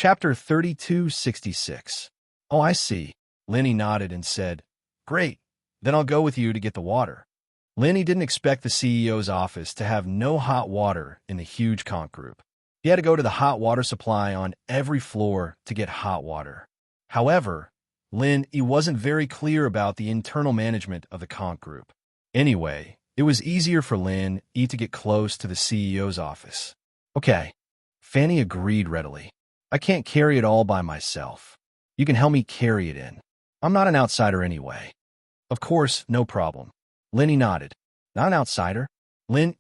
Chapter 3266. Oh, I see. Lenny nodded and said, Great, then I'll go with you to get the water. Lenny didn't expect the CEO's office to have no hot water in the huge conch group. He had to go to the hot water supply on every floor to get hot water. However, he wasn't very clear about the internal management of the conch group. Anyway, it was easier for to get close to the CEO's office. Okay, Fanny agreed readily. I can't carry it all by myself. You can help me carry it in. I'm not an outsider anyway. Of course, no problem. Lenny nodded. Not an outsider?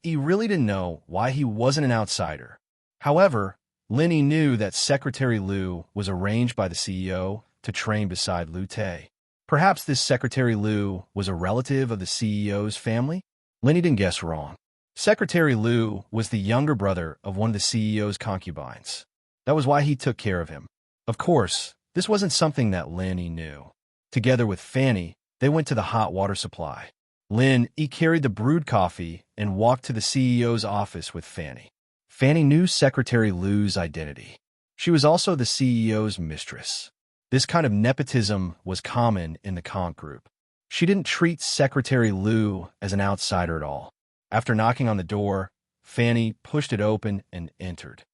He really didn't know why he wasn't an outsider. However, Lenny knew that Secretary Liu was arranged by the CEO to train beside Liu Te. Perhaps this Secretary Liu was a relative of the CEO's family? Lenny didn't guess wrong. Secretary Liu was the younger brother of one of the CEO's concubines. That was why he took care of him. Of course, this wasn't something that Lenny knew. Together with Fanny, they went to the hot water supply. He carried the brewed coffee and walked to the CEO's office with Fanny. Fanny knew Secretary Liu's identity. She was also the CEO's mistress. This kind of nepotism was common in the conch group. She didn't treat Secretary Liu as an outsider at all. After knocking on the door, Fanny pushed it open and entered.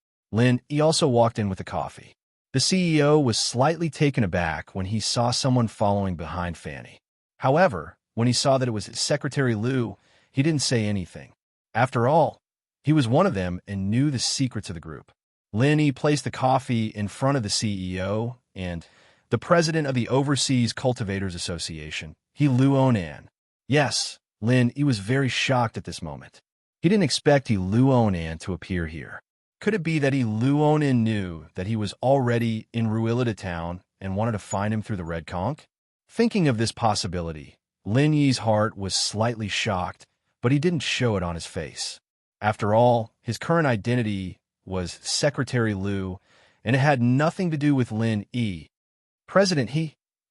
He also walked in with the coffee. The CEO was slightly taken aback when he saw someone following behind Fanny. However, when he saw that it was Secretary Liu, he didn't say anything. After all, he was one of them and knew the secrets of the group. He placed the coffee in front of the CEO and the president of the Overseas Cultivators Association, Liu Onan. Yes, he was very shocked at this moment. He didn't expect Liu Onan to appear here. Could it be that Liu Onan knew that he was already in Ruilita town and wanted to find him through the Red Conch? Thinking of this possibility, Lin Yi's heart was slightly shocked, but he didn't show it on his face. After all, his current identity was Secretary Liu, and it had nothing to do with Lin Yi. President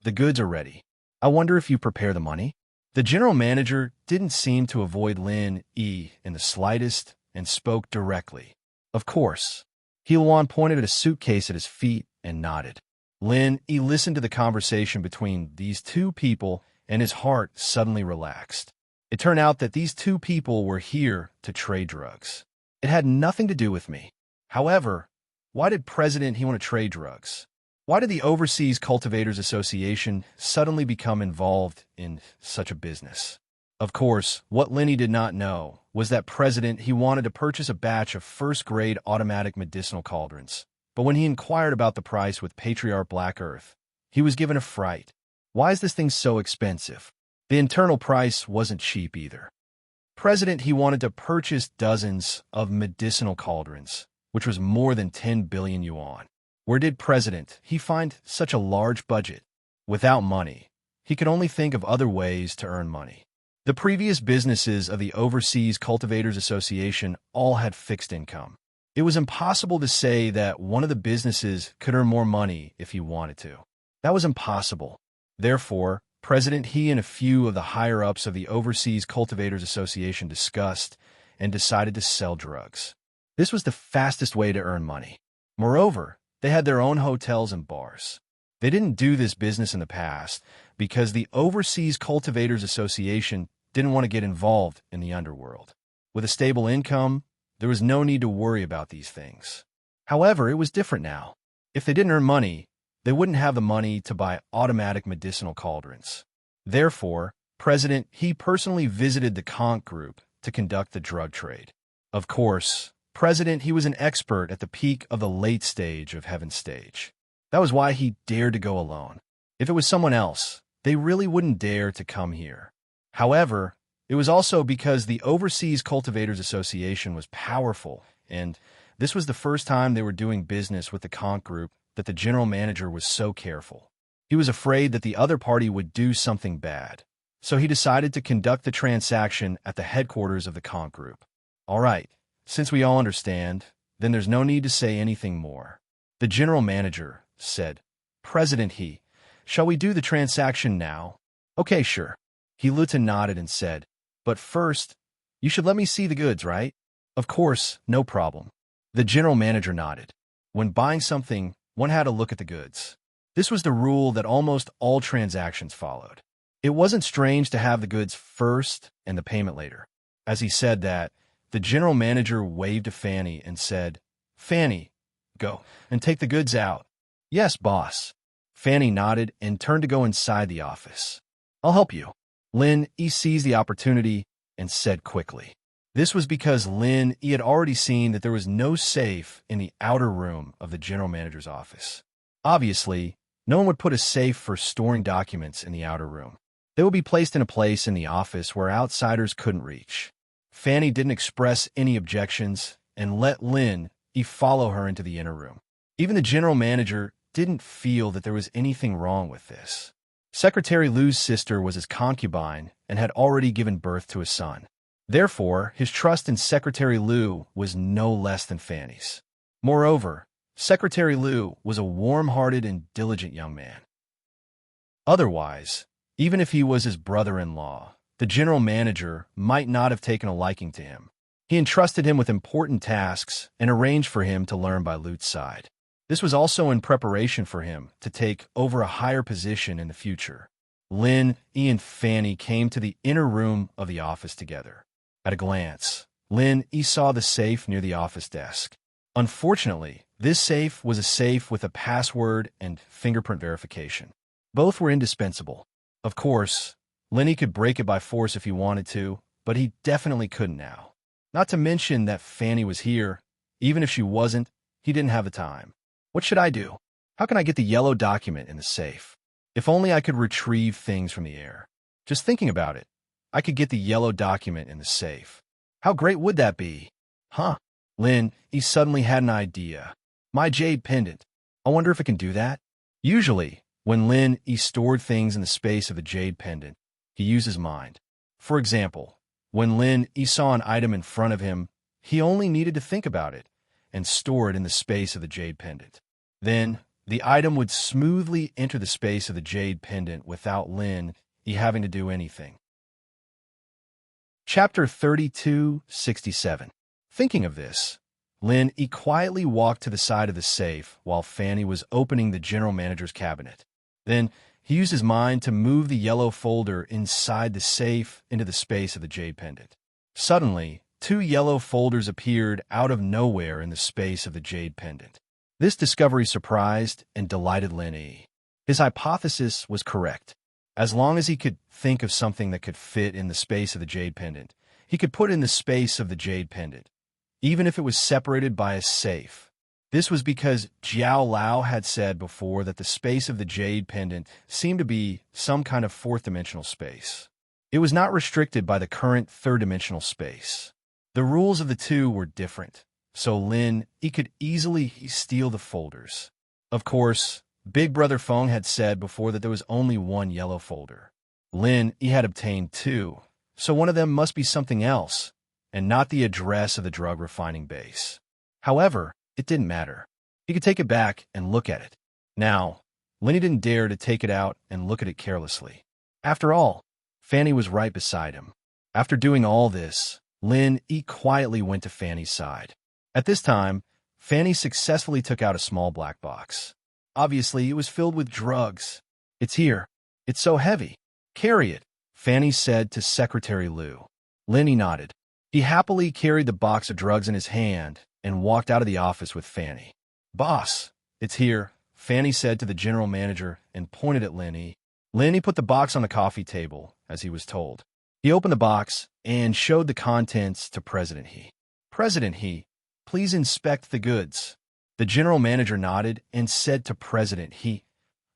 the goods are ready. I wonder if you prepare the money? The general manager didn't seem to avoid Lin Yi in the slightest and spoke directly. Of course. Luan pointed at a suitcase at his feet and nodded. Lin Yi listened to the conversation between these two people, and his heart suddenly relaxed. It turned out that these two people were here to trade drugs. It had nothing to do with me. However, why did President want to trade drugs? Why did the Overseas Cultivators Association suddenly become involved in such a business? Of course, what Lenny did not know was that President wanted to purchase a batch of first-grade automatic medicinal cauldrons. But when he inquired about the price with Patriarch Black Earth, he was given a fright. Why is this thing so expensive? The internal price wasn't cheap either. President wanted to purchase dozens of medicinal cauldrons, which was more than 10 billion yuan. Where did President find such a large budget? Without money, he could only think of other ways to earn money. The previous businesses of the Overseas Cultivators Association all had fixed income. It was impossible to say that one of the businesses could earn more money if he wanted to. That was impossible. Therefore, President and a few of the higher-ups of the Overseas Cultivators Association discussed and decided to sell drugs. This was the fastest way to earn money. Moreover, they had their own hotels and bars. They didn't do this business in the past because the Overseas Cultivators Association didn't want to get involved in the underworld. With a stable income, there was no need to worry about these things. However, it was different now. If they didn't earn money, they wouldn't have the money to buy automatic medicinal cauldrons. Therefore, President personally visited the conch group to conduct the drug trade. Of course, President was an expert at the peak of the late stage of Heaven Stage. That was why he dared to go alone. If it was someone else, they really wouldn't dare to come here. However, it was also because the Overseas Cultivators Association was powerful, and this was the first time they were doing business with the conch group that the general manager was so careful. He was afraid that the other party would do something bad, so he decided to conduct the transaction at the headquarters of the conch group. All right, since we all understand, then there's no need to say anything more. The general manager said, President shall we do the transaction now? Okay, sure. Luta nodded and said, but first, you should let me see the goods, right? Of course, no problem. The general manager nodded. When buying something, one had to look at the goods. This was the rule that almost all transactions followed. It wasn't strange to have the goods first and the payment later. As he said that, the general manager waved to Fanny and said, "Fanny, go and take the goods out." "Yes, boss." Fanny nodded and turned to go inside the office. "I'll help you." Lin seized the opportunity and said quickly. This was because Lin had already seen that there was no safe in the outer room of the general manager's office. Obviously, no one would put a safe for storing documents in the outer room. They would be placed in a place in the office where outsiders couldn't reach. Fanny didn't express any objections and let Lin follow her into the inner room. Even the general manager didn't feel that there was anything wrong with this. Secretary Lu's sister was his concubine and had already given birth to a son. Therefore, his trust in Secretary Lu was no less than Fanny's. Moreover, Secretary Lu was a warm-hearted and diligent young man. Otherwise, even if he was his brother-in-law, the general manager might not have taken a liking to him. He entrusted him with important tasks and arranged for him to learn by Lu's side. This was also in preparation for him to take over a higher position in the future. Lin and Fanny came to the inner room of the office together. At a glance, Lin saw the safe near the office desk. Unfortunately, this safe was a safe with a password and fingerprint verification. Both were indispensable. Of course, Lin could break it by force if he wanted to, but he definitely couldn't now. Not to mention that Fanny was here. Even if she wasn't, he didn't have the time. What should I do? How can I get the yellow document in the safe? If only I could retrieve things from the air. Just thinking about it, I could get the yellow document in the safe. How great would that be? Huh? Lin suddenly had an idea. My jade pendant. I wonder if it can do that? Usually, when Lin stored things in the space of the jade pendant, he used his mind. For example, when Lin saw an item in front of him, he only needed to think about it and store it in the space of the jade pendant. Then, the item would smoothly enter the space of the jade pendant without Lin having to do anything. Chapter 32:67. Thinking of this, Lin quietly walked to the side of the safe while Fanny was opening the general manager's cabinet. Then, he used his mind to move the yellow folder inside the safe into the space of the jade pendant. Suddenly, 2 yellow folders appeared out of nowhere in the space of the jade pendant. This discovery surprised and delighted Lin. His hypothesis was correct. As long as he could think of something that could fit in the space of the jade pendant, he could put it in the space of the jade pendant, even if it was separated by a safe. This was because Jiao Lao had said before that the space of the jade pendant seemed to be some kind of fourth-dimensional space. It was not restricted by the current third-dimensional space. The rules of the two were different, so Lin could easily steal the folders. Of course, Big Brother Feng had said before that there was only 1 yellow folder. Lin had obtained 2, so one of them must be something else, and not the address of the drug refining base. However, it didn't matter. He could take it back and look at it. Now, Lin didn't dare to take it out and look at it carelessly. After all, Fanny was right beside him. After doing all this, Lin quietly went to Fanny's side. At this time, Fanny successfully took out a small black box. Obviously, it was filled with drugs. "It's here. It's so heavy. Carry it," Fanny said to Secretary Lu. Lin nodded. He happily carried the box of drugs in his hand and walked out of the office with Fanny. "Boss, it's here," Fanny said to the general manager and pointed at Lin. Lin put the box on the coffee table, as he was told. He opened the box and showed the contents to President He. "President He, please inspect the goods." The general manager nodded and said to President He,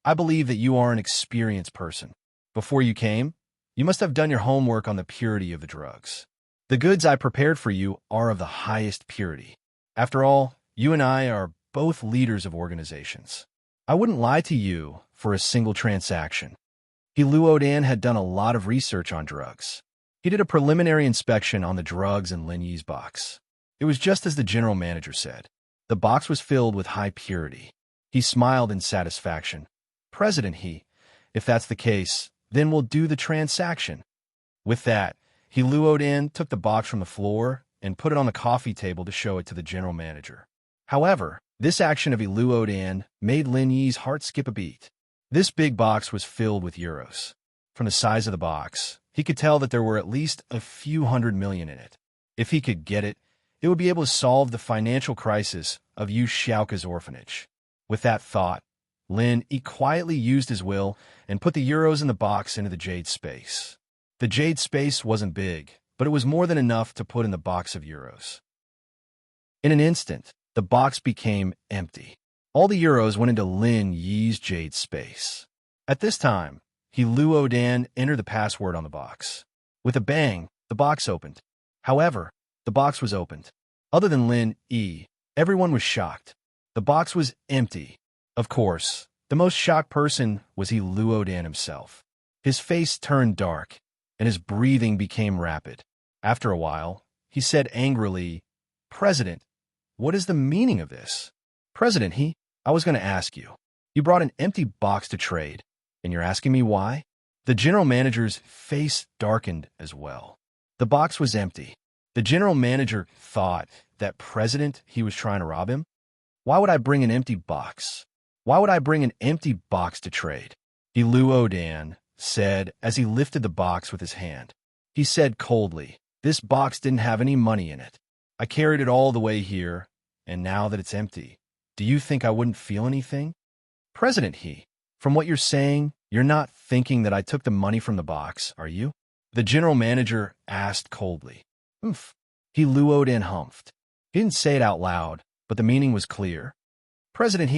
"I believe that you are an experienced person. Before you came, you must have done your homework on the purity of the drugs. The goods I prepared for you are of the highest purity. After all, you and I are both leaders of organizations. I wouldn't lie to you for a single transaction." Luodan had done a lot of research on drugs. He did a preliminary inspection on the drugs in Lin Yi's box. It was just as the general manager said. The box was filled with high purity. He smiled in satisfaction. "President He, if that's the case, then we'll do the transaction." With that, Luodan took the box from the floor and put it on the coffee table to show it to the general manager. However, This action of Eluodan made Lin Yi's heart skip a beat. This big box was filled with euros. From the size of the box, he could tell that there were at least a few hundred million in it. If he could get it, it would be able to solve the financial crisis of Yu Xiaoka's orphanage. With that thought, Lin Yi quietly used his will and put the euros in the box into the jade space. The jade space wasn't big, but it was more than enough to put in the box of euros. In an instant, the box became empty. All the euros went into Lin Yi's jade space. At this time, Luodan entered the password on the box. With a bang, the box opened. However, the box was opened. Other than Lin Yi, everyone was shocked. The box was empty. Of course, the most shocked person was Luodan himself. His face turned dark, and his breathing became rapid. After a while, he said angrily, "President, what is the meaning of this?" "President, I was going to ask you. You brought an empty box to trade, and you're asking me why?" The general manager's face darkened as well. The box was empty. The general manager thought that President, he was trying to rob him. Why would I bring an empty box? Why would I bring an empty box to trade? Luodan said as he lifted the box with his hand. He said coldly, "This box didn't have any money in it. I carried it all the way here, and now that it's empty, do you think I wouldn't feel anything?" "President, from what you're saying, you're not thinking that I took the money from the box, are you?" The general manager asked coldly. "Oomph." Luodan humphed. He didn't say it out loud, but the meaning was clear. "President,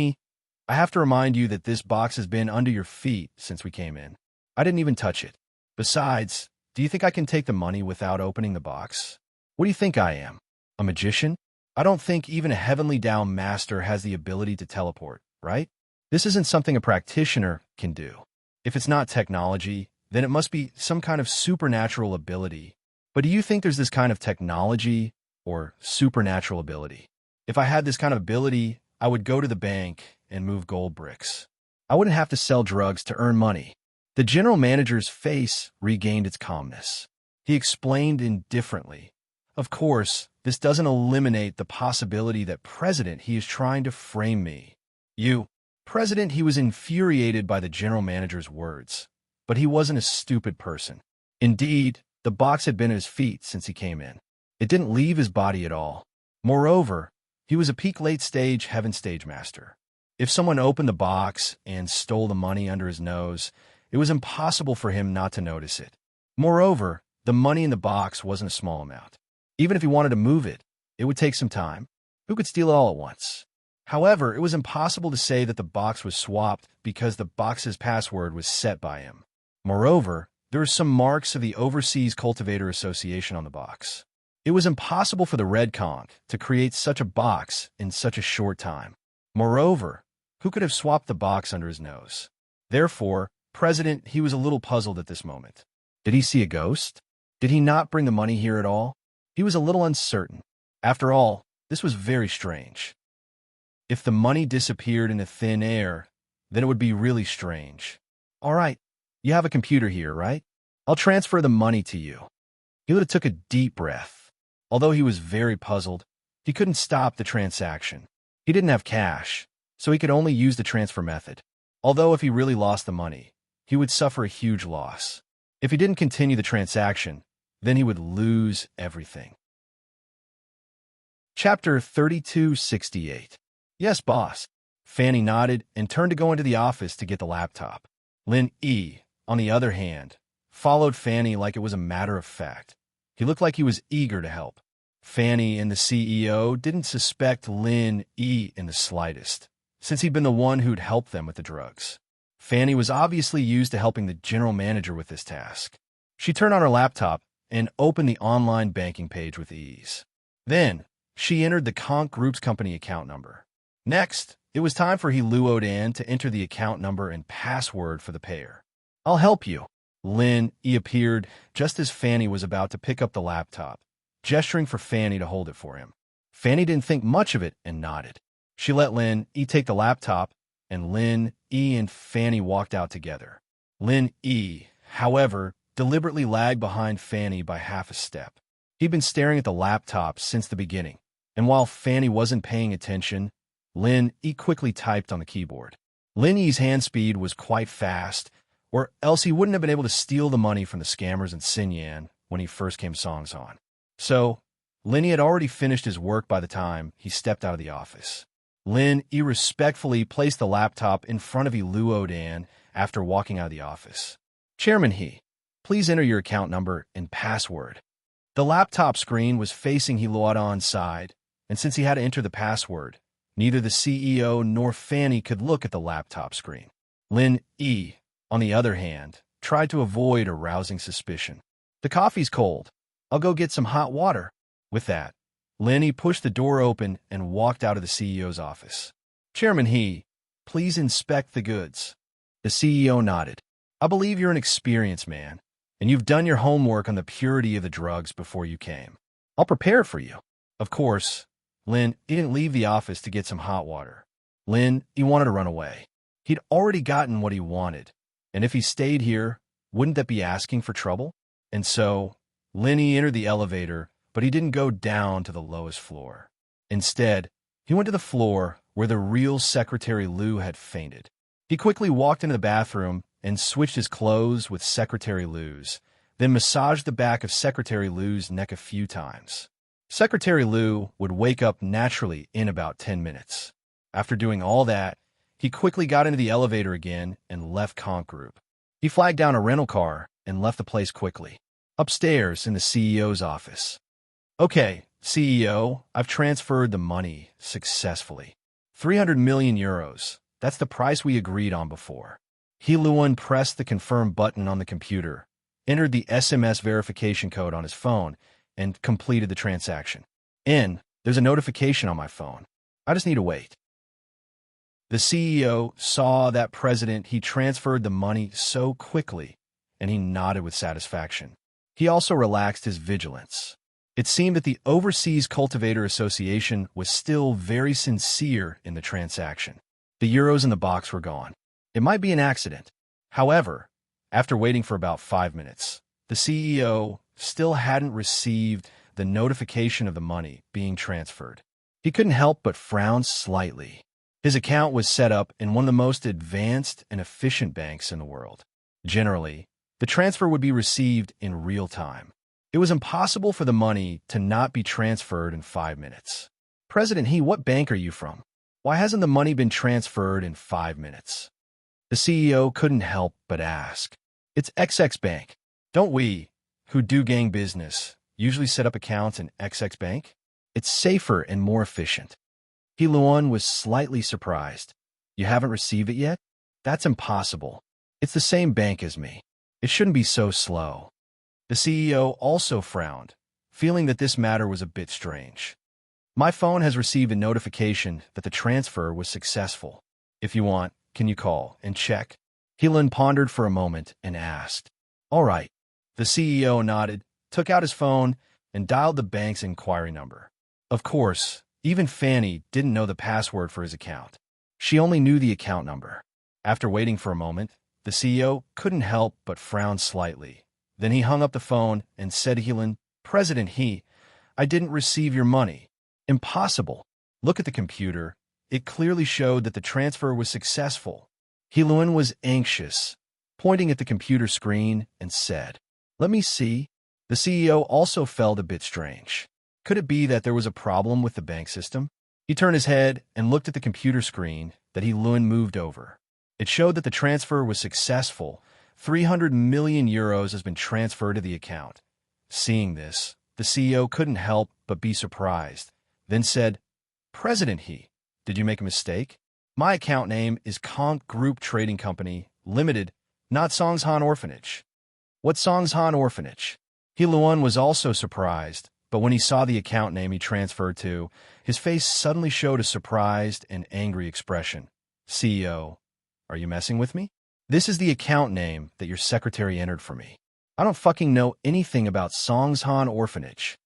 I have to remind you that this box has been under your feet since we came in. I didn't even touch it. Besides, do you think I can take the money without opening the box? What do you think I am? A magician? I don't think even a heavenly Dao master has the ability to teleport, right? This isn't something a practitioner can do. If it's not technology, then it must be some kind of supernatural ability. But do you think there's this kind of technology or supernatural ability? If I had this kind of ability, I would go to the bank and move gold bricks. I wouldn't have to sell drugs to earn money." The general manager's face regained its calmness. He explained indifferently, "Of course, this doesn't eliminate the possibility that President, he is trying to frame me." President, he was infuriated by the general manager's words, but he wasn't a stupid person. Indeed, the box had been at his feet since he came in. It didn't leave his body at all. Moreover, he was a peak late-stage heaven stage master. If someone opened the box and stole the money under his nose, it was impossible for him not to notice it. Moreover, the money in the box wasn't a small amount. Even if he wanted to move it, it would take some time. Who could steal it all at once? However, it was impossible to say that the box was swapped because the box's password was set by him. Moreover, there were some marks of the Overseas Cultivator Association on the box. It was impossible for the Red Conch to create such a box in such a short time. Moreover, who could have swapped the box under his nose? Therefore, President, he was a little puzzled at this moment. Did he see a ghost? Did he not bring the money here at all? He was a little uncertain. After all, this was very strange. If the money disappeared into thin air, then it would be really strange. "All right, you have a computer here, right? I'll transfer the money to you." Hilda took a deep breath. Although he was very puzzled, he couldn't stop the transaction. He didn't have cash, so he could only use the transfer method. Although if he really lost the money, he would suffer a huge loss. If he didn't continue the transaction, then he would lose everything. Chapter 3268. "Yes, boss." Fanny nodded and turned to go into the office to get the laptop. Lin Yi, on the other hand, followed Fanny like it was a matter of fact. He looked like he was eager to help. Fanny and the CEO didn't suspect Lin Yi in the slightest, since he'd been the one who'd helped them with the drugs. Fanny was obviously used to helping the general manager with this task. She turned on her laptop and opened the online banking page with ease. Then, she entered the Conch Group's company account number. Next, it was time for Luodan to enter the account number and password for the payer. "I'll help you." Lin Yi appeared just as Fanny was about to pick up the laptop, gesturing for Fanny to hold it for him. Fanny didn't think much of it and nodded. She let Lin Yi take the laptop, and Lin Yi and Fanny walked out together. Lin Yi, however, deliberately lagged behind Fanny by half a step. He'd been staring at the laptop since the beginning, and while Fanny wasn't paying attention, Lin E quickly typed on the keyboard. Lin E's hand speed was quite fast, or else he wouldn't have been able to steal the money from the scammers in Xinyan when he first came songs on. So, Lin E had already finished his work by the time he stepped out of the office. Lin E respectfully placed the laptop in front of Luo Dan after walking out of the office. Chairman He, please enter your account number and password. The laptop screen was facing Luodan's side, and since he had to enter the password, neither the CEO nor Fanny could look at the laptop screen. Lin E, on the other hand, tried to avoid arousing suspicion. The coffee's cold. I'll go get some hot water. With that, Lin E pushed the door open and walked out of the CEO's office. Chairman He, please inspect the goods. The CEO nodded. I believe you're an experienced man, and you've done your homework on the purity of the drugs before you came. I'll prepare it for you. Of course, Lin E didn't leave the office to get some hot water. Lin E wanted to run away. He'd already gotten what he wanted, and if he stayed here, wouldn't that be asking for trouble? And so, Lin E entered the elevator, but he didn't go down to the lowest floor. Instead, he went to the floor where the real Secretary Liu had fainted. He quickly walked into the bathroom and switched his clothes with Secretary Liu's, then massaged the back of Secretary Liu's neck a few times. Secretary Liu would wake up naturally in about 10 minutes. After doing all that, he quickly got into the elevator again and left Conk Group. He flagged down a rental car and left the place quickly. Upstairs in the CEO's office. Okay, CEO, I've transferred the money successfully. 300 million euros. That's the price we agreed on before. He Luan pressed the confirm button on the computer, entered the SMS verification code on his phone, and completed the transaction. There's a notification on my phone. I just need to wait. The CEO saw that President He transferred the money so quickly, and he nodded with satisfaction. He also relaxed his vigilance. It seemed that the Overseas Cultivator Association was still very sincere in the transaction. The euros in the box were gone. It might be an accident. However, after waiting for about 5 minutes, the CEO still hadn't received the notification of the money being transferred. He couldn't help but frown slightly. His account was set up in one of the most advanced and efficient banks in the world. Generally, the transfer would be received in real time. It was impossible for the money to not be transferred in 5 minutes. President He, what bank are you from? Why hasn't the money been transferred in 5 minutes? The CEO couldn't help but ask. It's XX Bank. Don't we, who do gang business, usually set up accounts in XX Bank? It's safer and more efficient. He Luan was slightly surprised. You haven't received it yet? That's impossible. It's the same bank as me. It shouldn't be so slow. The CEO also frowned, feeling that this matter was a bit strange. My phone has received a notification that the transfer was successful. If you want, can you call and check? Helan pondered for a moment and asked. All right. The CEO nodded, took out his phone, and dialed the bank's inquiry number. Of course, even Fanny didn't know the password for his account. She only knew the account number. After waiting for a moment, the CEO couldn't help but frown slightly. Then he hung up the phone and said to Helan, President He, I didn't receive your money. Impossible. Look at the computer. It clearly showed that the transfer was successful. Heluan was anxious, pointing at the computer screen, and said, Let me see. The CEO also felt a bit strange. Could it be that there was a problem with the bank system? He turned his head and looked at the computer screen that Heluan moved over. It showed that the transfer was successful. 300 million euros has been transferred to the account. Seeing this, the CEO couldn't help but be surprised, then said, President He, did you make a mistake? My account name is Conk Group Trading Company, Limited, not Songshan Orphanage. What Songshan Orphanage? Heluan was also surprised, but when he saw the account name he transferred to, his face suddenly showed a surprised and angry expression. CEO, are you messing with me? This is the account name that your secretary entered for me. I don't fucking know anything about Songshan Orphanage.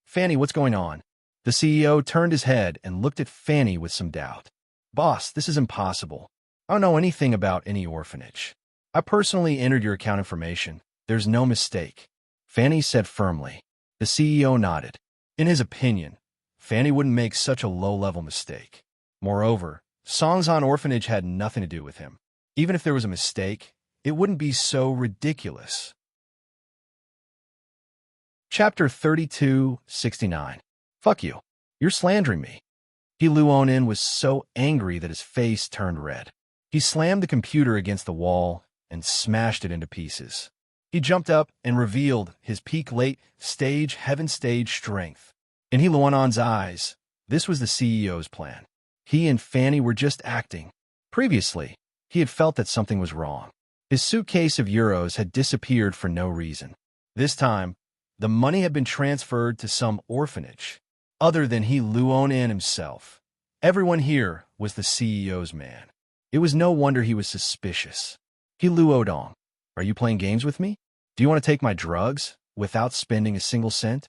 Fanny, what's going on? The CEO turned his head and looked at Fanny with some doubt. Boss, this is impossible. I don't know anything about any orphanage. I personally entered your account information. There's no mistake. Fanny said firmly. The CEO nodded. In his opinion, Fanny wouldn't make such a low-level mistake. Moreover, Songzon Orphanage had nothing to do with him. Even if there was a mistake, it wouldn't be so ridiculous. Chapter 3269. Fuck you. You're slandering me. He Luonin was so angry that his face turned red. He slammed the computer against the wall and smashed it into pieces. He jumped up and revealed his peak late-stage heaven-stage strength. In He Luonan's eyes, this was the CEO's plan. He and Fanny were just acting. Previously, he had felt that something was wrong. His suitcase of euros had disappeared for no reason. This time, the money had been transferred to some orphanage. Other than He Luonin himself, everyone here was the CEO's man. It was no wonder he was suspicious. He Luodong, are you playing games with me? Do you want to take my drugs without spending a single cent?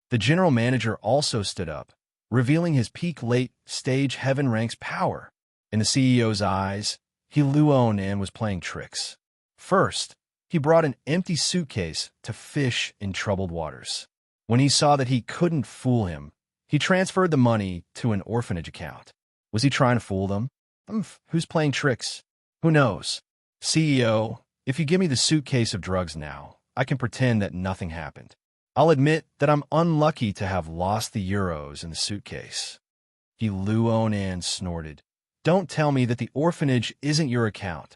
The general manager also stood up, revealing his peak late-stage heaven ranks power. In the CEO's eyes, He Luonin was playing tricks. First, he brought an empty suitcase to fish in troubled waters. When he saw that he couldn't fool him, he transferred the money to an orphanage account. Was he trying to fool them? Who's playing tricks? Who knows? CEO, if you give me the suitcase of drugs now, I can pretend that nothing happened. I'll admit that I'm unlucky to have lost the euros in the suitcase. He Luonin snorted. Don't tell me that the orphanage isn't your account.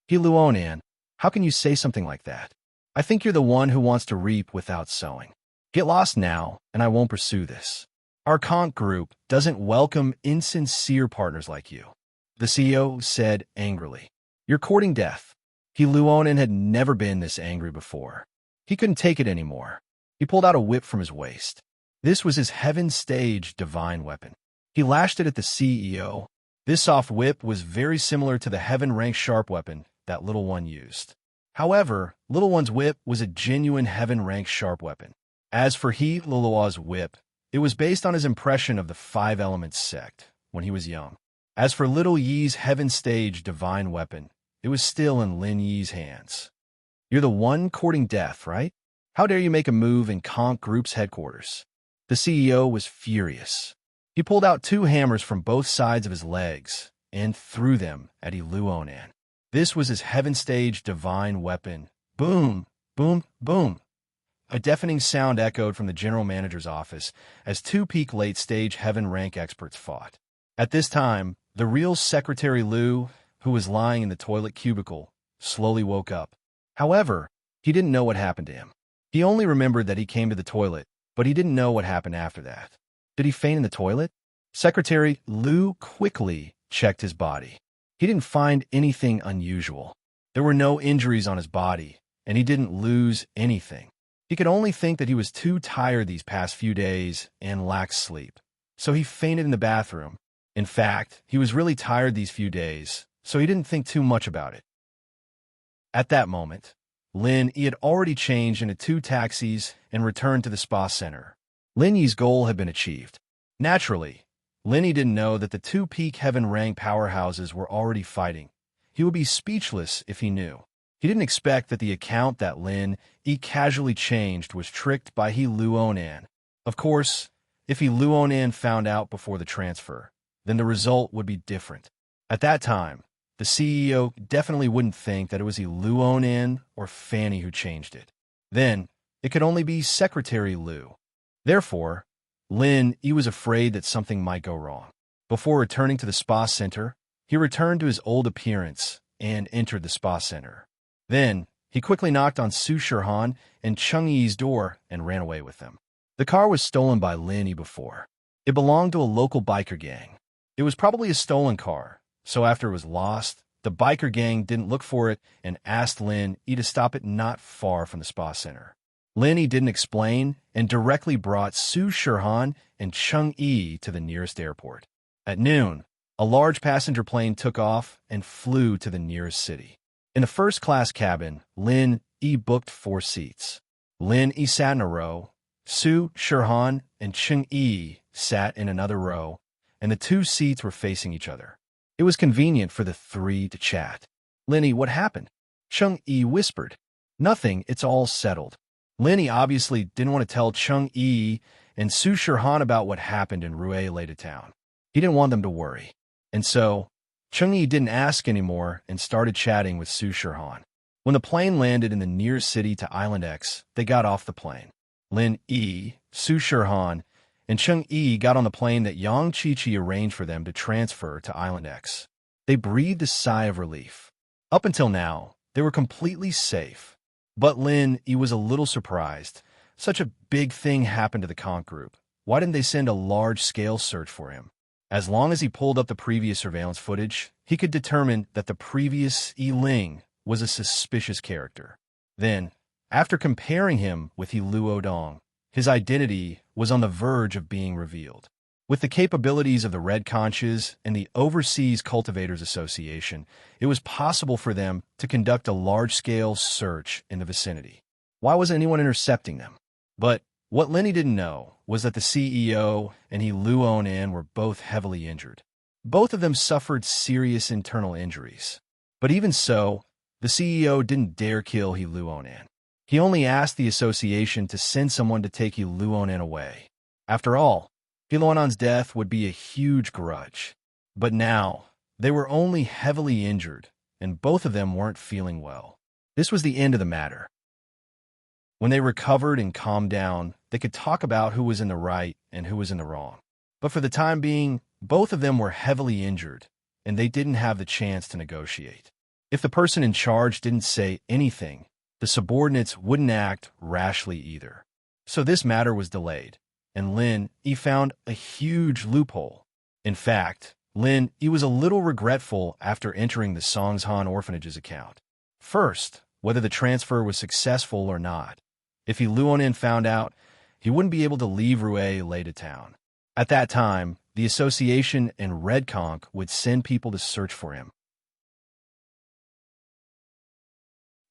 He Luonin, how can you say something like that? I think you're the one who wants to reap without sowing. Get lost now, and I won't pursue this. Our conch group doesn't welcome insincere partners like you. The CEO said angrily. You're courting death. He Luonin had never been this angry before. He couldn't take it anymore. He pulled out a whip from his waist. This was his heaven-stage divine weapon. He lashed it at the CEO. This soft whip was very similar to the heaven-rank sharp weapon that Little One used. However, Little One's whip was a genuine heaven-rank sharp weapon. As for He Luo's whip, it was based on his impression of the Five Elements sect when he was young. As for Little Yi's heaven-stage divine weapon, it was still in Lin Yi's hands. You're the one courting death, right? How dare you make a move in Conch Group's headquarters? The CEO was furious. He pulled out two hammers from both sides of his legs and threw them at He Luonin. This was his heaven-stage divine weapon. Boom, boom, boom. A deafening sound echoed from the general manager's office as two peak late-stage heaven-rank experts fought. At this time, the real Secretary Liu, who was lying in the toilet cubicle, slowly woke up. However, he didn't know what happened to him. He only remembered that he came to the toilet, but he didn't know what happened after that. Did he faint in the toilet? Secretary Liu quickly checked his body. He didn't find anything unusual. There were no injuries on his body, and he didn't lose anything. He could only think that he was too tired these past few days and lacked sleep. So he fainted in the bathroom. In fact, he was really tired these few days, so he didn't think too much about it. At that moment, Lin Yi had already changed into two taxis and returned to the spa center. Lin Yi's goal had been achieved. Naturally, Lin Yi didn't know that the two peak heaven rank powerhouses were already fighting. He would be speechless if he knew. He didn't expect that the account that Lin Yi casually changed was tricked by He Luonin. Of course, if He Luonin found out before the transfer, then the result would be different. At that time, the CEO definitely wouldn't think that it was He Luonin or Fanny who changed it. Then, it could only be Secretary Liu. Therefore, Lin Yi was afraid that something might go wrong. Before returning to the spa center, he returned to his old appearance and entered the spa center. Then, he quickly knocked on Su Shirhan and Cheng Yi's door and ran away with them. The car was stolen by Lin Yi before. It belonged to a local biker gang. It was probably a stolen car, so after it was lost, the biker gang didn't look for it and asked Lin Yi to stop it not far from the spa center. Lin Yi didn't explain and directly brought Su Shirhan and Cheng Yi to the nearest airport. At noon, a large passenger plane took off and flew to the nearest city. In the first-class cabin, Lin Yi booked 4 seats. Lin Yi sat in a row, Su Shirhan and Cheng Yi sat in another row, and the 2 seats were facing each other. It was convenient for the 3 to chat. Lin Yi, what happened? Cheng Yi whispered. Nothing, it's all settled. Lin Yi obviously didn't want to tell Cheng Yi and Su Shirhan about what happened in Rue Leda Town. He didn't want them to worry. And so, Chung-yi didn't ask anymore and started chatting with Su Shirhan. When the plane landed in the nearest city to Island X, they got off the plane. Lin Yi, Su Shirhan, and Chung-yi got on the plane that Yang Chi-Chi arranged for them to transfer to Island X. They breathed a sigh of relief. Up until now, they were completely safe. But Lin Yi was a little surprised. Such a big thing happened to the Conk group. Why didn't they send a large-scale search for him? As long as he pulled up the previous surveillance footage, he could determine that the previous Yi Ling was a suspicious character. Then, after comparing him with He Luo Dong, his identity was on the verge of being revealed. With the capabilities of the Red Conches and the Overseas Cultivators Association, it was possible for them to conduct a large-scale search in the vicinity. Why wasn't anyone intercepting them? But what Lenny didn't know was that the CEO and He Luo-Nan were both heavily injured. Both of them suffered serious internal injuries. But even so, the CEO didn't dare kill He Luo-Nan. He only asked the association to send someone to take He Luo-Nan away. After all, He Luo-Nan's death would be a huge grudge. But now, they were only heavily injured, and both of them weren't feeling well. This was the end of the matter. When they recovered and calmed down, they could talk about who was in the right and who was in the wrong. But for the time being, both of them were heavily injured, and they didn't have the chance to negotiate. If the person in charge didn't say anything, the subordinates wouldn't act rashly either. So this matter was delayed, and Lin Yi found a huge loophole. In fact, Lin Yi was a little regretful after entering the Songshan Orphanage's account. First, whether the transfer was successful or not. If He Luo-Nan found out, he wouldn't be able to leave Rue Lei to town. At that time, the association and Red Conch would send people to search for him.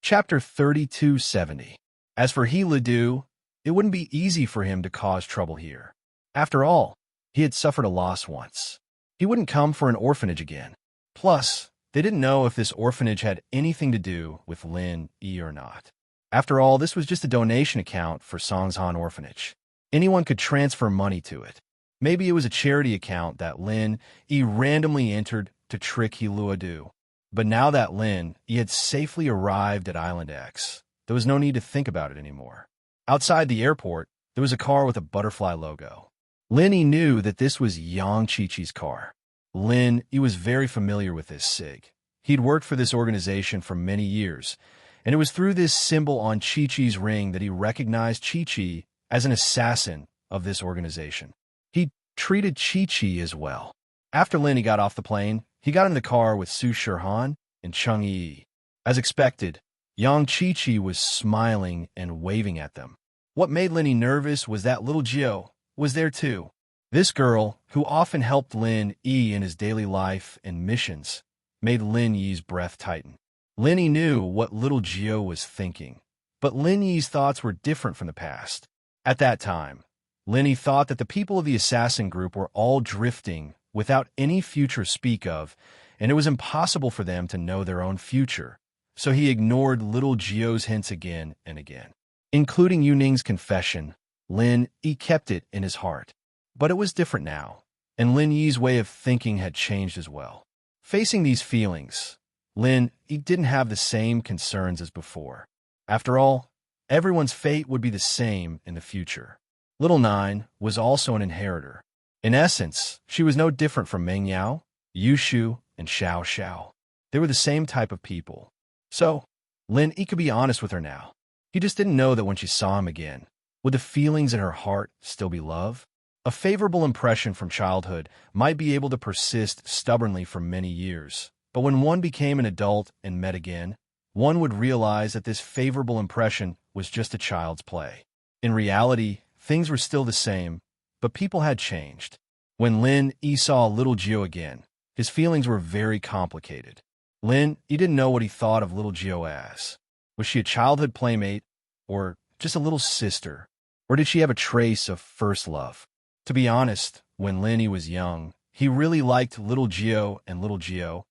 Chapter 3270. As for He Ledu, it wouldn't be easy for him to cause trouble here. After all, he had suffered a loss once. He wouldn't come for an orphanage again. Plus, they didn't know if this orphanage had anything to do with Lin Yi or not. After all, this was just a donation account for Songshan Orphanage. Anyone could transfer money to it. Maybe it was a charity account that Lin Yi randomly entered to trick He Luo-Du. But now that Lin Yi had safely arrived at Island X, there was no need to think about it anymore. Outside the airport, there was a car with a butterfly logo. Lin Yi knew that this was Yang Chi-Chi's car. Lin Yi was very familiar with this SIG. He'd worked for this organization for many years, and it was through this symbol on Chi-Chi's ring that he recognized Chi-Chi as an assassin of this organization. He treated Chi-Chi as well. After Lin Yi got off the plane, he got in the car with Su Shirhan and Chung-yi. As expected, Yang Chi-Chi was smiling and waving at them. What made Lin Yi nervous was that little Jio was there too. This girl, who often helped Lin Yi in his daily life and missions, made Lin Yi's breath tighten. Lin Yi knew what little Jio was thinking, but Lin Yi's thoughts were different from the past. At that time, Lin Yi thought that the people of the assassin group were all drifting without any future to speak of, and it was impossible for them to know their own future. So he ignored little Jio's hints again and again. Including Yu Ning's confession, Lin Yi kept it in his heart. But it was different now, and Lin Yi's way of thinking had changed as well. Facing these feelings, Lin Yi didn't have the same concerns as before. After all, everyone's fate would be the same in the future. Little Nine was also an inheritor. In essence, she was no different from Meng Yao, Yu Shu, and Xiao Xiao. They were the same type of people. So, Lin Yi could be honest with her now. He just didn't know that when she saw him again, would the feelings in her heart still be love? A favorable impression from childhood might be able to persist stubbornly for many years, but when one became an adult and met again, one would realize that this favorable impression was just a child's play. In reality, things were still the same, but people had changed. When Lin Yi saw little Jio again, his feelings were very complicated. Lin Yi didn't know what he thought of little Jio as. Was she a childhood playmate, or just a little sister? Or did she have a trace of first love? To be honest, when Lin Yi was young, he really liked little Jio and little Jio,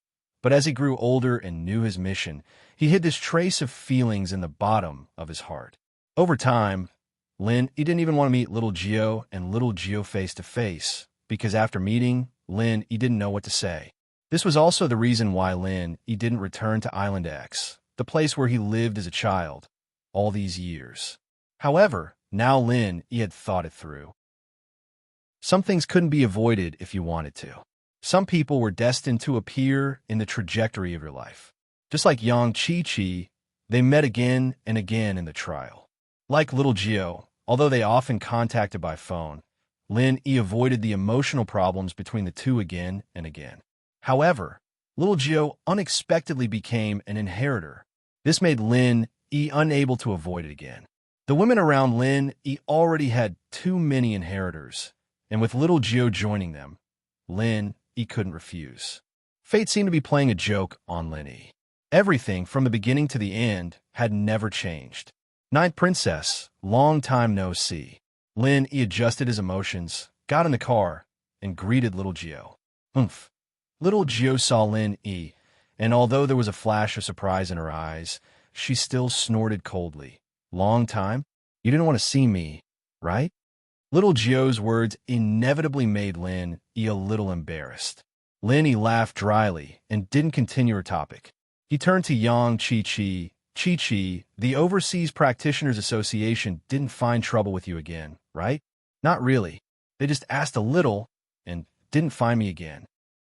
but as he grew older and knew his mission, he hid this trace of feelings in the bottom of his heart. Over time, Lin Yi didn't even want to meet little Jio and little Jio face to face, because after meeting, Lin Yi didn't know what to say. This was also the reason why Lin he didn't return to Island X, the place where he lived as a child, all these years. However, now Lin he had thought it through. Some things couldn't be avoided if you wanted to. Some people were destined to appear in the trajectory of your life. Just like Yang Chi-Chi, they met again and again in the trial. Like little Gio, although they often contacted by phone, Lin he avoided the emotional problems between the two again and again. However, little Gio unexpectedly became an inheritor. This made Lin he unable to avoid it again. The women around Lin he already had too many inheritors, and with little Gio joining them, Lin he couldn't refuse. Fate seemed to be playing a joke on Lin he. Everything from the beginning to the end had never changed. Ninth Princess, long time no see. Lin he adjusted his emotions, got in the car, and greeted little Gio. Humph. Little Gio saw Lin he, and although there was a flash of surprise in her eyes, she still snorted coldly. Long time? You didn't want to see me, right? Little Gio's words inevitably made Lin he a little embarrassed. Lin he laughed dryly and didn't continue her topic. He turned to Yang Chi-Chi. Chi-Chi, the Overseas Practitioners Association didn't find trouble with you again, right? Not really. They just asked a little and didn't find me again.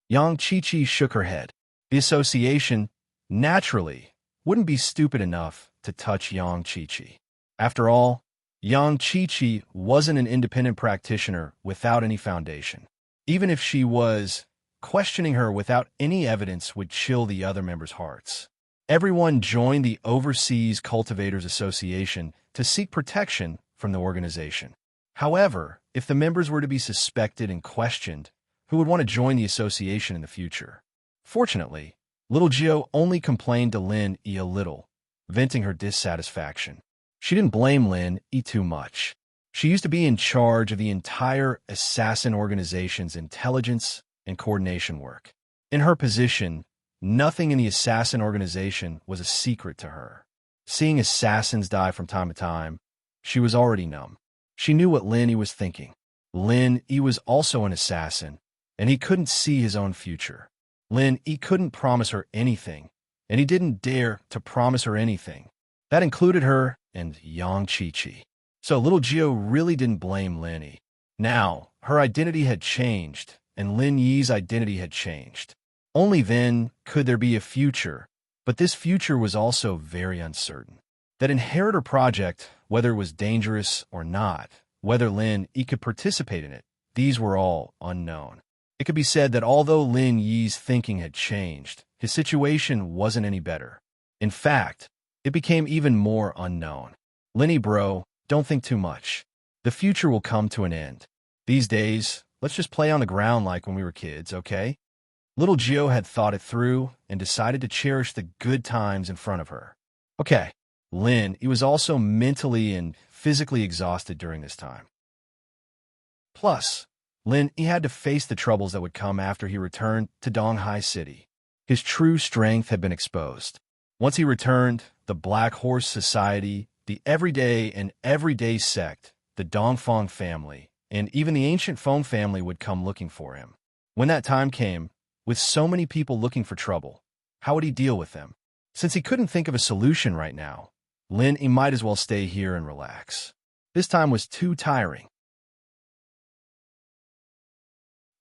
Yang Chi-Chi shook her head. The association, naturally, wouldn't be stupid enough to touch Yang Chi-Chi. After all, Yang Chi-Chi wasn't an independent practitioner without any foundation. Even if she was, questioning her without any evidence would chill the other members' hearts. Everyone joined the Overseas Cultivators Association to seek protection from the organization. However, if the members were to be suspected and questioned, who would want to join the association in the future? Fortunately, little Gio only complained to Lin he a little, venting her dissatisfaction. She didn't blame Lin he too much. She used to be in charge of the entire assassin organization's intelligence and coordination work. In her position, nothing in the assassin organization was a secret to her. Seeing assassins die from time to time, she was already numb. She knew what Lin he was thinking. Lin he was also an assassin, and he couldn't see his own future. Lin he couldn't promise her anything, and he didn't dare to promise her anything. That included her and Yang Chi-Chi. So little Gio really didn't blame Lin he. Now, her identity had changed, and Lin Yi's identity had changed. Only then could there be a future, but this future was also very uncertain. That inheritor project, whether it was dangerous or not, whether Lin he could participate in it, these were all unknown. It could be said that although Lin Yi's thinking had changed, his situation wasn't any better. In fact, it became even more unknown. Lin he bro, don't think too much. The future will come to an end. These days, let's just play on the ground like when we were kids, okay? Little Gio had thought it through and decided to cherish the good times in front of her. Okay, Lin he was also mentally and physically exhausted during this time. Plus, Lin he had to face the troubles that would come after he returned to Donghai City. His true strength had been exposed. Once he returned, the Black Horse Society, the everyday sect, the Dongfang family, and even the ancient Feng family would come looking for him. When that time came, with so many people looking for trouble, how would he deal with them? Since he couldn't think of a solution right now, Lin he might as well stay here and relax. This time was too tiring.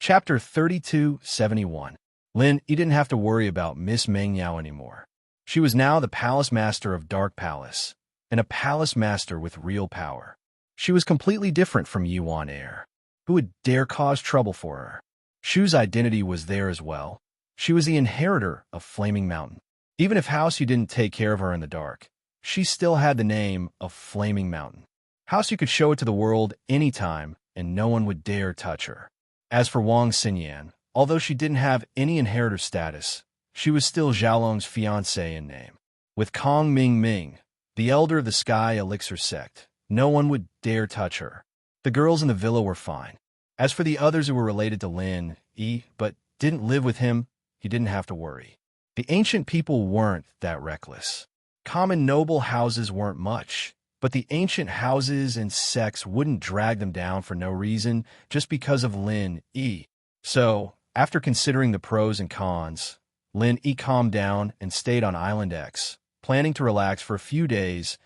Chapter 3271. Lin he didn't have to worry about Miss Mengyao anymore. She was now the Palace Master of Dark Palace, and a Palace Master with real power. She was completely different from Yuan Air. Who would dare cause trouble for her? Shu's identity was there as well. She was the inheritor of Flaming Mountain. Even if House Yu didn't take care of her in the dark, she still had the name of Flaming Mountain. House Yu could show it to the world anytime, and no one would dare touch her. As for Wang Xinyan, although she didn't have any inheritor status, she was still Xiaolong's fiancée in name. With Kong Ming Ming, the elder of the Sky Elixir sect, no one would dare touch her. The girls in the villa were fine. As for the others who were related to Lin he, but didn't live with him, he didn't have to worry. The ancient people weren't that reckless. Common noble houses weren't much, but the ancient houses and sects wouldn't drag them down for no reason just because of Lin he. So, After considering the pros and cons, Lin Yi calmed down and stayed on Island X. Planning to relax for a few days,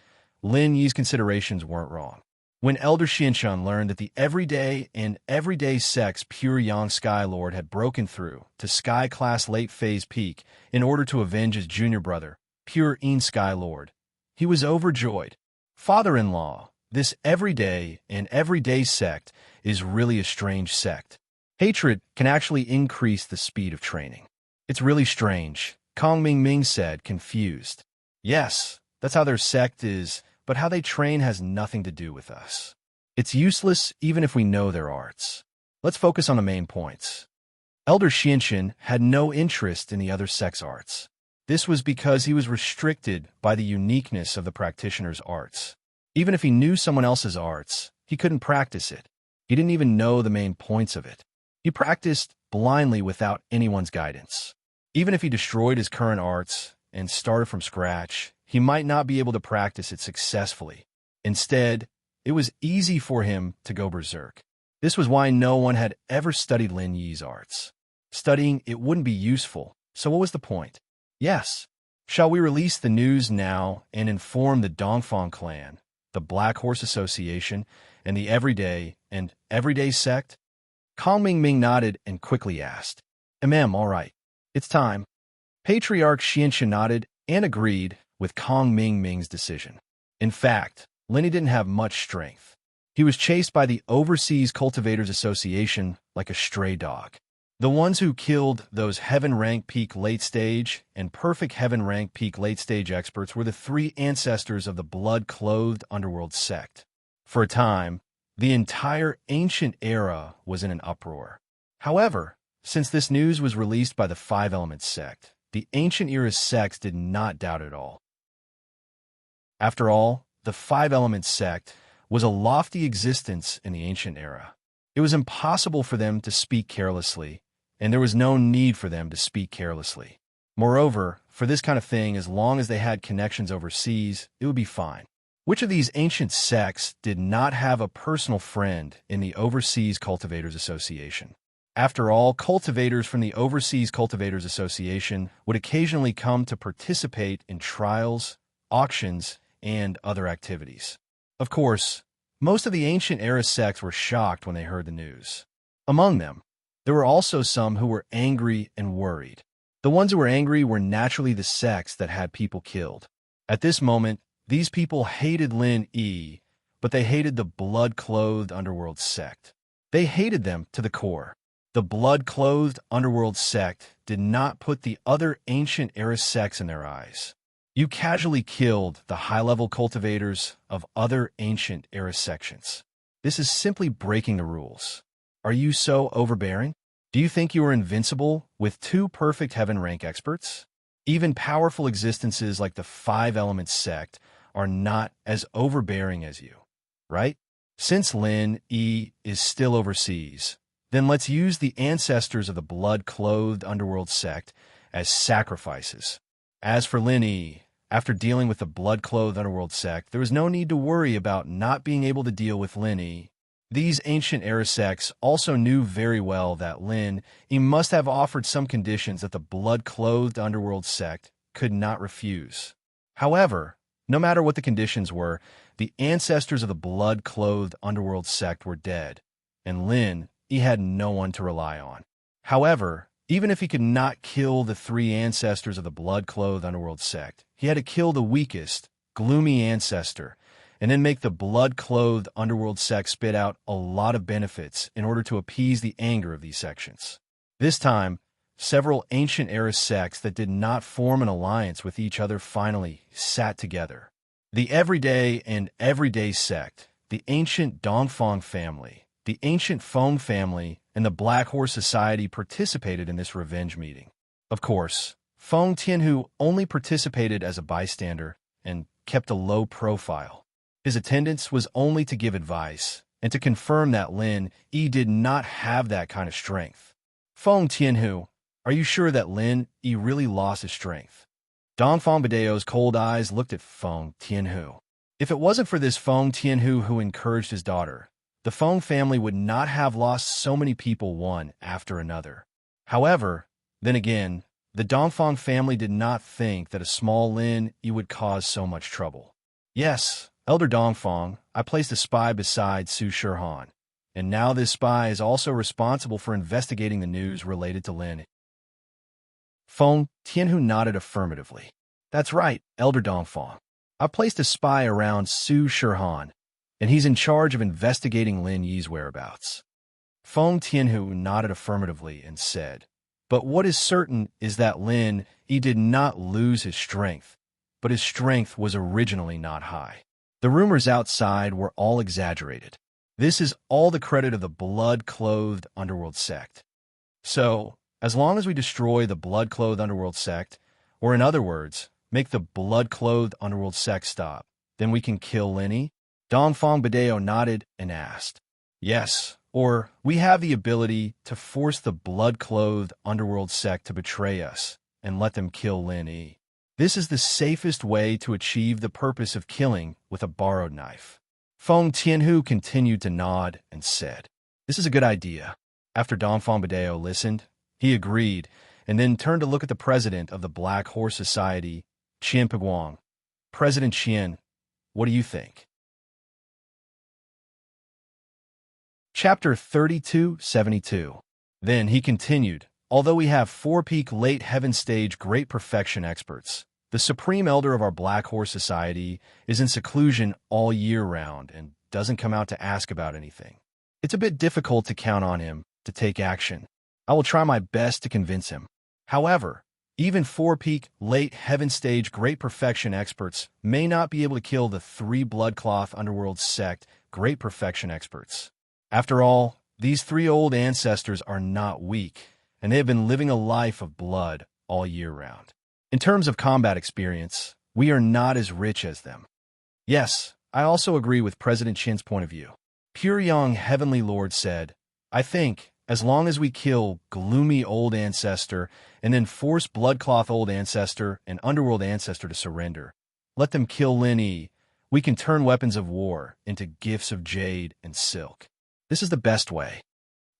Lin Yi's considerations weren't wrong. When Elder Xianxun learned that the everyday sex Pure Yang Sky Lord had broken through to Sky Class Late Phase Peak in order to avenge his junior brother, Pure Yin Sky Lord, he was overjoyed. Father-in-law, this everyday sect is really a strange sect. Hatred can actually increase the speed of training. It's really strange, Kong Ming said, confused. Yes, that's how their sect is, but how they train has nothing to do with us. It's useless even if we know their arts. Let's focus on the main points. Elder Xianxun had no interest in the other sect's arts. This was because he was restricted by the uniqueness of the practitioner's arts. Even if he knew someone else's arts, he couldn't practice it. He didn't even know the main points of it. He practiced blindly without anyone's guidance. Even if he destroyed his current arts and started from scratch, he might not be able to practice it successfully. Instead, it was easy for him to go berserk. This was why no one had ever studied Lin Yi's arts. Studying it wouldn't be useful, so what was the point? Yes. Shall we release the news now and inform the Dongfang clan, the Black Horse Association, and the everyday sect? Kong Ming nodded and quickly asked, all right. It's time. Patriarch Xianxun nodded and agreed with Kong Ming's decision. In fact, Lin Yi didn't have much strength. He was chased by the Overseas Cultivators Association like a stray dog. The ones who killed those Heaven Rank Peak Late Stage and Perfect Heaven Rank Peak Late Stage experts were the three ancestors of the blood-clothed underworld sect. For a time, the entire ancient era was in an uproar. However, since this news was released by the Five Elements sect, the ancient era's sects did not doubt at all. After all, the Five Elements sect was a lofty existence in the ancient era. It was impossible for them to speak carelessly, and there was no need for them to speak carelessly. Moreover, for this kind of thing, as long as they had connections overseas, it would be fine. Which of these ancient sects did not have a personal friend in the Overseas Cultivators Association? After all, cultivators from the Overseas Cultivators Association would occasionally come to participate in trials, auctions, and other activities. Of course, most of the ancient era sects were shocked when they heard the news. Among them, there were also some who were angry and worried. The ones who were angry were naturally the sects that had people killed. At this moment, these people hated Lin Yi, but they hated the blood-clothed underworld sect. They hated them to the core. The blood-clothed underworld sect did not put the other ancient era sects in their eyes. You casually killed the high-level cultivators of other ancient era sections. This is simply breaking the rules. Are you so overbearing? Do you think you are invincible with two perfect heaven rank experts? Even powerful existences like the Five Elements sect are not as overbearing as you, right? Since Lin Yi is still overseas, then let's use the ancestors of the blood-clothed underworld sect as sacrifices. As for Lin Yi, after dealing with the blood-clothed underworld sect, there was no need to worry about not being able to deal with Lin Yi. These ancient era sects also knew very well that Lin Yi must have offered some conditions that the blood-clothed underworld sect could not refuse. However, no matter what the conditions were, the ancestors of the blood-clothed underworld sect were dead, and Lin Yi had no one to rely on. However, even if he could not kill the three ancestors of the blood-clothed underworld sect, he had to kill the weakest, gloomy ancestor, and then make the blood-clothed underworld sect spit out a lot of benefits in order to appease the anger of these sections. This time, several ancient era sects that did not form an alliance with each other finally sat together. The everyday sect, the ancient Dongfang family, the ancient Feng family, and the Black Horse Society participated in this revenge meeting. Of course, Feng Tianhu only participated as a bystander and kept a low profile. His attendance was only to give advice and to confirm that Lin Yi did not have that kind of strength. Feng Tianhu, are you sure that Lin Yi really lost his strength? Dongfang Badeo's cold eyes looked at Feng Tianhu. If it wasn't for this Feng Tianhu who encouraged his daughter, the Feng family would not have lost so many people one after another. However, then again, the Dongfang family did not think that a small Lin Yi would cause so much trouble. Yes, Elder Dongfang, I placed a spy beside Su Shirhan, and now this spy is also responsible for investigating the news related to Lin Yi. Feng Tianhu nodded affirmatively. That's right, Elder Dongfang. I placed a spy around Su Shirhan, and he's in charge of investigating Lin Yi's whereabouts. Feng Tianhu nodded affirmatively and said, but what is certain is that Lin Yi did not lose his strength, but his strength was originally not high. The rumors outside were all exaggerated. This is all the credit of the blood-clothed underworld sect. So, as long as we destroy the blood-clothed underworld sect, or in other words, make the blood-clothed underworld sect stop, then we can kill Lin Yi? Dongfang Badeo nodded and asked, yes, or we have the ability to force the blood-clothed underworld sect to betray us and let them kill Lin Yi. This is the safest way to achieve the purpose of killing with a borrowed knife. Feng Tianhu continued to nod and said, this is a good idea. After Dongfang Badeo listened, he agreed and then turned to look at the president of the Black Horse Society, Qian Piguang. President Qian, what do you think? Chapter 3272. Then he continued, although we have 4-peak late heaven stage great perfection experts, the supreme elder of our Black Horse Society is in seclusion all year round and doesn't come out to ask about anything. It's a bit difficult to count on him to take action. I will try my best to convince him. However, even 4-peak late heaven stage great perfection experts may not be able to kill the 3 bloodcloth underworld sect great perfection experts. After all, these 3 old ancestors are not weak, and they have been living a life of blood all year round. In terms of combat experience, we are not as rich as them. Yes, I also agree with President Qin's point of view. Pure Young Heavenly Lord said, I think, as long as we kill gloomy old ancestor and then force bloodcloth old ancestor and underworld ancestor to surrender, let them kill Lin Yi, we can turn weapons of war into gifts of jade and silk. This is the best way.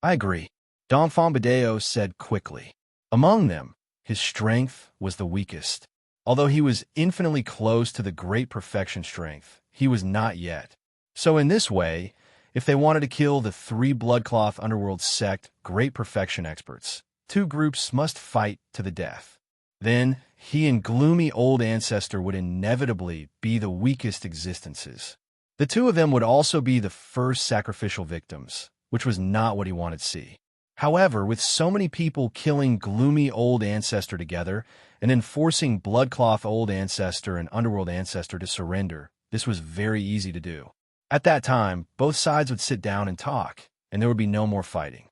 I agree. Dongfang Badeo said quickly. Among them, his strength was the weakest. Although he was infinitely close to the great perfection strength, he was not yet. So in this way, if they wanted to kill the 3 bloodcloth underworld sect great perfection experts, 2 groups must fight to the death. Then, he and gloomy old ancestor would inevitably be the weakest existences. The 2 of them would also be the first sacrificial victims, which was not what he wanted to see. However, with so many people killing gloomy old ancestor together and then forcing bloodcloth old ancestor and underworld ancestor to surrender, this was very easy to do. At that time, both sides would sit down and talk, and there would be no more fighting.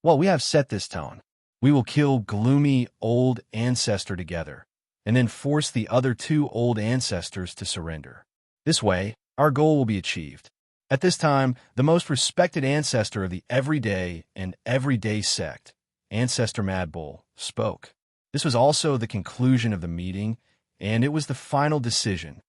Well, we have set this tone. We will kill gloomy old ancestor together, and then force the other 2 old ancestors to surrender. This way, our goal will be achieved. At this time, the most respected ancestor of the everyday and everyday sect, Ancestor Mad Bull, spoke. This was also the conclusion of the meeting, and it was the final decision.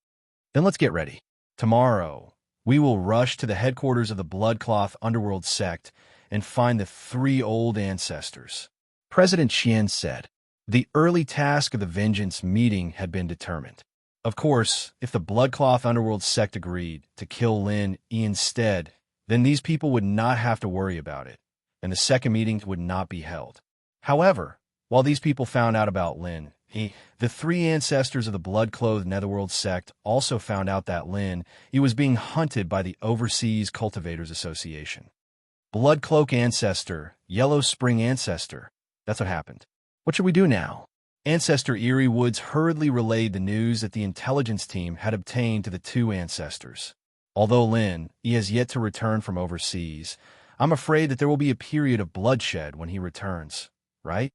Then let's get ready. Tomorrow, we will rush to the headquarters of the Bloodcloth Underworld sect and find the 3 old ancestors. President Qian said, the early task of the Vengeance meeting had been determined. Of course, if the Bloodcloth Underworld sect agreed to kill Lin Yi instead, then these people would not have to worry about it, and the second meeting would not be held. However, while these people found out about Lin Yi, the 3 ancestors of the Blood-Clothed Netherworld sect also found out that Lin Yi was being hunted by the Overseas Cultivators Association. Bloodcloak Ancestor, Yellow Spring Ancestor, that's what happened. What should we do now? Ancestor Eerie Woods hurriedly relayed the news that the intelligence team had obtained to the 2 ancestors. Although Lin Yi has yet to return from overseas, I'm afraid that there will be a period of bloodshed when he returns, right?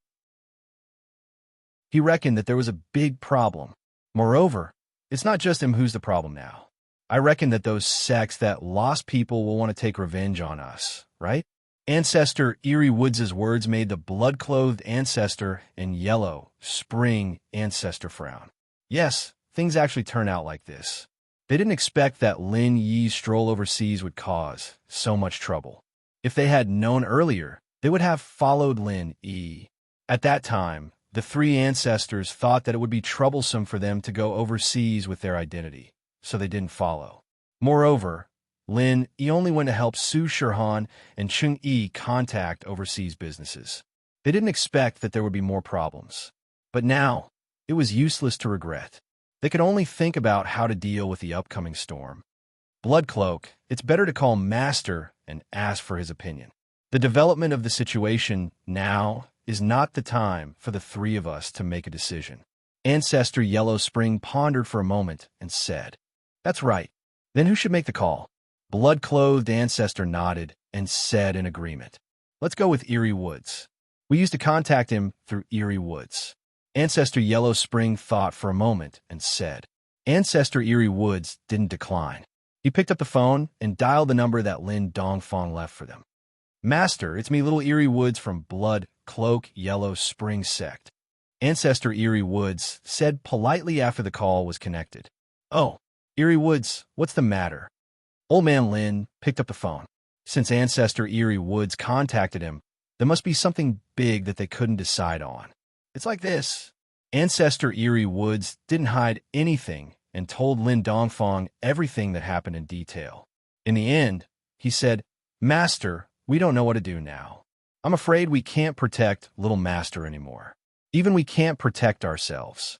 He reckoned that there was a big problem. Moreover, it's not just him who's the problem now. I reckon that those sects that lost people will want to take revenge on us, right? Ancestor Eerie Woods' words made the blood-clothed ancestor and Yellow Spring ancestor frown. Yes, things actually turn out like this. They didn't expect that Lin Yi's stroll overseas would cause so much trouble. If they had known earlier, they would have followed Lin Yi. At that time, the three ancestors thought that it would be troublesome for them to go overseas with their identity, so they didn't follow. Moreover, Lin Yi only went to help Su Shirhan and Chung Yi contact overseas businesses. They didn't expect that there would be more problems. But now, it was useless to regret. They could only think about how to deal with the upcoming storm. Bloodcloak, it's better to call Master and ask for his opinion. The development of the situation now is not the time for the three of us to make a decision. Ancestor Yellow Spring pondered for a moment and said, "That's right. Then who should make the call?" Blood-clothed Ancestor nodded and said in agreement, "Let's go with Eerie Woods. We used to contact him through Eerie Woods." Ancestor Yellow Spring thought for a moment and said, Ancestor Eerie Woods didn't decline. He picked up the phone and dialed the number that Lin Dongfang left for them. "Master, it's me, little Eerie Woods from Blood Cloak Yellow Spring Sect." Ancestor Eerie Woods said politely after the call was connected. "Oh, Eerie Woods, what's the matter?" Old Man Lin picked up the phone. Since Ancestor Eerie Woods contacted him, there must be something big that they couldn't decide on. "It's like this." Ancestor Eerie Woods didn't hide anything and told Lin Dongfang everything that happened in detail. In the end, he said, "Master, we don't know what to do now. I'm afraid we can't protect little Master anymore. Even we can't protect ourselves."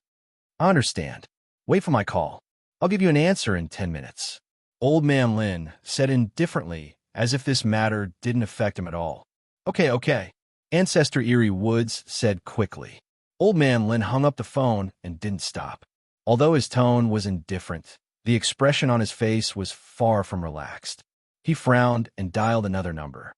"I understand. Wait for my call. I'll give you an answer in 10 minutes. Old Man Lin said indifferently, as if this matter didn't affect him at all. Okay. Ancestor Eerie Woods said quickly. Old Man Lin hung up the phone and didn't stop. Although his tone was indifferent, the expression on his face was far from relaxed. He frowned and dialed another number.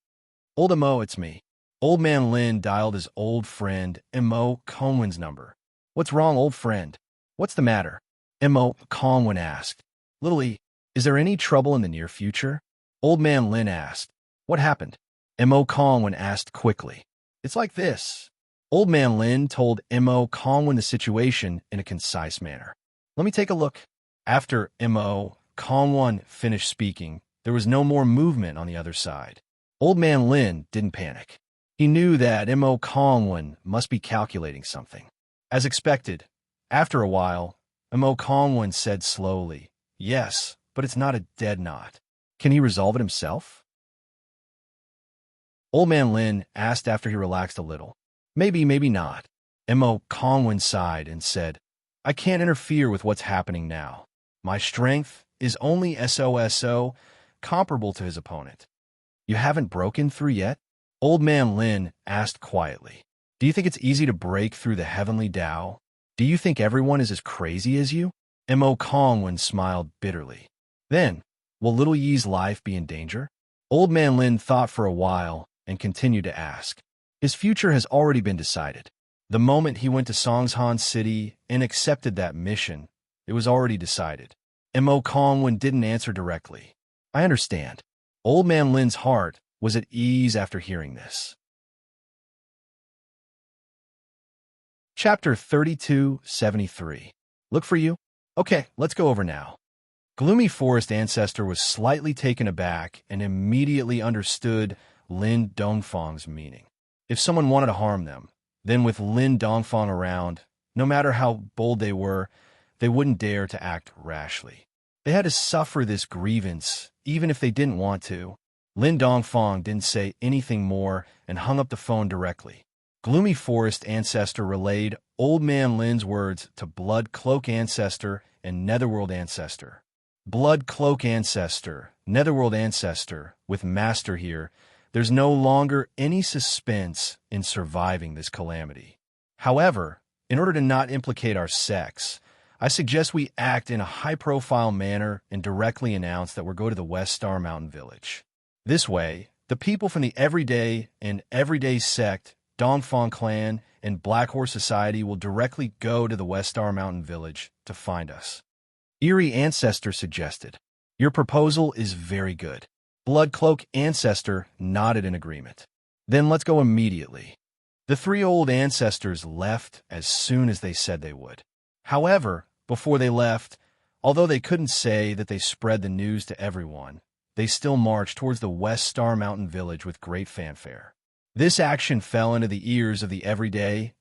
"Old Mo, it's me." Old Man Lin dialed his old friend Mo Conwin's number. "What's wrong, old friend? What's the matter?" Mo Conwin asked. "Little E, is there any trouble in the near future?" Old Man Lin asked. "What happened?" Mo Conwin asked quickly. "It's like this." Old Man Lin told Mo Conwin the situation in a concise manner. "Let me take a look." After Mo Conwin finished speaking, there was no more movement on the other side. Old Man Lin didn't panic. He knew that Mo Conwin must be calculating something. As expected, after a while, Mo Conwin said slowly, "Yes, but it's not a dead knot. Can he resolve it himself?" Old Man Lin asked after he relaxed a little. "Maybe, maybe not." Mo Conwin sighed and said, "I can't interfere with what's happening now. My strength is only SOSO, comparable to his opponent." "You haven't broken through yet?" Old Man Lin asked quietly. "Do you think it's easy to break through the heavenly Tao? Do you think everyone is as crazy as you?" Mo Conwin smiled bitterly. "Then, will little Yi's life be in danger?" Old Man Lin thought for a while and continued to ask. His future has already been decided. The moment he went to Songshan City and accepted that mission, it was already decided. Mo Conwin didn't answer directly. "I understand." Old Man Lin's heart was at ease after hearing this. Chapter 3273. Look for you? Okay, let's go over now. Gloomy Forest Ancestor was slightly taken aback and immediately understood Lin Dongfang's meaning. If someone wanted to harm them, then with Lin Dongfang around, no matter how bold they were, they wouldn't dare to act rashly. They had to suffer this grievance, even if they didn't want to. Lin Dongfang didn't say anything more and hung up the phone directly. Gloomy Forest Ancestor relayed Old Man Lin's words to Blood Cloak Ancestor and Netherworld Ancestor. Blood Cloak Ancestor, Netherworld Ancestor, with Master here, there's no longer any suspense in surviving this calamity. However, in order to not implicate our sex, I suggest we act in a high-profile manner and directly announce that we're going to the West Star Mountain Village. This way, the people from the Everyday and Everyday Sect, Dongfang Clan, and Black Horse Society will directly go to the West Star Mountain Village to find us. Eerie Ancestor suggested. Your proposal is very good. Blood Cloak Ancestor nodded in agreement. Then let's go immediately. The three old ancestors left as soon as they said they would. However, before they left, although they couldn't say that they spread the news to everyone, they still marched towards the West Star Mountain Village with great fanfare. This action fell into the ears of the everyday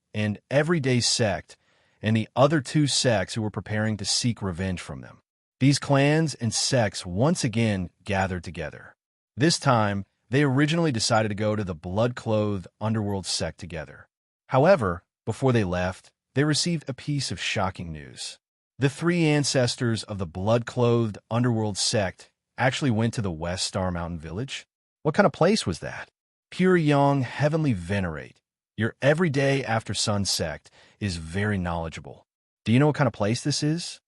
sect and the other two sects who were preparing to seek revenge from them. These clans and sects once again gathered together. This time, they originally decided to go to the blood-clothed underworld sect together. However, before they left, they received a piece of shocking news. The three ancestors of the blood-clothed underworld sect actually went to the West Star Mountain Village. What kind of place was that? Pure Young Heavenly Venerate, your everyday after-sun sect, is very knowledgeable. Do you know what kind of place this is?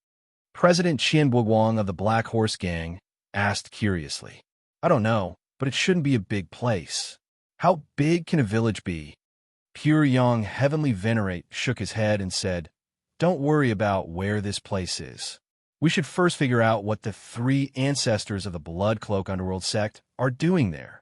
President Qian Buguang of the Black Horse Gang asked curiously. I don't know, but it shouldn't be a big place. How big can a village be? Pure Young Heavenly Venerate shook his head and said, Don't worry about where this place is. We should first figure out what the three ancestors of the Blood Cloak Underworld sect are doing there.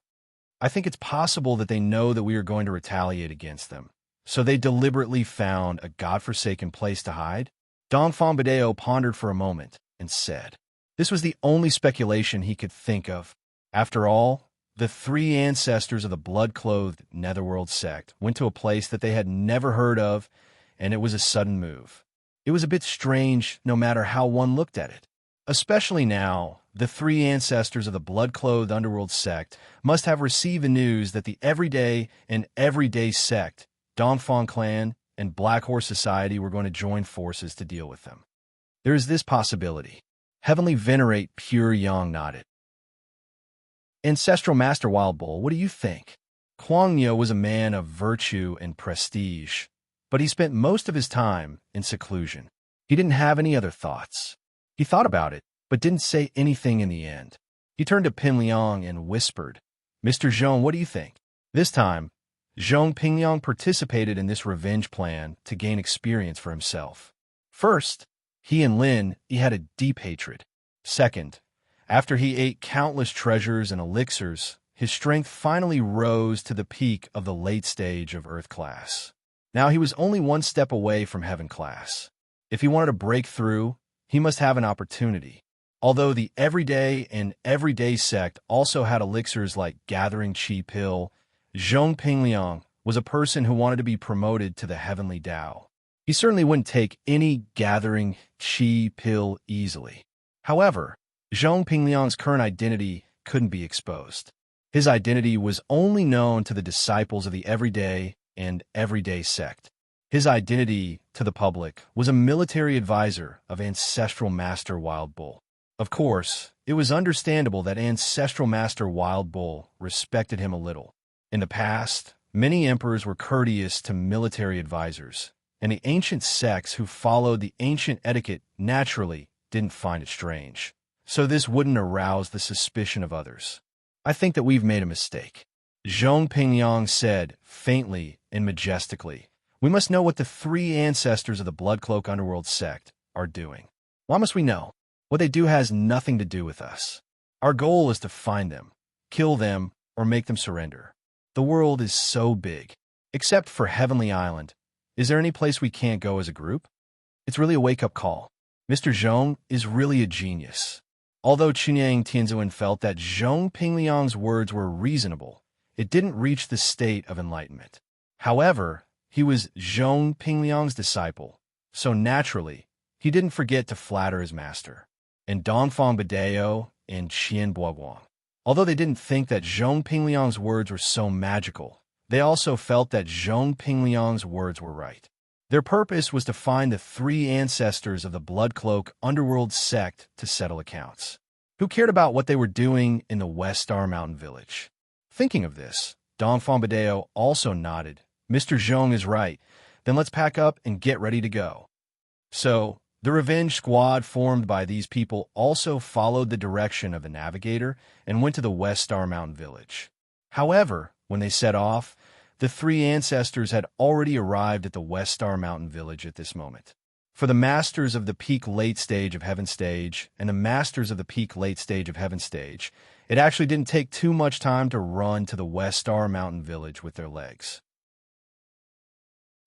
I think it's possible that they know that we are going to retaliate against them, so they deliberately found a godforsaken place to hide. Dong Fonbadeo pondered for a moment and said, This was the only speculation he could think of. After all, the three ancestors of the blood-clothed Netherworld sect went to a place that they had never heard of, and it was a sudden move. It was a bit strange no matter how one looked at it. Especially now, the three ancestors of the blood-clothed underworld sect must have received the news that the everyday sect, Dongfang Clan, and Black Horse Society were going to join forces to deal with them. There is this possibility. Heavenly Venerate Pure Yang nodded. Ancestral Master Wild Bull, what do you think? Kuang-Nyo was a man of virtue and prestige, but he spent most of his time in seclusion. He didn't have any other thoughts. He thought about it, but didn't say anything in the end. He turned to Pin Liang and whispered, Mr. Zhong, what do you think? This time, Zhong Pingliang participated in this revenge plan to gain experience for himself. First, he and Lin, he had a deep hatred. Second, after he ate countless treasures and elixirs, his strength finally rose to the peak of the late stage of Earth class. Now he was only one step away from Heaven class. If he wanted to break through, he must have an opportunity. Although the everyday sect also had elixirs like Gathering Qi Pill, Zhong Pingliang was a person who wanted to be promoted to the Heavenly Tao. He certainly wouldn't take any Gathering Qi Pill easily. However, Zhong Pingliang's current identity couldn't be exposed. His identity was only known to the disciples of the everyday sect. His identity to the public was a military advisor of Ancestral Master Wild Bull. Of course, it was understandable that Ancestral Master Wild Bull respected him a little. In the past, many emperors were courteous to military advisors, and the ancient sects who followed the ancient etiquette naturally didn't find it strange. So this wouldn't arouse the suspicion of others. I think that we've made a mistake. Zhong Pingyang said, faintly and majestically, We must know what the three ancestors of the Blood Cloak Underworld sect are doing. Why must we know? What they do has nothing to do with us. Our goal is to find them, kill them, or make them surrender. The world is so big. Except for Heavenly Island, is there any place we can't go as a group? It's really a wake-up call. Mr. Zhong is really a genius. Although Chunyang Tianzuan felt that Zhong Pingliang's words were reasonable, it didn't reach the state of enlightenment. However, he was Zhong Pingliang's disciple, so naturally, he didn't forget to flatter his master. And Dongfang Badeo and Qian Buoguang. Although they didn't think that Zhong Pingliang's words were so magical, they also felt that Zhong Pingliang's words were right. Their purpose was to find the three ancestors of the Blood Cloak Underworld sect to settle accounts. Who cared about what they were doing in the West Star Mountain Village? Thinking of this, Dongfang Badeo also nodded. Mr. Zhong is right. Then let's pack up and get ready to go. So, the revenge squad formed by these people also followed the direction of the navigator and went to the West Star Mountain Village. However, when they set off, the three ancestors had already arrived at the West Star Mountain Village at this moment. For the Masters of the Peak Late Stage of Heaven Stage and the Masters of the Peak Late Stage of Heaven Stage, it actually didn't take too much time to run to the West Star Mountain Village with their legs.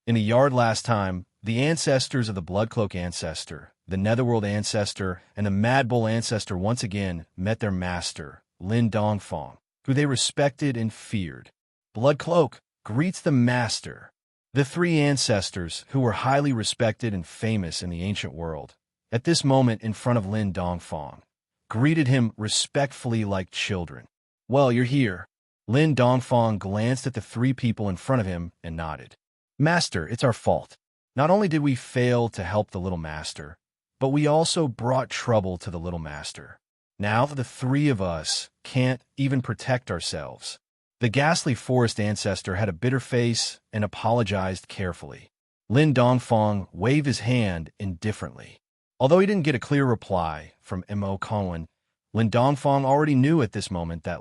In the yard last time, the ancestors of the Bloodcloak Ancestor, the Netherworld Ancestor, and the Mad Bull Ancestor once again met their master, Lin Dongfang, who they respected and feared. Blood Cloak greets the master. The three ancestors, who were highly respected and famous in the ancient world, at this moment in front of Lin Dongfang, greeted him respectfully like children. Well, you're here. Lin Dongfang glanced at the three people in front of him and nodded. Master, it's our fault. Not only did we fail to help the little master, but we also brought trouble to the little master. Now the three of us can't even protect ourselves. The ghastly forest ancestor had a bitter face and apologized carefully. Lin Dongfang waved his hand indifferently. Although he didn't get a clear reply from Mo Conwen, Lin Dongfang already knew at this moment that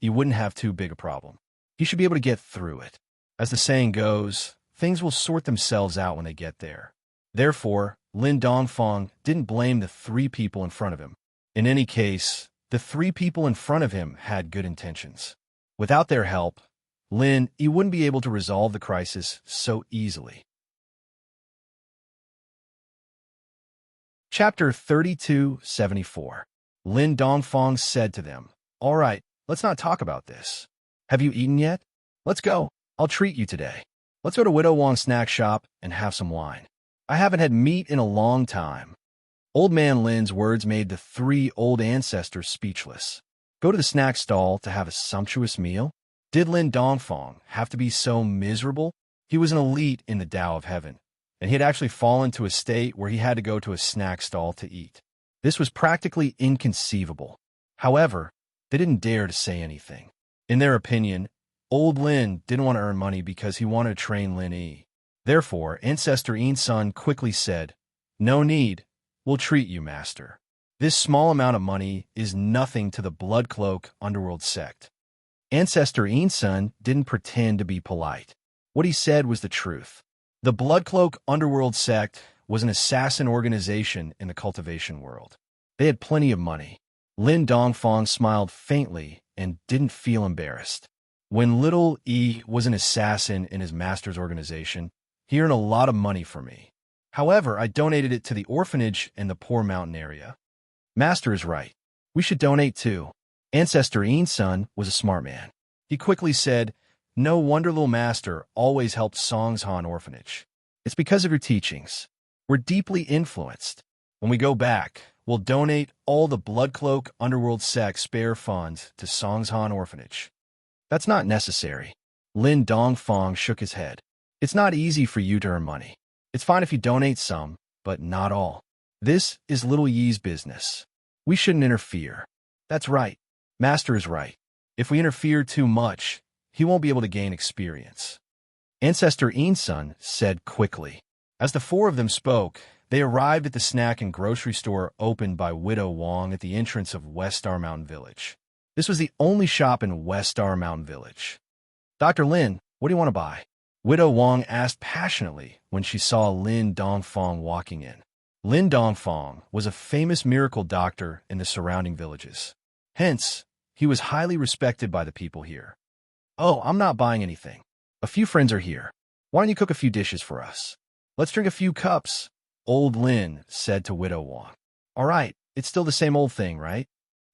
he wouldn't have too big a problem. He should be able to get through it. As the saying goes, things will sort themselves out when they get there. Therefore, Lin Dongfang didn't blame the three people in front of him. In any case, the three people in front of him had good intentions. Without their help, he wouldn't be able to resolve the crisis so easily. Chapter 3274. Lin Dongfang said to them, "All right, let's not talk about this. Have you eaten yet? Let's go. I'll treat you today. Let's go to Widow Wong's snack shop and have some wine. I haven't had meat in a long time." Old Man Lin's words made the three old ancestors speechless. Go to the snack stall to have a sumptuous meal? Did Lin Dongfang have to be so miserable? He was an elite in the Tao of Heaven, and he had actually fallen to a state where he had to go to a snack stall to eat. This was practically inconceivable. However, they didn't dare to say anything. In their opinion, old Lin didn't want to earn money because he wanted to train Lin Yi. Therefore, Ancestor Yin Sun quickly said, "No need. We'll treat you, master. This small amount of money is nothing to the Blood Cloak underworld sect." Ancestor Yin Sun didn't pretend to be polite. What he said was the truth. The Blood Cloak underworld sect was an assassin organization in the cultivation world. They had plenty of money. Lin Dongfang smiled faintly and didn't feel embarrassed. When little E was an assassin in his master's organization, he earned a lot of money for me. However, I donated it to the orphanage in the poor mountain area. Master is right. We should donate too. Ancestor Yin Sun was a smart man. He quickly said, "No wonder little master always helped Songshan Orphanage. It's because of your teachings. We're deeply influenced. When we go back, we'll donate all the Blood Cloak underworld sect spare funds to Songshan Orphanage." That's not necessary. Lin Dongfang shook his head. It's not easy for you to earn money. It's fine if you donate some, but not all. This is little Yi's business. We shouldn't interfere. That's right. Master is right. If we interfere too much, he won't be able to gain experience. Ancestor Yin Sun said quickly. As the four of them spoke, they arrived at the snack and grocery store opened by Widow Wong at the entrance of West Star Mountain Village. This was the only shop in West Star Mountain Village. "Dr. Lin, what do you want to buy?" Widow Wong asked passionately when she saw Lin Dongfang walking in. Lin Dongfang was a famous miracle doctor in the surrounding villages. Hence, he was highly respected by the people here. "Oh, I'm not buying anything. A few friends are here. Why don't you cook a few dishes for us? Let's drink a few cups," old Lin said to Widow Wong. "All right, it's still the same old thing, right?"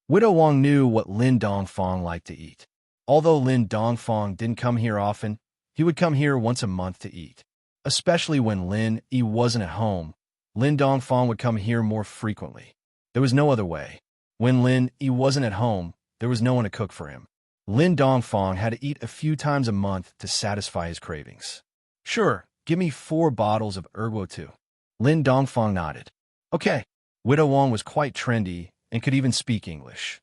Widow Wong knew what Lin Dongfang liked to eat. Although Lin Dongfang didn't come here often, he would come here once a month to eat. Especially when Lin Yi wasn't at home, Lin Dongfang would come here more frequently. There was no other way. When Lin Yi wasn't at home, there was no one to cook for him. Lin Dongfang had to eat a few times a month to satisfy his cravings. "Sure, give me 4 bottles of Erguo too." Lin Dongfang nodded. "Okay." Widow Wong was quite trendy and could even speak English.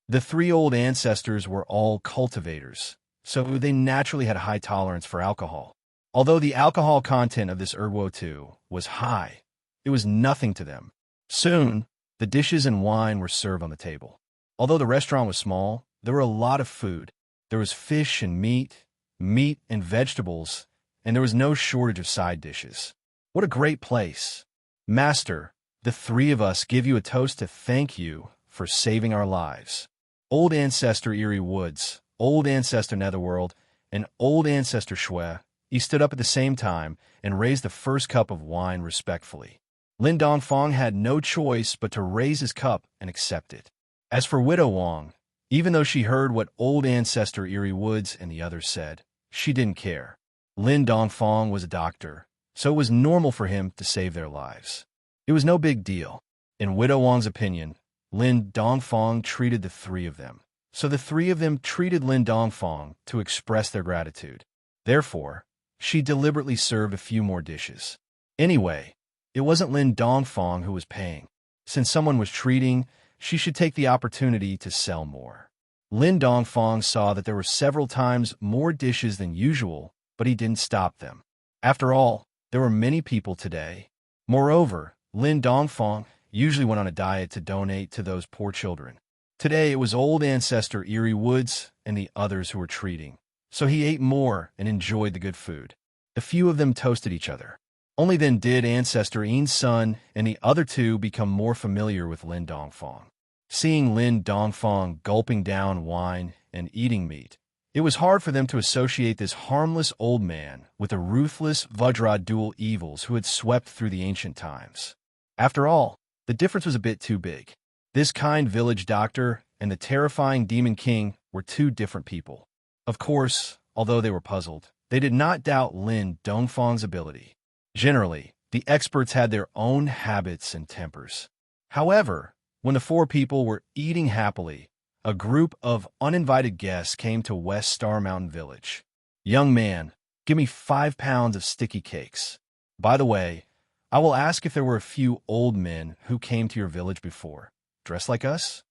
The 3 old ancestors were all cultivators, so they naturally had a high tolerance for alcohol. Although the alcohol content of this Erguo too was high, it was nothing to them. Soon, the dishes and wine were served on the table. Although the restaurant was small, there were a lot of food. There was fish and meat and vegetables, and there was no shortage of side dishes. What a great place. "Master, the 3 of us give you a toast to thank you for saving our lives. Old Ancestor Eerie Woods, Old Ancestor Netherworld, and Old Ancestor Shui." He stood up at the same time and raised the first cup of wine respectfully. Lin Dongfang had no choice but to raise his cup and accept it. As for Widow Wong, Even though she heard what old ancestor Eerie Woods and the others said, she didn't care. Lin Dongfang was a doctor, so it was normal for him to save their lives. It was no big deal. In Widow Wang's opinion, Lin Dongfang treated the three of them, so the three of them treated Lin Dongfang to express their gratitude. Therefore, she deliberately served a few more dishes. Anyway, it wasn't Lin Dongfang who was paying. Since someone was treating, she should take the opportunity to sell more. Lin Dongfang saw that there were several times more dishes than usual, but he didn't stop them. After all, there were many people today. Moreover, Lin Dongfang usually went on a diet to donate to those poor children. Today it was old ancestor Eerie Woods and the others who were treating, so he ate more and enjoyed the good food. The few of them toasted each other. Only then did ancestor Yin's son and the other two become more familiar with Lin Dongfang. Seeing Lin Dongfang gulping down wine and eating meat, it was hard for them to associate this harmless old man with the ruthless Vajra dual evils who had swept through the ancient times. After all, the difference was a bit too big. This kind village doctor and the terrifying demon king were two different people. Of course, although they were puzzled, they did not doubt Lin Dongfang's ability. Generally, the experts had their own habits and tempers. However, when the four people were eating happily, a group of uninvited guests came to West Star Mountain Village. "Young man, give me 5 pounds of sticky cakes. By the way, I will ask if there were a few old men who came to your village before, dressed like us."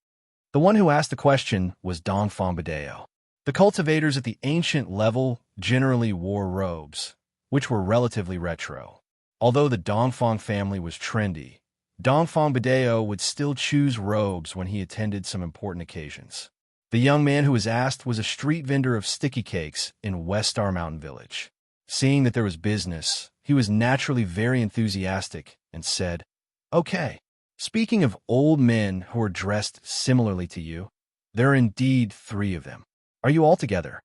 The one who asked the question was Dongfang Badeo. The cultivators at the ancient level generally wore robes, which were relatively retro. Although the Dongfang family was trendy, Dongfang Badeo would still choose robes when he attended some important occasions. The young man who was asked was a street vendor of sticky cakes in West Star Mountain Village. Seeing that there was business, he was naturally very enthusiastic and said, "Okay, speaking of old men who are dressed similarly to you, there are indeed 3 of them. Are you all together?"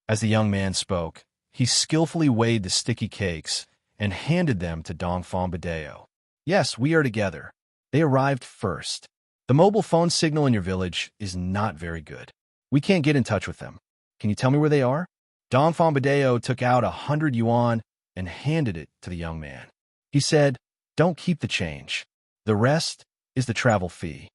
As the young man spoke, he skillfully weighed the sticky cakes and handed them to Dongfang Badeo. "Yes, we are together. They arrived first. The mobile phone signal in your village is not very good. We can't get in touch with them. Can you tell me where they are?" Dongfang Badeo took out 100 yuan and handed it to the young man. He said, "Don't keep the change. The rest is the travel fee."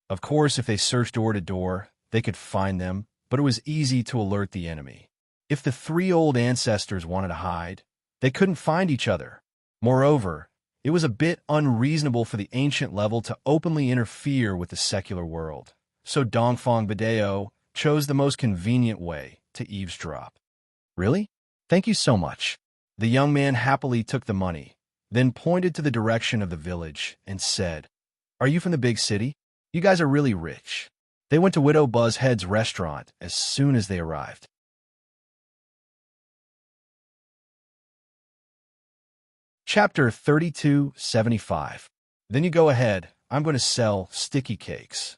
Of course, if they searched door to door, they could find them, but it was easy to alert the enemy. If the 3 old ancestors wanted to hide, they couldn't find each other. Moreover, it was a bit unreasonable for the ancient level to openly interfere with the secular world, so Dongfang Badeo chose the most convenient way to eavesdrop. "Really? Thank you so much." The young man happily took the money, then pointed to the direction of the village and said, "Are you from the big city? You guys are really rich." They went to Widow Buzzhead's restaurant as soon as they arrived. Chapter 3275. Then you go ahead. I'm going to sell sticky cakes.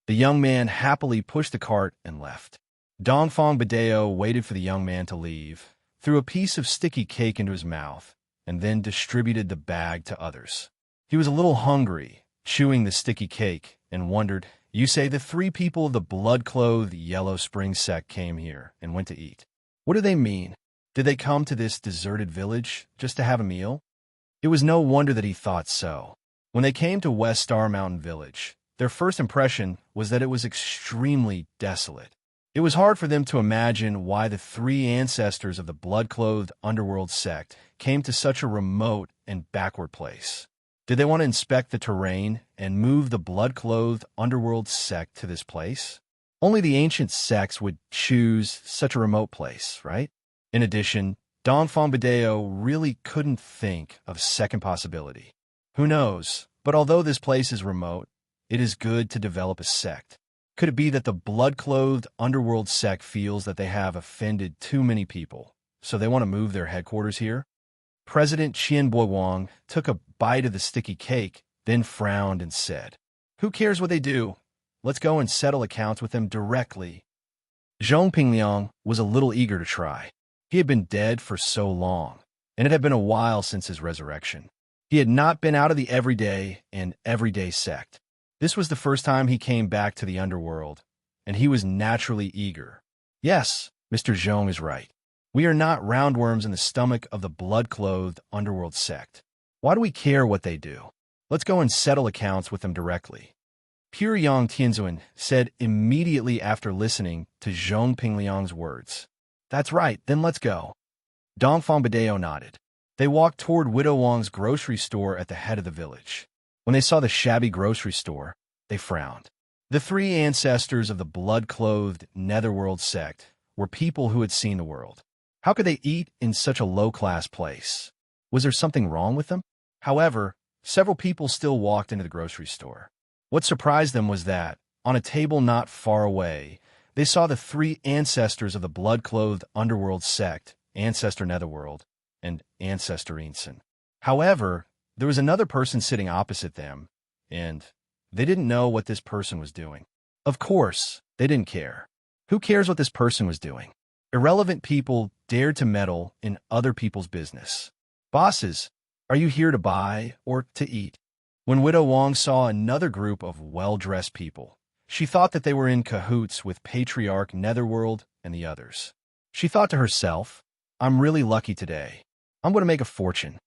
The young man happily pushed the cart and left. Dongfang Badeo waited for the young man to leave, threw a piece of sticky cake into his mouth, and then distributed the bag to others. He was a little hungry, chewing the sticky cake, and wondered, "You say the 3 people of the blood-clothed Yellow Spring sect came here and went to eat. What do they mean? Did they come to this deserted village just to have a meal?" It was no wonder that he thought so. When they came to West Star Mountain Village, their first impression was that it was extremely desolate. It was hard for them to imagine why the 3 ancestors of the blood-clothed underworld sect came to such a remote and backward place. Did they want to inspect the terrain and move the blood-clothed underworld sect to this place? Only the ancient sects would choose such a remote place, right? In addition, Dongfang Badeo really couldn't think of a second possibility. Who knows, but although this place is remote, it is good to develop a sect. Could it be that the blood-clothed underworld sect feels that they have offended too many people, so they want to move their headquarters here? President Qian Boiwang took a bite of the sticky cake, then frowned and said, "Who cares what they do? Let's go and settle accounts with them directly." Zhong Pingliang was a little eager to try. He had been dead for so long, and it had been a while since his resurrection. He had not been out of the everyday and everyday sect. This was the first time he came back to the underworld, and he was naturally eager. Yes, Mr. Zhong is right. We are not roundworms in the stomach of the blood-clothed underworld sect. Why do we care what they do? Let's go and settle accounts with them directly. Pure Yang Tianzuan said immediately after listening to Zhong Pingliang's words. That's right, then let's go. Dongfang Badeo nodded. They walked toward Widow Wang's grocery store at the head of the village. When they saw the shabby grocery store, they frowned. The three ancestors of the blood-clothed netherworld sect were people who had seen the world. How could they eat in such a low-class place? Was there something wrong with them? However, several people still walked into the grocery store. What surprised them was that, on a table not far away, they saw the three ancestors of the blood-clothed underworld sect, Ancestor Netherworld, and Ancestor Ensign. However, there was another person sitting opposite them, and they didn't know what this person was doing. Of course, they didn't care. Who cares what this person was doing? Irrelevant people dared to meddle in other people's business. Bosses, are you here to buy or to eat? When Widow Wang saw another group of well-dressed people, she thought that they were in cahoots with Patriarch Netherworld and the others. She thought to herself, I'm really lucky today. I'm going to make a fortune.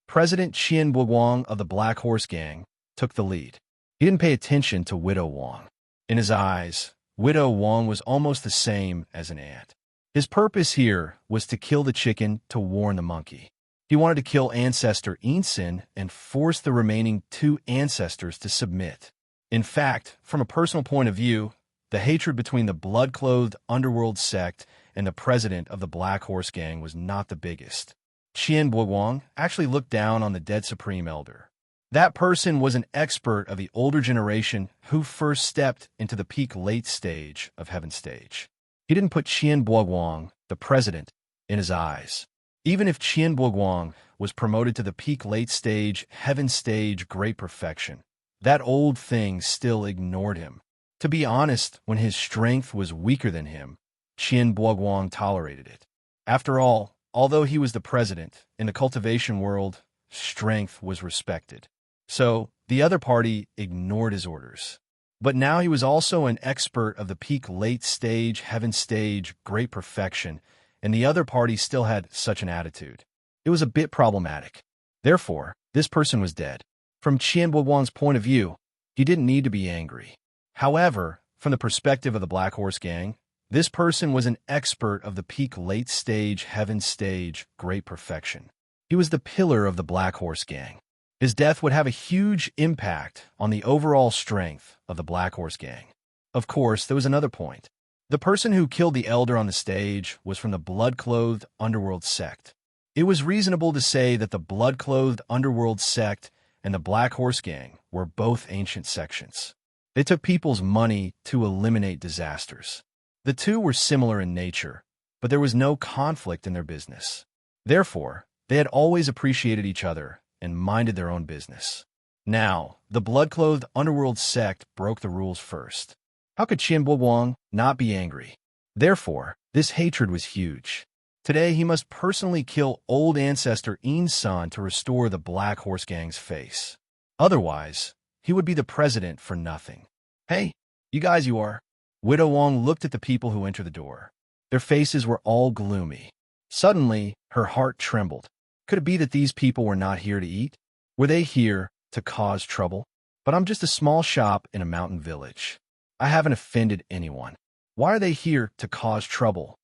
President Qian Buguang of the Black Horse Gang took the lead. He didn't pay attention to Widow Wang. In his eyes, Widow Wang was almost the same as an ant. His purpose here was to kill the chicken to warn the monkey. He wanted to kill Ancestor Ensign and force the remaining two ancestors to submit. In fact, from a personal point of view, the hatred between the blood-clothed underworld sect and the president of the Black Horse Gang was not the biggest. Qian Buguang actually looked down on the dead Supreme Elder. That person was an expert of the older generation who first stepped into the peak late stage of Heaven Stage. He didn't put Qian Buguang, the president, in his eyes. Even if Qian Buguang was promoted to the peak late stage, Heaven Stage Great Perfection, that old thing still ignored him. To be honest, when his strength was weaker than him, Qian Buguang tolerated it. After all, although he was the president, in the cultivation world, strength was respected. So, the other party ignored his orders. But now he was also an expert of the peak late stage, Heaven Stage Great Perfection, and the other party still had such an attitude. It was a bit problematic. Therefore, this person was dead. From Qian Buguang's point of view, he didn't need to be angry. However, from the perspective of the Black Horse Gang, this person was an expert of the peak late stage, Heaven Stage Great Perfection. He was the pillar of the Black Horse Gang. His death would have a huge impact on the overall strength of the Black Horse Gang. Of course, there was another point. The person who killed the elder on the stage was from the blood-clothed underworld sect. It was reasonable to say that the blood-clothed underworld sect and the Black Horse Gang were both ancient sections. They took people's money to eliminate disasters. The two were similar in nature, but there was no conflict in their business. Therefore, they had always appreciated each other and minded their own business. Now, the blood-clothed underworld sect broke the rules first. How could Qian Buguang not be angry? Therefore, this hatred was huge. Today, he must personally kill old ancestor Ensign to restore the Black Horse Gang's face. Otherwise, he would be the president for nothing. Hey, you guys you are. Widow Wang looked at the people who entered the door. Their faces were all gloomy. Suddenly, her heart trembled. Could it be that these people were not here to eat? Were they here to cause trouble? But I'm just a small shop in a mountain village. I haven't offended anyone. Why are they here to cause trouble?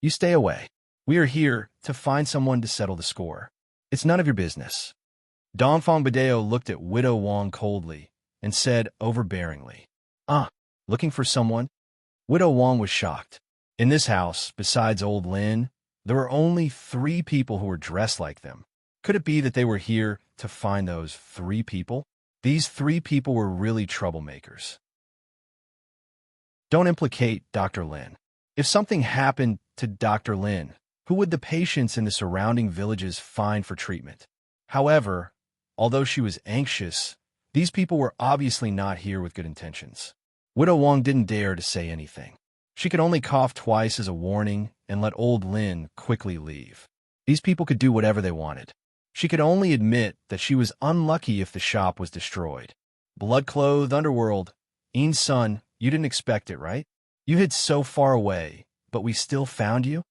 You stay away. We are here to find someone to settle the score. It's none of your business. Dongfang Badeo looked at Widow Wang coldly and said overbearingly, looking for someone? Widow Wang was shocked. In this house, besides old Lin, there were only 3 people who were dressed like them. Could it be that they were here to find those 3 people? These 3 people were really troublemakers. Don't implicate Dr. Lin. If something happened to Dr. Lin, who would the patients in the surrounding villages find for treatment? However, although she was anxious, these people were obviously not here with good intentions. Widow Wang didn't dare to say anything. She could only cough twice as a warning and let old Lin quickly leave. These people could do whatever they wanted. She could only admit that she was unlucky if the shop was destroyed. Blood-clothed underworld. Ean's son, you didn't expect it, right? You hid so far away, but we still found you?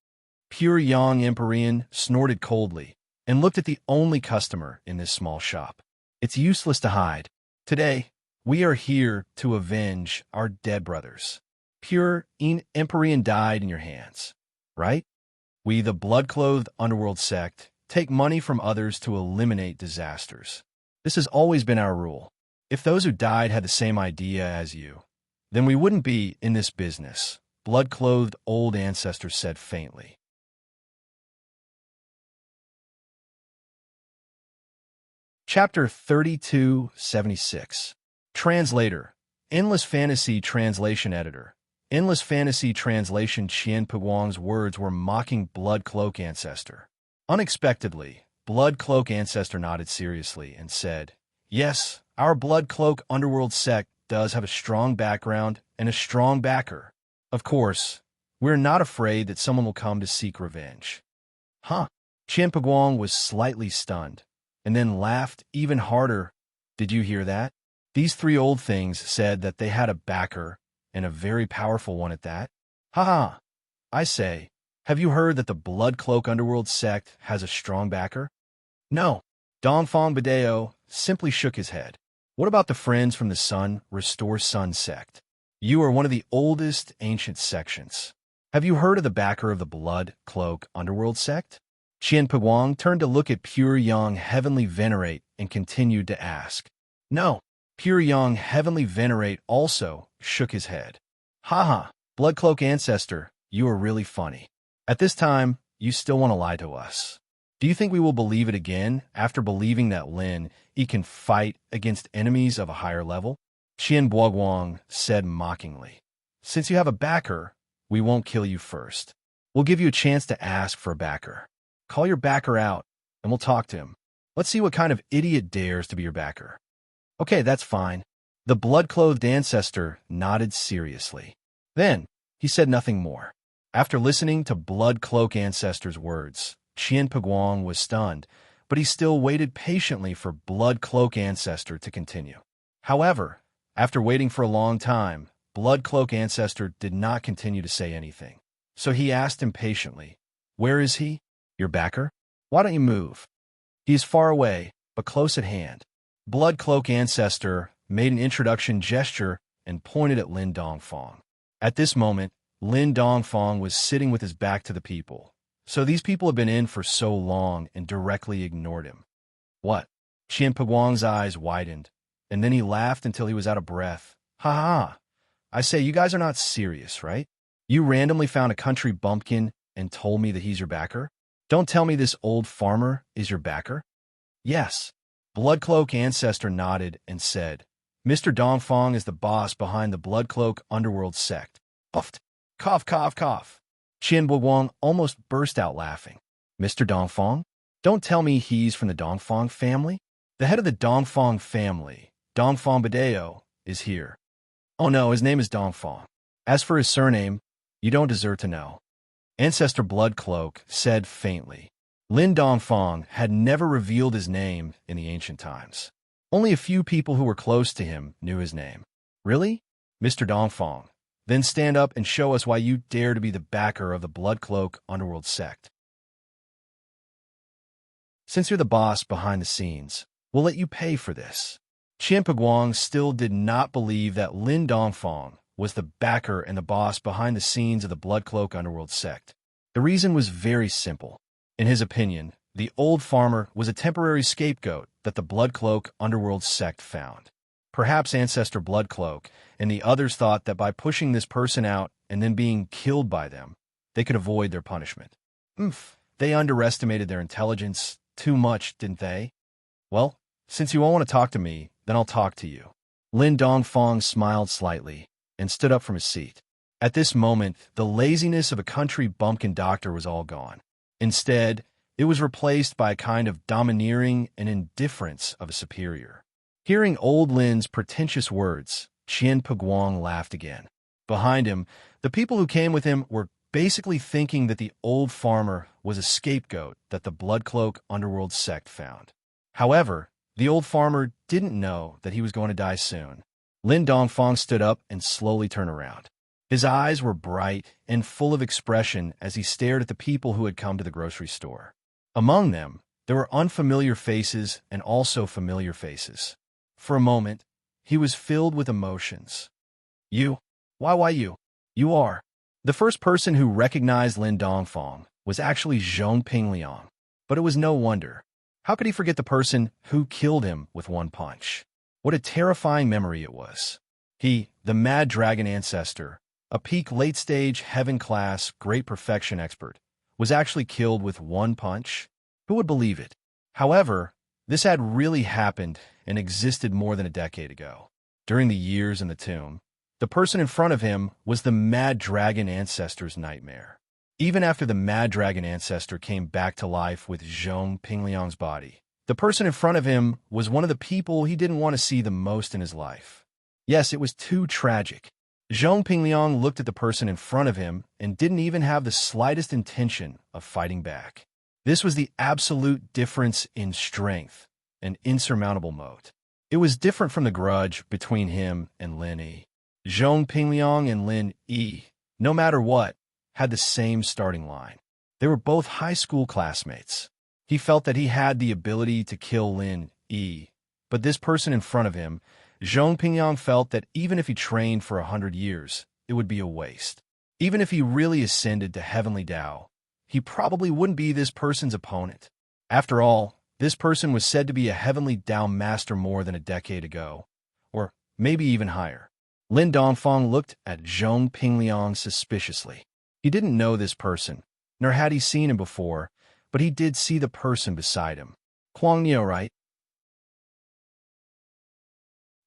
Pure young Empyrean snorted coldly and looked at the only customer in this small shop. It's useless to hide. Today, we are here to avenge our dead brothers. Pure Empyrean died in your hands, right? We, the blood-clothed underworld sect, take money from others to eliminate disasters. This has always been our rule. If those who died had the same idea as you, then we wouldn't be in this business, blood-clothed old ancestors said faintly. Chapter 3276. Translator. Endless Fantasy Translation Editor. Endless Fantasy Translation. Qian Puguang's words were mocking Blood Cloak Ancestor. Unexpectedly, Blood Cloak Ancestor nodded seriously and said, "Yes, our Blood Cloak Underworld sect does have a strong background and a strong backer. Of course, we're not afraid that someone will come to seek revenge." Huh? Qian Puguang was slightly stunned, and then laughed even harder. Did you hear that? These three old things said that they had a backer, and a very powerful one at that. Ha ha! I say, have you heard that the Blood Cloak Underworld sect has a strong backer? No. Dongfang Badeo simply shook his head. What about the friends from the Sun Restore Sun sect? You are one of the oldest ancient sections. Have you heard of the backer of the Blood Cloak Underworld sect? Qian Puguang turned to look at Pure Young Heavenly Venerate and continued to ask. No. Pure Young Heavenly Venerate also shook his head. Ha! Bloodcloak Ancestor, you are really funny. At this time, you still want to lie to us. Do you think we will believe it again after believing that Lin Yi can fight against enemies of a higher level? Qian Puguang said mockingly. Since you have a backer, we won't kill you first. We'll give you a chance to ask for a backer. Call your backer out, and we'll talk to him. Let's see what kind of idiot dares to be your backer. Okay, that's fine. The blood-clothed ancestor nodded seriously. Then, he said nothing more. After listening to Blood Cloak Ancestor's words, Qian Puguang was stunned, but he still waited patiently for Blood Cloak Ancestor to continue. However, after waiting for a long time, Blood Cloak Ancestor did not continue to say anything. So he asked impatiently, "Where is he? Your backer? Why don't you move?" "He is far away, but close at hand." Blood Cloak Ancestor made an introduction gesture and pointed at Lin Dongfang. At this moment, Lin Dongfang was sitting with his back to the people. So these people had been in for so long and directly ignored him. What? Qian Puguang's eyes widened, and then he laughed until he was out of breath. Ha ha! I say, you guys are not serious, right? You randomly found a country bumpkin and told me that he's your backer? Don't tell me this old farmer is your backer? Yes. Bloodcloak Ancestor nodded and said, Mr. Dongfang is the boss behind the Bloodcloak Underworld sect. Puffed. Cough, cough, cough. Qian Puguang almost burst out laughing. Mr. Dongfang? Don't tell me he's from the Dongfang family? The head of the Dongfang family, Dongfang Badeo, is here. Oh no, his name is Dongfang. As for his surname, you don't deserve to know. Ancestor Bloodcloak said faintly. Lin Dongfang had never revealed his name in the ancient times. Only a few people who were close to him knew his name. Really? Mr. Dongfang, then stand up and show us why you dare to be the backer of the Bloodcloak Underworld sect. Since you're the boss behind the scenes, we'll let you pay for this. Qian Puguang still did not believe that Lin Dongfang was the backer and the boss behind the scenes of the Bloodcloak Underworld sect. The reason was very simple. In his opinion, the old farmer was a temporary scapegoat that the Bloodcloak Underworld sect found. Perhaps Ancestor Bloodcloak and the others thought that by pushing this person out and then being killed by them, they could avoid their punishment. They underestimated their intelligence too much, didn't they? Well, since you all want to talk to me, then I'll talk to you. Lin Dongfang smiled slightly and stood up from his seat. At this moment, the laziness of a country bumpkin doctor was all gone. Instead, it was replaced by a kind of domineering and indifference of a superior. Hearing old Lin's pretentious words, Qian Puguang laughed again. Behind him, the people who came with him were basically thinking that the old farmer was a scapegoat that the Bloodcloak underworld sect found. However, the old farmer didn't know that he was going to die soon. Lin Dongfang stood up and slowly turned around. His eyes were bright and full of expression as he stared at the people who had come to the grocery store. Among them, there were unfamiliar faces and also familiar faces. For a moment, he was filled with emotions. You? Why you? You are. The first person who recognized Lin Dongfang was actually Zhong Pingliang, but it was no wonder. How could he forget the person who killed him with one punch? What a terrifying memory it was. He, the Mad Dragon Ancestor, a peak late-stage, heaven-class, great perfection expert, was actually killed with one punch? Who would believe it? However, this had really happened and existed more than a decade ago. During the years in the tomb, the person in front of him was the Mad Dragon Ancestor's nightmare. Even after the Mad Dragon Ancestor came back to life with Zhong Pingliang's body, the person in front of him was one of the people he didn't want to see the most in his life. Yes, it was too tragic. Zhong Pingliang looked at the person in front of him and didn't even have the slightest intention of fighting back. This was the absolute difference in strength, an insurmountable moat. It was different from the grudge between him and Lin Yi. Zhong Pingliang and Lin Yi, no matter what, had the same starting line. They were both high school classmates. He felt that he had the ability to kill Lin Yi, but this person in front of him, Zhong Pingliang, felt that even if he trained for 100 years, it would be a waste. Even if he really ascended to Heavenly Tao, he probably wouldn't be this person's opponent. After all, this person was said to be a Heavenly Tao master more than a decade ago, or maybe even higher. Lin Dongfang looked at Zhong Pingliang suspiciously. He didn't know this person, nor had he seen him before, but he did see the person beside him. Kuang Niu, right?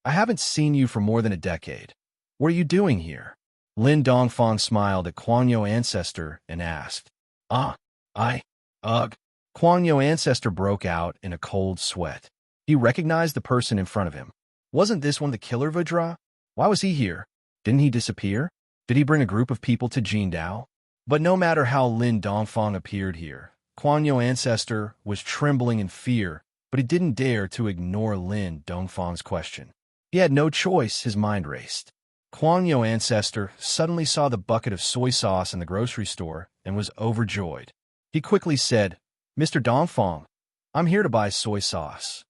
I haven't seen you for more than a decade. What are you doing here? Lin Dongfang smiled at Kuang Niu Ancestor and asked. Ugh. Kuang Niu Ancestor broke out in a cold sweat. He recognized the person in front of him. Wasn't this one the killer Vajra? Why was he here? Didn't he disappear? Did he bring a group of people to Jindao? But no matter how Lin Dongfang appeared here, Kuang Niu Ancestor was trembling in fear, but he didn't dare to ignore Lin Dongfang's question. He had no choice, his mind raced. Kuang Niu Ancestor suddenly saw the bucket of soy sauce in the grocery store and was overjoyed. He quickly said, Mr. Dongfang, I'm here to buy soy sauce.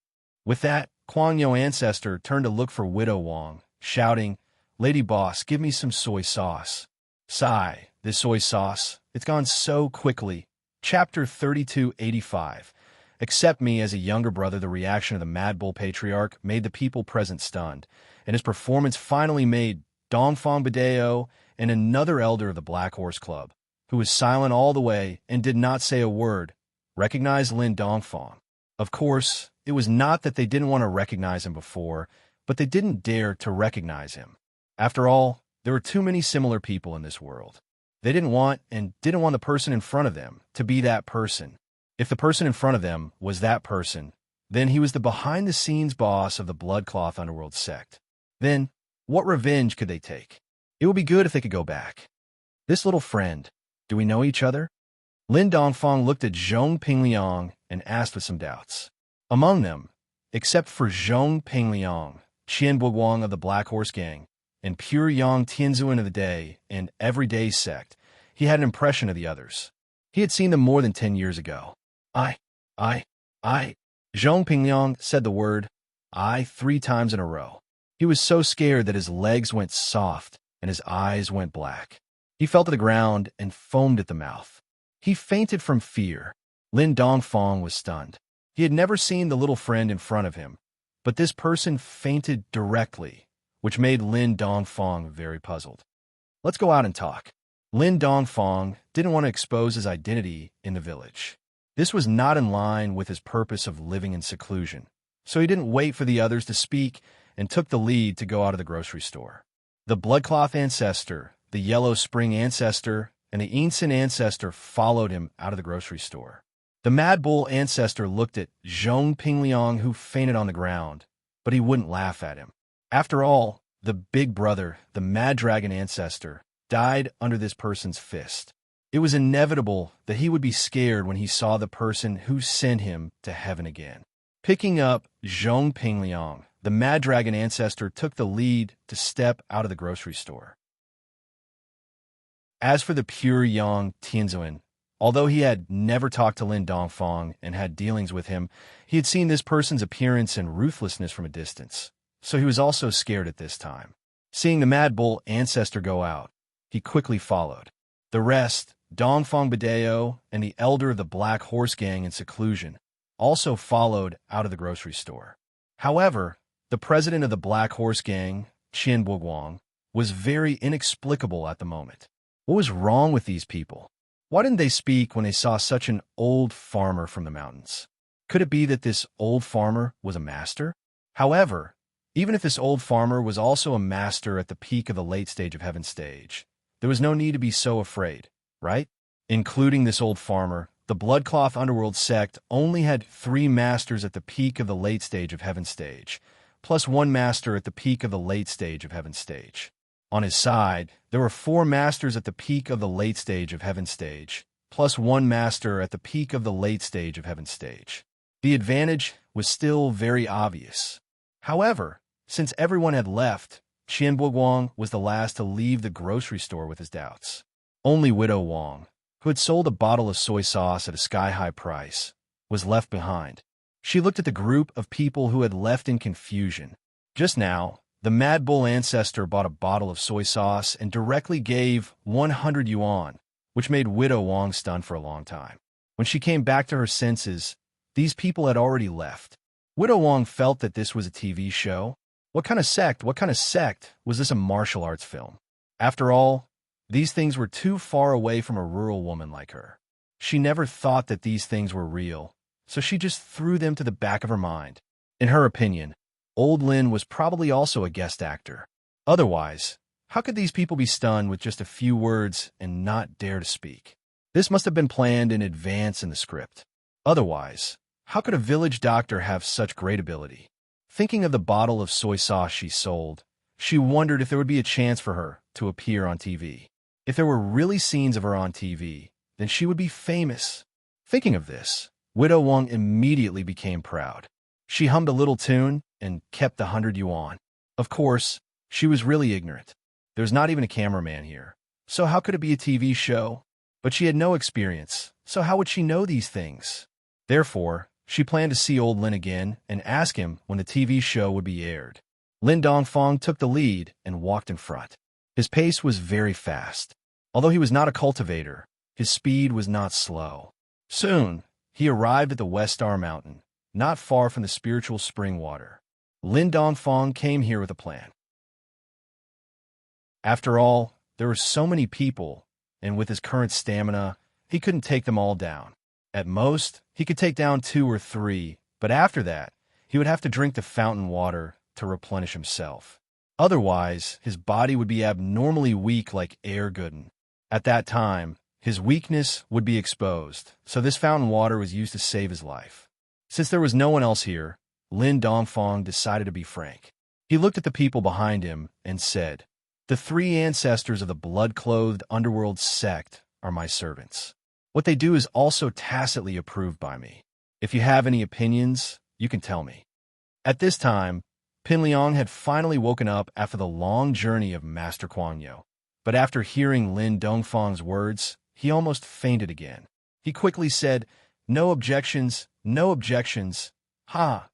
With that, Kuang Niu Ancestor turned to look for Widow Wang, shouting, Lady Boss, give me some soy sauce. Sigh, this soy sauce, it's gone so quickly. Chapter 3285. Accept me as a younger brother. The reaction of the Mad Bull Patriarch made the people present stunned, and his performance finally made Dongfang Bideo and another elder of the Black Horse Club, who was silent all the way and did not say a word, recognize Lin Dongfang. Of course, it was not that they didn't want to recognize him before, but they didn't dare to recognize him. After all, there were too many similar people in this world. They didn't want the person in front of them to be that person. If the person in front of them was that person, then he was the behind-the-scenes boss of the Bloodcloth Underworld sect. Then, what revenge could they take? It would be good if they could go back. This little friend, do we know each other? Lin Dongfang looked at Zhong Pingliang and asked with some doubts. Among them, except for Zhong Pingliang, Qian Buguang of the Black Horse Gang, and Pure Yang Tianzuan of the Day and Everyday Sect, he had an impression of the others. He had seen them more than 10 years ago. I. Zhong Pingliang said the word I 3 times in a row. He was so scared that his legs went soft and his eyes went black. He fell to the ground and foamed at the mouth. He fainted from fear. Lin Dongfang was stunned. He had never seen the little friend in front of him, but this person fainted directly, which made Lin Dongfang very puzzled. Let's go out and talk. Lin Dongfang didn't want to expose his identity in the village. This was not in line with his purpose of living in seclusion, so he didn't wait for the others to speak and took the lead to go out of the grocery store. The Bloodcloth Ancestor, the Yellow Spring Ancestor, and the Ensign Ancestor followed him out of the grocery store. The Mad Bull Ancestor looked at Zhong Pingliang, who fainted on the ground, but he wouldn't laugh at him. After all, the big brother, the Mad Dragon Ancestor, died under this person's fist. It was inevitable that he would be scared when he saw the person who sent him to heaven again. Picking up Zhong Pingliang, the Mad Dragon ancestor took the lead to step out of the grocery store. As for the pure Yang Tianzuan, although he had never talked to Lin Dongfang and had dealings with him, he had seen this person's appearance and ruthlessness from a distance, so he was also scared at this time. Seeing the Mad Bull ancestor go out, he quickly followed. The rest, Dongfang Badeo and the elder of the Black Horse Gang in seclusion, also followed out of the grocery store. However, the president of the Black Horse Gang, Qin Buguang, was very inexplicable at the moment. What was wrong with these people? Why didn't they speak when they saw such an old farmer from the mountains? Could it be that this old farmer was a master? However, even if this old farmer was also a master at the peak of the late stage of Heaven stage, there was no need to be so afraid, right? Including this old farmer, the Bloodcloth Underworld sect only had 3 masters at the peak of the late stage of Heaven stage, plus 1 master at the peak of the late stage of Heaven stage. On his side, there were 4 masters at the peak of the late stage of Heaven stage, plus 1 master at the peak of the late stage of Heaven stage. The advantage was still very obvious. However, since everyone had left, Qian Buguang was the last to leave the grocery store with his doubts. Only Widow Wang, who had sold a bottle of soy sauce at a sky-high price, was left behind. She looked at the group of people who had left in confusion. Just now, the Mad Bull ancestor bought a bottle of soy sauce and directly gave 100 yuan, which made Widow Wang stunned for a long time. When she came back to her senses, these people had already left. Widow Wang felt that this was a TV show. What kind of sect was this, a martial arts film? After all, these things were too far away from a rural woman like her. She never thought that these things were real, so she just threw them to the back of her mind. In her opinion, Old Lin was probably also a guest actor. Otherwise, how could these people be stunned with just a few words and not dare to speak? This must have been planned in advance in the script. Otherwise, how could a village doctor have such great ability? Thinking of the bottle of soy sauce she sold, she wondered if there would be a chance for her to appear on TV. If there were really scenes of her on TV, then she would be famous. Thinking of this, Widow Wang immediately became proud. She hummed a little tune and kept the 100 yuan. Of course, she was really ignorant. There's not even a cameraman here. So how could it be a TV show? But she had no experience, so how would she know these things? Therefore, she planned to see Old Lin again and ask him when the TV show would be aired. Lin Dongfang took the lead and walked in front. His pace was very fast. Although he was not a cultivator, his speed was not slow. Soon, he arrived at the West Star Mountain, not far from the spiritual spring water. Lin Dongfang came here with a plan. After all, there were so many people, and with his current stamina, he couldn't take them all down. At most, he could take down 2 or 3, but after that, he would have to drink the fountain water to replenish himself. Otherwise, his body would be abnormally weak like air gooden. At that time, his weakness would be exposed, so this fountain water was used to save his life. Since there was no one else here, Lin Dongfang decided to be frank. He looked at the people behind him and said, "The 3 ancestors of the blood-clothed underworld sect are my servants. What they do is also tacitly approved by me. If you have any opinions, you can tell me." At this time, Pin Liang had finally woken up after the long journey of Master Kuangyo. But after hearing Lin Dongfang's words, he almost fainted again. He quickly said, "No objections, no objections. Ha!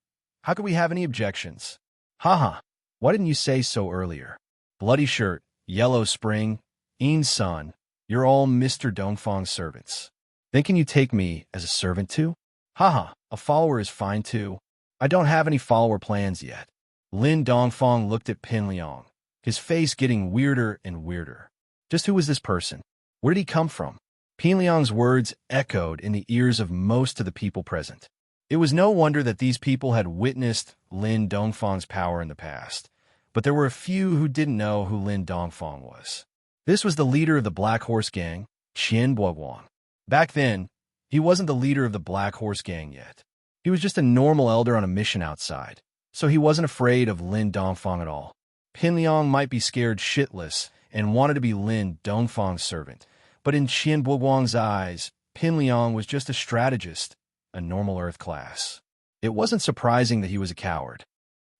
How could we have any objections? Ha ha! Why didn't you say so earlier? Bloody Shirt, Yellow Spring, Een Sun, you're all Mr. Dongfang's servants. Then can you take me as a servant too? Ha ha! A follower is fine too. I don't have any follower plans yet." Lin Dongfang looked at Pin Liang, his face getting weirder and weirder. Just who was this person? Where did he come from? Pin Liang's words echoed in the ears of most of the people present. It was no wonder that these people had witnessed Lin Dongfang's power in the past, but there were a few who didn't know who Lin Dongfang was. This was the leader of the Black Horse Gang, Qian Buguang. Back then, he wasn't the leader of the Black Horse Gang yet. He was just a normal elder on a mission outside, so he wasn't afraid of Lin Dongfang at all. Pin Liang might be scared shitless and wanted to be Lin Dongfang's servant, But in Qian Buoguang's eyes, Pin Liang was just a strategist, a normal Earth class. It wasn't surprising that he was a coward.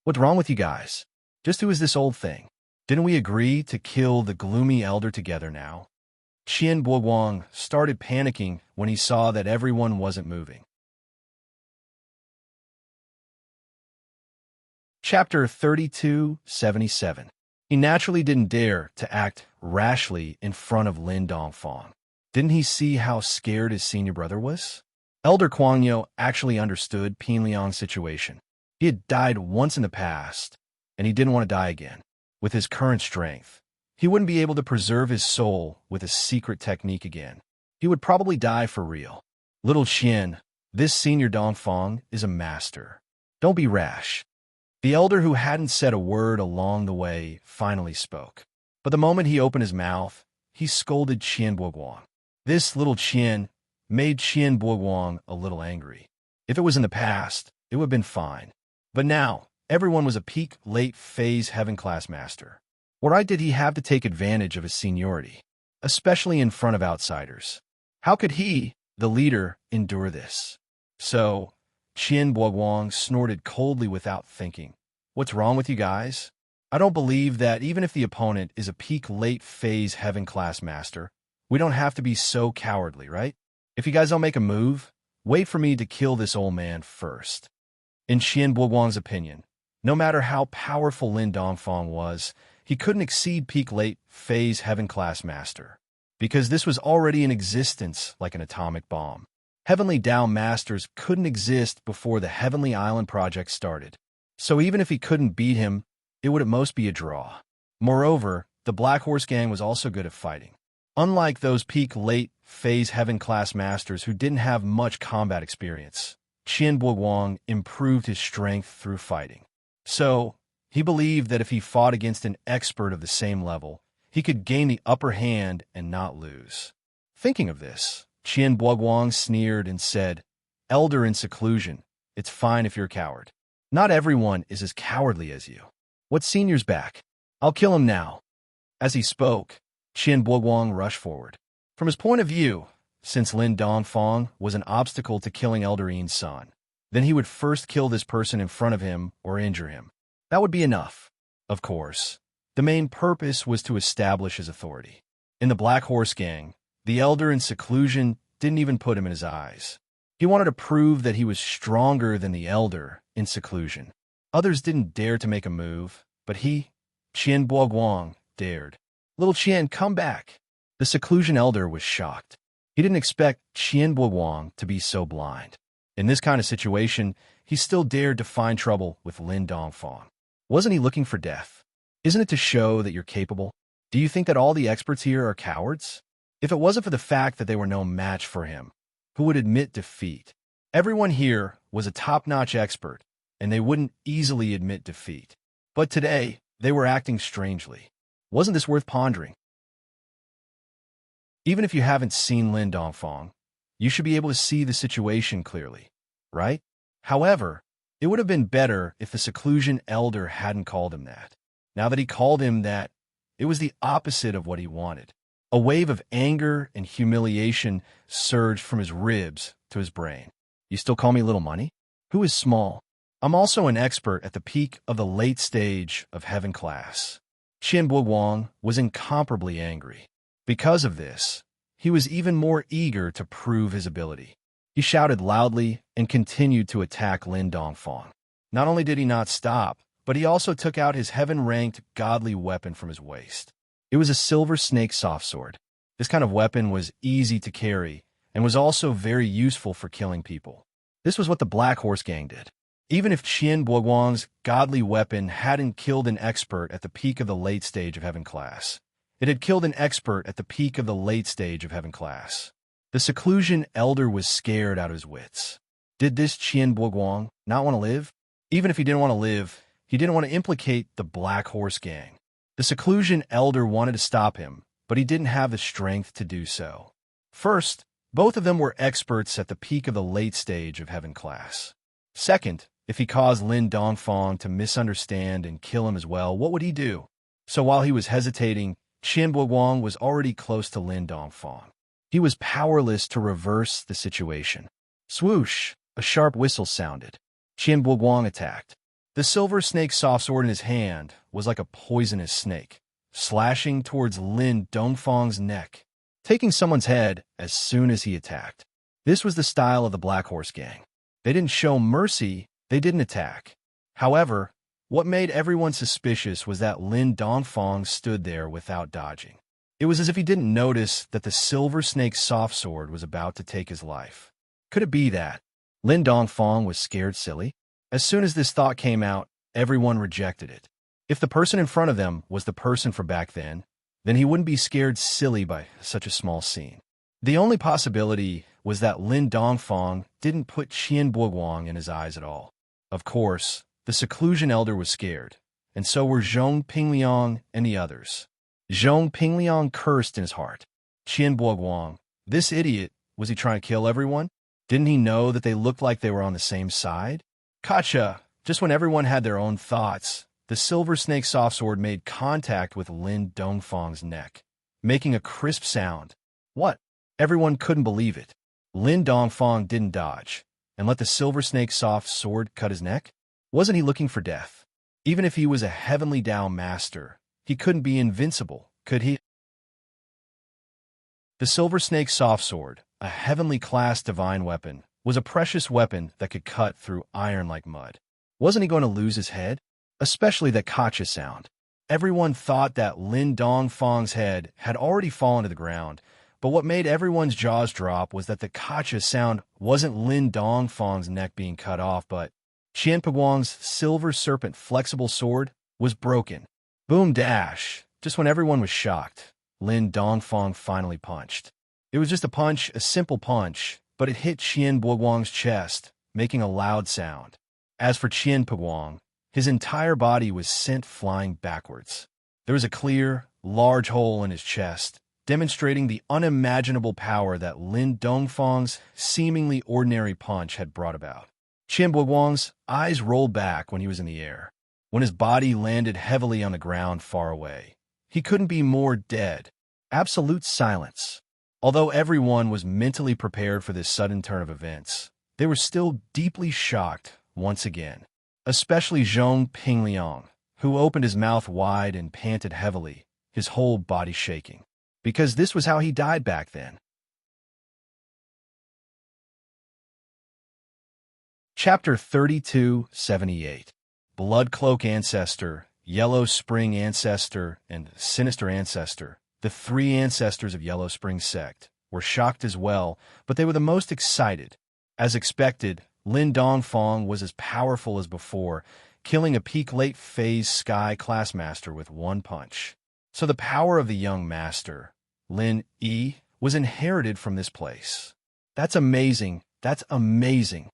What's wrong with you guys? Just who is this old thing? Didn't we agree to kill the gloomy elder together now? Qian Buoguang started panicking when he saw that everyone wasn't moving. Chapter 3277. He naturally didn't dare to act rashly in front of Lin Dongfang. Didn't he see how scared his senior brother was? Elder Kuangyo actually understood Pin Liang's situation. He had died once in the past, and he didn't want to die again. With his current strength, he wouldn't be able to preserve his soul with a secret technique again. He would probably die for real. Little Qian, this senior Dongfang is a master. Don't be rash. The elder, who hadn't said a word along the way, finally spoke. But the moment he opened his mouth, he scolded Qian Buoguang. This little Qian made Qian Buoguang a little angry. If it was in the past, it would have been fine. But now, everyone was a peak late phase heaven class master. What right did he have to take advantage of his seniority, especially in front of outsiders? How could he, the leader, endure this? So, Qian Buoguang snorted coldly without thinking. What's wrong with you guys? I don't believe that even if the opponent is a peak late phase heaven class master, we don't have to be so cowardly, right? If you guys don't make a move, wait for me to kill this old man first. In Qian Buoguang's opinion, no matter how powerful Lin Dongfang was, he couldn't exceed peak late phase heaven class master, because this was already in existence like an atomic bomb. Heavenly Tao Masters couldn't exist before the Heavenly Island project started, so even if he couldn't beat him, it would at most be a draw. Moreover, the Black Horse Gang was also good at fighting. Unlike those peak late phase heaven class masters who didn't have much combat experience, Qian Buoguang improved his strength through fighting. So, he believed that if he fought against an expert of the same level, he could gain the upper hand and not lose. Thinking of this, Qian Buoguang sneered and said, "Elder in seclusion, it's fine if you're a coward. Not everyone is as cowardly as you. What senior's back? I'll kill him now." As he spoke, Qian Buoguang rushed forward. From his point of view, since Lin Dongfang was an obstacle to killing Elder Yin's son, then he would first kill this person in front of him or injure him. That would be enough. Of course, the main purpose was to establish his authority. In the Black Horse Gang, the elder in seclusion didn't even put him in his eyes. He wanted to prove that he was stronger than the elder in seclusion. Others didn't dare to make a move, but he, Qian Buoguang, dared. "Little Qian, come back." The seclusion elder was shocked. He didn't expect Qian Buoguang to be so blind. In this kind of situation, he still dared to find trouble with Lin Dongfang. Wasn't he looking for death? Isn't it to show that you're capable? Do you think that all the experts here are cowards? If it wasn't for the fact that they were no match for him, who would admit defeat? Everyone here was a top-notch expert, and they wouldn't easily admit defeat. But today, they were acting strangely. Wasn't this worth pondering? Even if you haven't seen Lin Dongfang, you should be able to see the situation clearly, right? However, it would have been better if the seclusion elder hadn't called him that. Now that he called him that, it was the opposite of what he wanted. A wave of anger and humiliation surged from his ribs to his brain. "You still call me little money? Who is small? I'm also an expert at the peak of the late stage of heaven class." Qian Buoguang was incomparably angry. Because of this, he was even more eager to prove his ability. He shouted loudly and continued to attack Lin Dongfang. Not only did he not stop, but he also took out his heaven-ranked godly weapon from his waist. It was a silver snake soft sword. This kind of weapon was easy to carry and was also very useful for killing people. This was what the Black Horse Gang did. Even if Qian Buoguang's godly weapon hadn't killed an expert at the peak of the late stage of heaven class, it had killed an expert at the peak of the late stage of heaven class. The seclusion elder was scared out of his wits. Did this Qian Buoguang not want to live? Even if he didn't want to live, he didn't want to implicate the Black Horse Gang. The seclusion elder wanted to stop him, but he didn't have the strength to do so. First, both of them were experts at the peak of the late stage of heaven class. Second, if he caused Lin Dongfang to misunderstand and kill him as well, what would he do? So while he was hesitating, Qian Buoguang was already close to Lin Dongfang. He was powerless to reverse the situation. Swoosh! A sharp whistle sounded. Qian Buoguang attacked. The silver snake soft sword in his hand was like a poisonous snake, slashing towards Lin Dongfang's neck, taking someone's head as soon as he attacked. This was the style of the Black Horse Gang. They didn't show mercy, they didn't attack. However, what made everyone suspicious was that Lin Dongfang stood there without dodging. It was as if he didn't notice that the silver snake's soft sword was about to take his life. Could it be that Lin Dongfang was scared silly? As soon as this thought came out, everyone rejected it. If the person in front of them was the person from back then he wouldn't be scared silly by such a small scene. The only possibility was that Lin Dongfang didn't put Qian Buoguang in his eyes at all. Of course, the seclusion elder was scared, and so were Zhong Pingliang and the others. Zhong Pingliang cursed in his heart. Qian Buoguang, this idiot, was he trying to kill everyone? Didn't he know that they looked like they were on the same side? Gotcha! Just when everyone had their own thoughts, the silver snake soft sword made contact with Lin Dongfang's neck, making a crisp sound. What? Everyone couldn't believe it. Lin Dongfang didn't dodge and let the silver snake soft sword cut his neck? Wasn't he looking for death? Even if he was a heavenly Tao master, he couldn't be invincible, could he? The silver snake soft sword, a heavenly class divine weapon, was a precious weapon that could cut through iron like mud. Wasn't he going to lose his head? Especially that gotcha sound. Everyone thought that Lin Dongfang's head had already fallen to the ground, but what made everyone's jaws drop was that the gotcha sound wasn't Lin Dongfang's neck being cut off, but Qian Buoguang's silver serpent flexible sword was broken. Boom dash! Just when everyone was shocked, Lin Dongfang finally punched. It was just a punch, a simple punch, but it hit Qian Buoguang's chest, making a loud sound. As for Qian Buoguang, his entire body was sent flying backwards. There was a clear, large hole in his chest, demonstrating the unimaginable power that Lin Dongfang's seemingly ordinary punch had brought about. Qian Buoguang's eyes rolled back when he was in the air. When his body landed heavily on the ground far away, he couldn't be more dead. Absolute silence. Although everyone was mentally prepared for this sudden turn of events, they were still deeply shocked once again. Especially Zhong Pingliang, who opened his mouth wide and panted heavily, his whole body shaking. Because this was how he died back then. Chapter 3278. Blood Cloak Ancestor, Yellow Spring Ancestor, and Sinister Ancestor, the three ancestors of Yellow Spring Sect, were shocked as well, but they were the most excited. As expected, Lin Dongfang was as powerful as before, killing a peak late phase Sky class master with one punch. So the power of the young master, Lin Yi, was inherited from this place. That's amazing. That's amazing.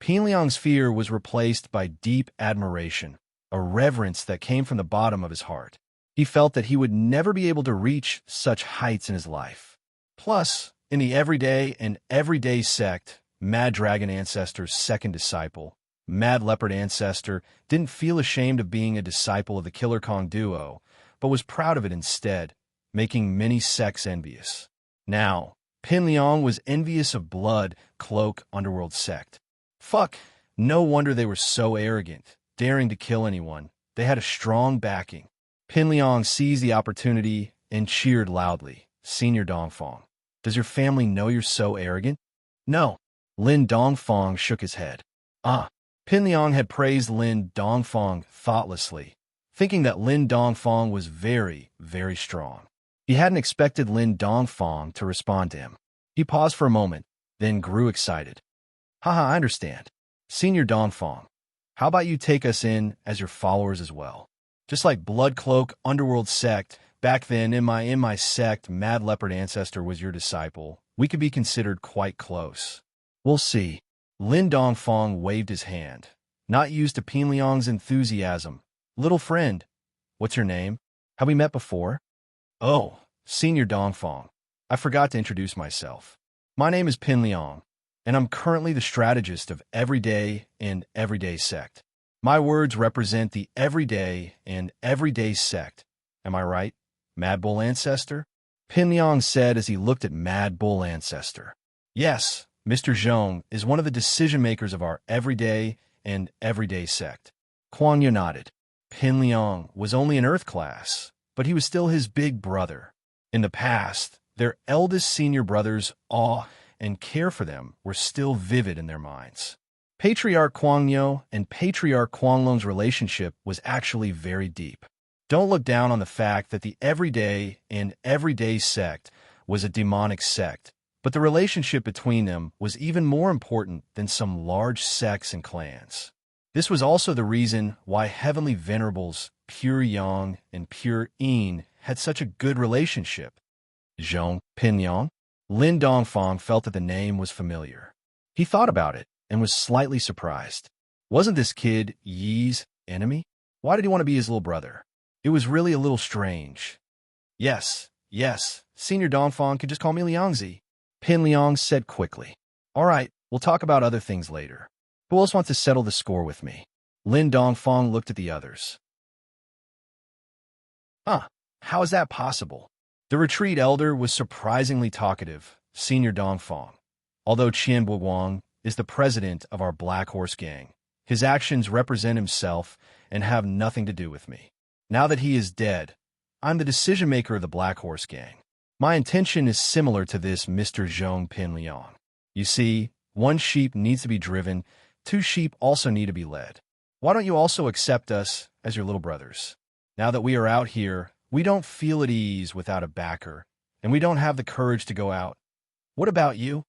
Pingliang's fear was replaced by deep admiration, a reverence that came from the bottom of his heart. He felt that he would never be able to reach such heights in his life. Plus, in the everyday sect, Mad Dragon Ancestor's second disciple, Mad Leopard Ancestor, didn't feel ashamed of being a disciple of the Killer Kong duo, but was proud of it instead, making many sects envious. Now, Pingliang was envious of Blood Cloak Underworld Sect. Fuck, no wonder they were so arrogant, daring to kill anyone. They had a strong backing. Pingliang seized the opportunity and cheered loudly. Senior Dongfang, does your family know you're so arrogant? No. Lin Dongfang shook his head. Pingliang had praised Lin Dongfang thoughtlessly, thinking that Lin Dongfang was very, very strong. He hadn't expected Lin Dongfang to respond to him. He paused for a moment, then grew excited. Haha, I understand. Senior Dongfang, how about you take us in as your followers as well? Just like Blood Cloak Underworld Sect, back then in my sect, Mad Leopard Ancestor was your disciple, we could be considered quite close. We'll see. Lin Dongfang waved his hand, not used to Pingliang's enthusiasm. Little friend, what's your name? Have we met before? Oh, Senior Dongfang, I forgot to introduce myself. My name is Pingliang, and I'm currently the strategist of Everyday and Everyday Sect. My words represent the Everyday and Everyday Sect. Am I right? Mad Bull Ancestor? Pin Liang said as he looked at Mad Bull Ancestor. Yes, Mr. Zhong is one of the decision-makers of our everyday and everyday sect. Kuang Yu nodded. Pin Liang was only an Earth class, but he was still his big brother. In the past, their eldest senior brothers' awe and care for them were still vivid in their minds. Patriarch Kuang Yu and Patriarch Kuang Long's relationship was actually very deep. Don't look down on the fact that the everyday and everyday sect was a demonic sect, but the relationship between them was even more important than some large sects and clans. This was also the reason why Heavenly Venerables Pure Yang and Pure Yin had such a good relationship. Zhong Pinyang? Lin Dongfang felt that the name was familiar. He thought about it and was slightly surprised. Wasn't this kid Yi's enemy? Why did he want to be his little brother? It was really a little strange. Yes, Senior Dongfang could just call me Liangzi, Pin Liang said quickly. All right, we'll talk about other things later. Who else wants to settle the score with me? Lin Dongfang looked at the others. How is that possible? The retreat elder was surprisingly talkative, Senior Dongfang. Although Qian Buguang is the president of our Black Horse Gang, his actions represent himself and have nothing to do with me. Now that he is dead, I'm the decision-maker of the Black Horse Gang. My intention is similar to this Mr. Zhong Pin Liang. You see, one sheep needs to be driven, 2 sheep also need to be led. Why don't you also accept us as your little brothers? Now that we are out here, we don't feel at ease without a backer, and we don't have the courage to go out. What about you?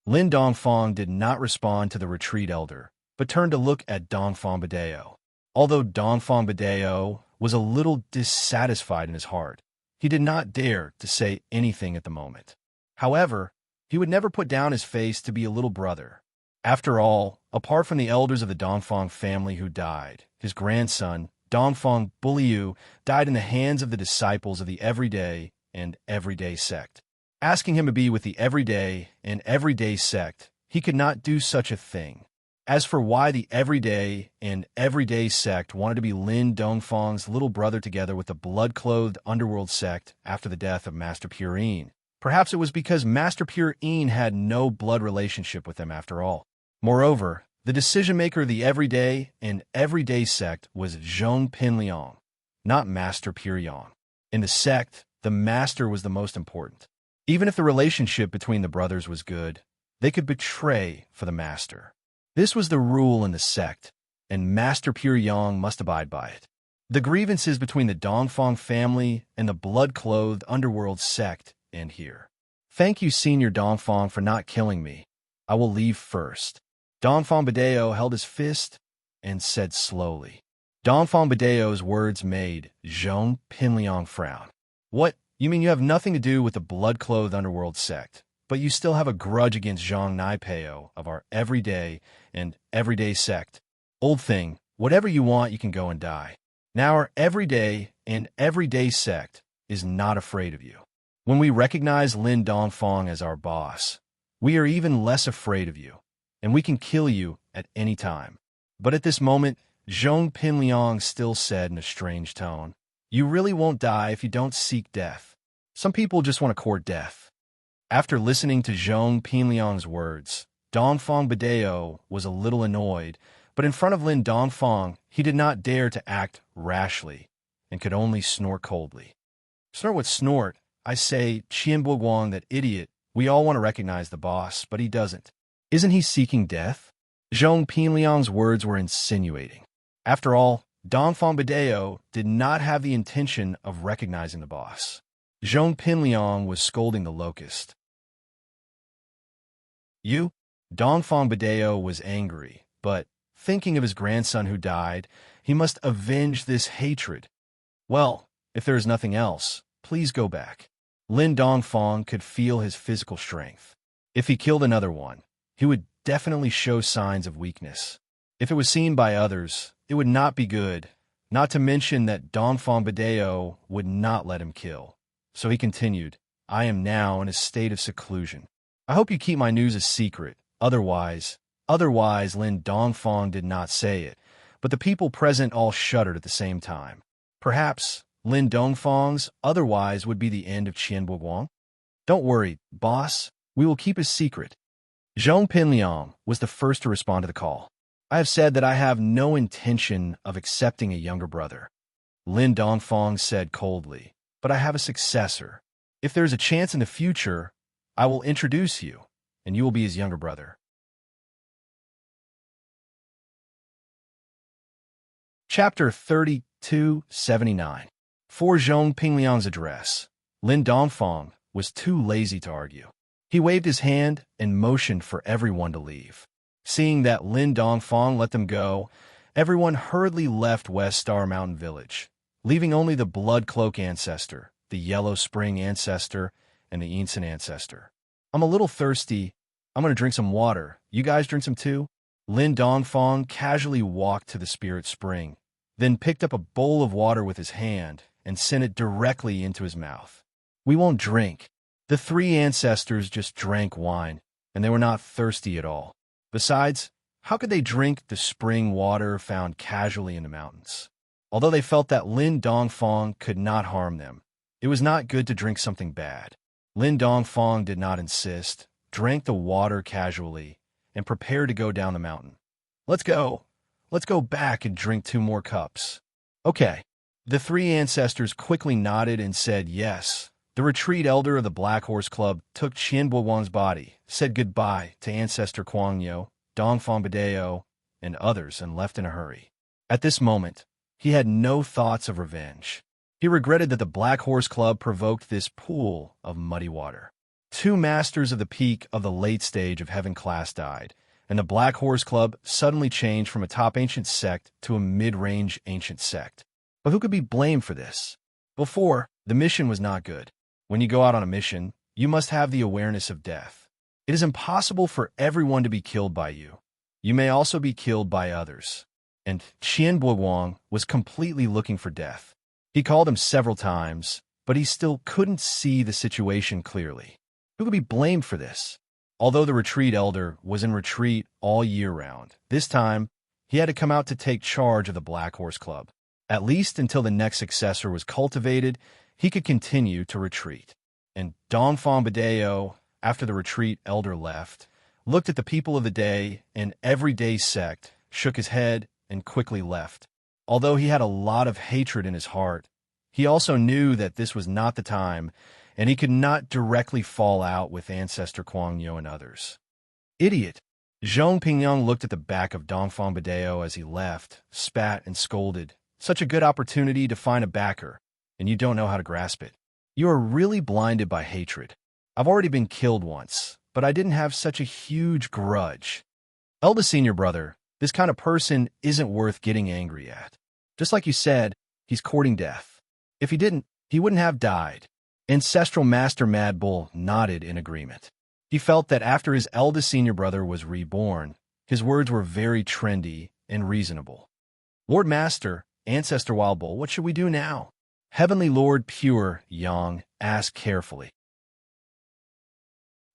Lin Dongfang did not respond to the retreat elder, but turned to look at Dongfang Badeo. Although Dongfang Badeo was a little dissatisfied in his heart, he did not dare to say anything at the moment. However, he would never put down his face to be a little brother. After all, apart from the elders of the Dongfang family who died, his grandson, Dongfang Buliu, died in the hands of the disciples of the everyday and everyday sect. Asking him to be with the everyday and everyday sect, he could not do such a thing. As for why the everyday and everyday sect wanted to be Lin Dongfang's little brother together with the blood-clothed underworld sect after the death of Master Pure Yin, perhaps it was because Master Pure Yin had no blood relationship with them after all. Moreover, the decision-maker of the everyday and everyday sect was Zhong Pin Liang, not Master Pure Yang. In the sect, the master was the most important. Even if the relationship between the brothers was good, they could betray for the master. This was the rule in the sect, and Master Pure Yang must abide by it. The grievances between the Dongfang family and the blood-clothed underworld sect end here. Thank you, Senior Dongfang, for not killing me. I will leave first. Dongfang Badeo held his fist and said slowly. Dongfang Badeo's words made Zhong Pinliang frown. What? You mean you have nothing to do with the blood-clothed underworld sect, but you still have a grudge against Zhang Naipeo of our everyday and everyday sect? Old thing, whatever you want, you can go and die. Now our everyday and everyday sect is not afraid of you. When we recognize Lin Dongfang as our boss, we are even less afraid of you, and we can kill you at any time. But at this moment, Zhong Pinliang still said in a strange tone, you really won't die if you don't seek death. Some people just want to court death. After listening to Zhong Pinliang's words, Dongfang Badeo was a little annoyed, but in front of Lin Dongfang, he did not dare to act rashly and could only snort coldly. Snort what snort? I say, Qian Buguang, that idiot. We all want to recognize the boss, but he doesn't. Isn't he seeking death? Zhong Pinliang's words were insinuating. After all, Dongfang Badeo did not have the intention of recognizing the boss. Zhong Pinliang was scolding the locust. You? Dongfang Badeo was angry, but, thinking of his grandson who died, he must avenge this hatred. Well, if there is nothing else, please go back. Lin Dongfang could feel his physical strength. If he killed another one, he would definitely show signs of weakness. If it was seen by others, it would not be good, not to mention that Dongfang Badeo would not let him kill. So he continued, I am now in a state of seclusion. I hope you keep my news a secret. Otherwise, Lin Dongfang did not say it, but the people present all shuddered at the same time. Perhaps Lin Dongfang's otherwise would be the end of Qian Buguang? Don't worry, boss. We will keep his secret. Zhong Pinliang was the first to respond to the call. I have said that I have no intention of accepting a younger brother. Lin Dongfang said coldly, but I have a successor. If there is a chance in the future, I will introduce you, and you will be his younger brother. Chapter 3279. For Zhong Pingliang's address, Lin Dongfang was too lazy to argue. He waved his hand and motioned for everyone to leave. Seeing that Lin Dongfang let them go, everyone hurriedly left West Star Mountain Village, leaving only the Blood Cloak ancestor, the Yellow Spring ancestor, and the Ensign ancestor. I'm a little thirsty. I'm going to drink some water. You guys drink some too? Lin Dongfang casually walked to the Spirit Spring, then picked up a bowl of water with his hand and sent it directly into his mouth. We won't drink. The three ancestors just drank wine, and they were not thirsty at all. Besides, how could they drink the spring water found casually in the mountains? Although they felt that Lin Dongfang could not harm them, it was not good to drink something bad. Lin Dongfang did not insist, drank the water casually, and prepared to go down the mountain. Let's go. Let's go back and drink 2 more cups. Okay. The three ancestors quickly nodded and said yes. The retreat elder of the Black Horse Club took Qian Buguang's body, said goodbye to Ancestor Kuangyo, Dongfang Badeo, and others and left in a hurry. At this moment, he had no thoughts of revenge. He regretted that the Black Horse Club provoked this pool of muddy water. 2 masters of the peak of the late stage of Heaven class died, and the Black Horse Club suddenly changed from a top ancient sect to a mid-range ancient sect. But who could be blamed for this? Before, the mission was not good. When you go out on a mission, you must have the awareness of death. It is impossible for everyone to be killed by you. You may also be killed by others. And Qian Buguang was completely looking for death. He called him several times, but he still couldn't see the situation clearly. Who could be blamed for this? Although the retreat elder was in retreat all year round, this time he had to come out to take charge of the Black Horse Club. At least until the next successor was cultivated, he could continue to retreat. And Dongfang Badeo, after the retreat elder left, looked at the people of the day and everyday sect, shook his head, and quickly left. Although he had a lot of hatred in his heart, he also knew that this was not the time, and he could not directly fall out with Ancestor Kuangyo and others. Idiot! Zhong Pingyang looked at the back of Dongfang Badeo as he left, spat and scolded. Such a good opportunity to find a backer, and you don't know how to grasp it. You are really blinded by hatred. I've already been killed once, but I didn't have such a huge grudge. Eldest senior brother, this kind of person isn't worth getting angry at. Just like you said, he's courting death. If he didn't, he wouldn't have died. Ancestral Master Mad Bull nodded in agreement. He felt that after his eldest senior brother was reborn, his words were very trendy and reasonable. Lord Master, Ancestor Wild Bull, what should we do now? Heavenly Lord Pure Yang asked carefully.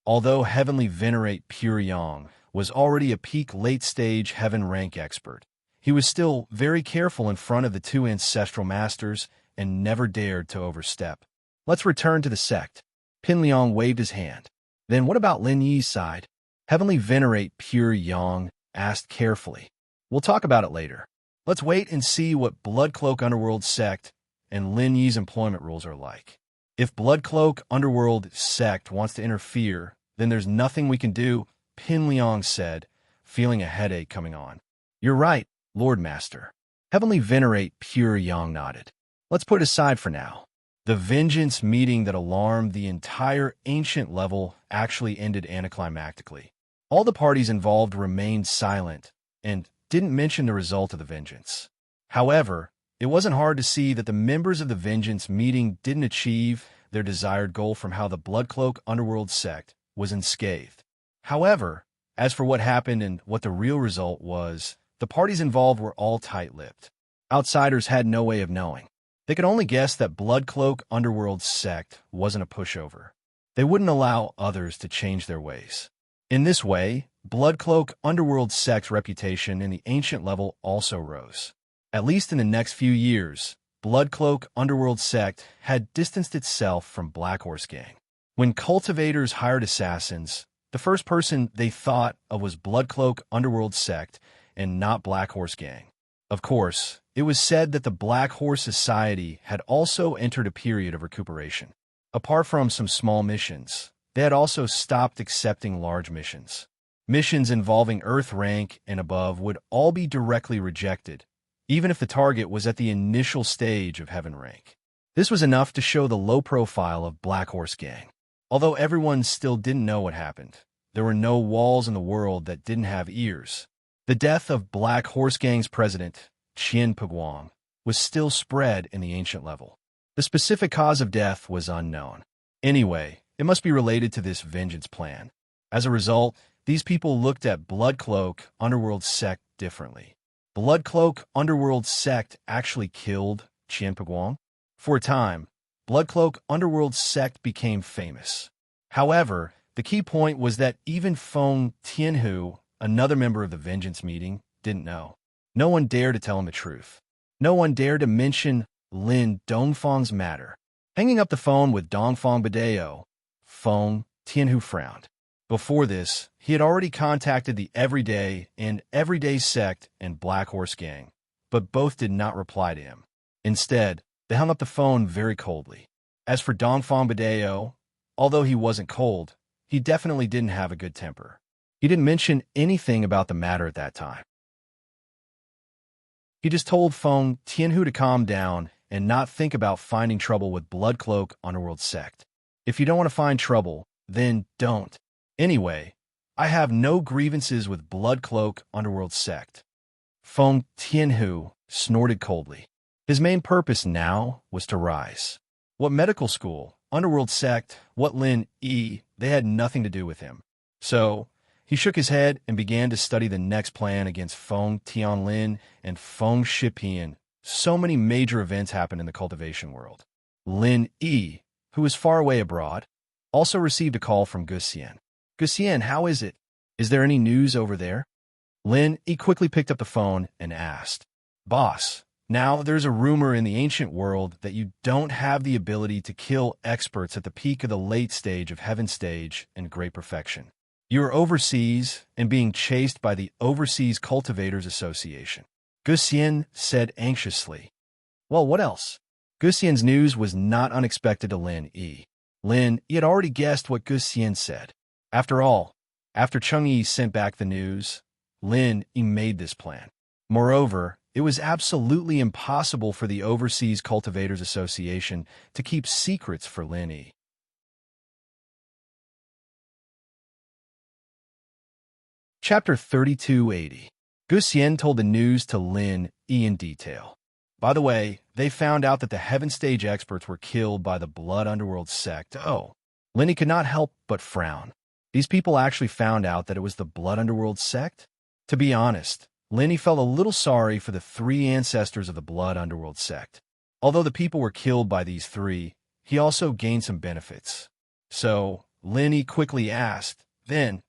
Although Heavenly Venerate Pure Yang was already a peak late-stage heaven rank expert, he was still very careful in front of the 2 ancestral masters and never dared to overstep. Let's return to the sect. Pinliang waved his hand. Then what about Lin Yi's side? Heavenly Venerate Pure Yang asked carefully. We'll talk about it later. Let's wait and see what Blood Cloak Underworld sect and Lin Yi's employment rules are like. If Blood Cloak Underworld sect wants to interfere, then there's nothing we can do, Pinliang said, feeling a headache coming on. You're right, Lord Master. Heavenly Venerate Pure Yang nodded. Let's put it aside for now. The vengeance meeting that alarmed the entire ancient level actually ended anticlimactically. All the parties involved remained silent and didn't mention the result of the vengeance. However, it wasn't hard to see that the members of the vengeance meeting didn't achieve their desired goal from how the Bloodcloak Underworld sect was unscathed. However, as for what happened and what the real result was, the parties involved were all tight-lipped. Outsiders had no way of knowing. They could only guess that Bloodcloak Underworld sect wasn't a pushover. They wouldn't allow others to change their ways. In this way, Bloodcloak Underworld sect's reputation in the ancient level also rose. At least in the next few years, Bloodcloak Underworld sect had distanced itself from Black Horse Gang. When cultivators hired assassins, the first person they thought of was Bloodcloak Underworld sect and not Black Horse Gang. Of course, it was said that the Black Horse Society had also entered a period of recuperation. Apart from some small missions, they had also stopped accepting large missions. Missions involving Earth rank and above would all be directly rejected, even if the target was at the initial stage of Heaven rank. This was enough to show the low profile of Black Horse Gang. Although everyone still didn't know what happened, there were no walls in the world that didn't have ears. The death of Black Horse Gang's president, Qian Piguang, was still spread in the ancient level. The specific cause of death was unknown. Anyway, it must be related to this vengeance plan. As a result, these people looked at Bloodcloak Underworld sect differently. Bloodcloak Underworld sect actually killed Qian Piguang. For a time, Bloodcloak Underworld sect became famous. However, the key point was that even Feng Tianhu, another member of the vengeance meeting, didn't know. No one dared to tell him the truth. No one dared to mention Lin Dongfang's matter. Hanging up the phone with Dongfang Badeo, Feng Tianhu frowned. Before this, he had already contacted the Everyday and Everyday sect and Black Horse Gang, but both did not reply to him. Instead, they hung up the phone very coldly. As for Dongfang Badeo, although he wasn't cold, he definitely didn't have a good temper. He didn't mention anything about the matter at that time. He just told Feng Tianhu to calm down and not think about finding trouble with Bloodcloak Underworld sect. If you don't want to find trouble, then don't. Anyway, I have no grievances with Bloodcloak Underworld sect. Feng Tianhu snorted coldly. His main purpose now was to rise. What medical school, Underworld sect, what Lin Yi, they had nothing to do with him. So, he shook his head and began to study the next plan against Feng Tianlin and Feng Shipian. So many major events happened in the cultivation world. Lin Yi, who was far away abroad, also received a call from Guxian. Guxian, how is it? Is there any news over there? Lin Yi quickly picked up the phone and asked, Boss, now there's a rumor in the ancient world that you don't have the ability to kill experts at the peak of the late stage of Heaven stage and Great Perfection. You are overseas and being chased by the Overseas Cultivators Association. Guxian said anxiously. Well, what else? Guxian's news was not unexpected to Lin Yi. Lin Yi had already guessed what Guxian said. After all, after Cheng Yi sent back the news, Lin Yi made this plan. Moreover, it was absolutely impossible for the Overseas Cultivators Association to keep secrets for Lin Yi. Chapter 3280. Guxian told the news to Lin Yi in detail. By the way, they found out that the Heaven Stage experts were killed by the Blood Underworld sect. Oh, Lin Yi could not help but frown. These people actually found out that it was the Blood Underworld sect? To be honest, Lin Yi felt a little sorry for the three ancestors of the Blood Underworld sect. Although the people were killed by these three, he also gained some benefits. So, Lin Yi quickly asked, then,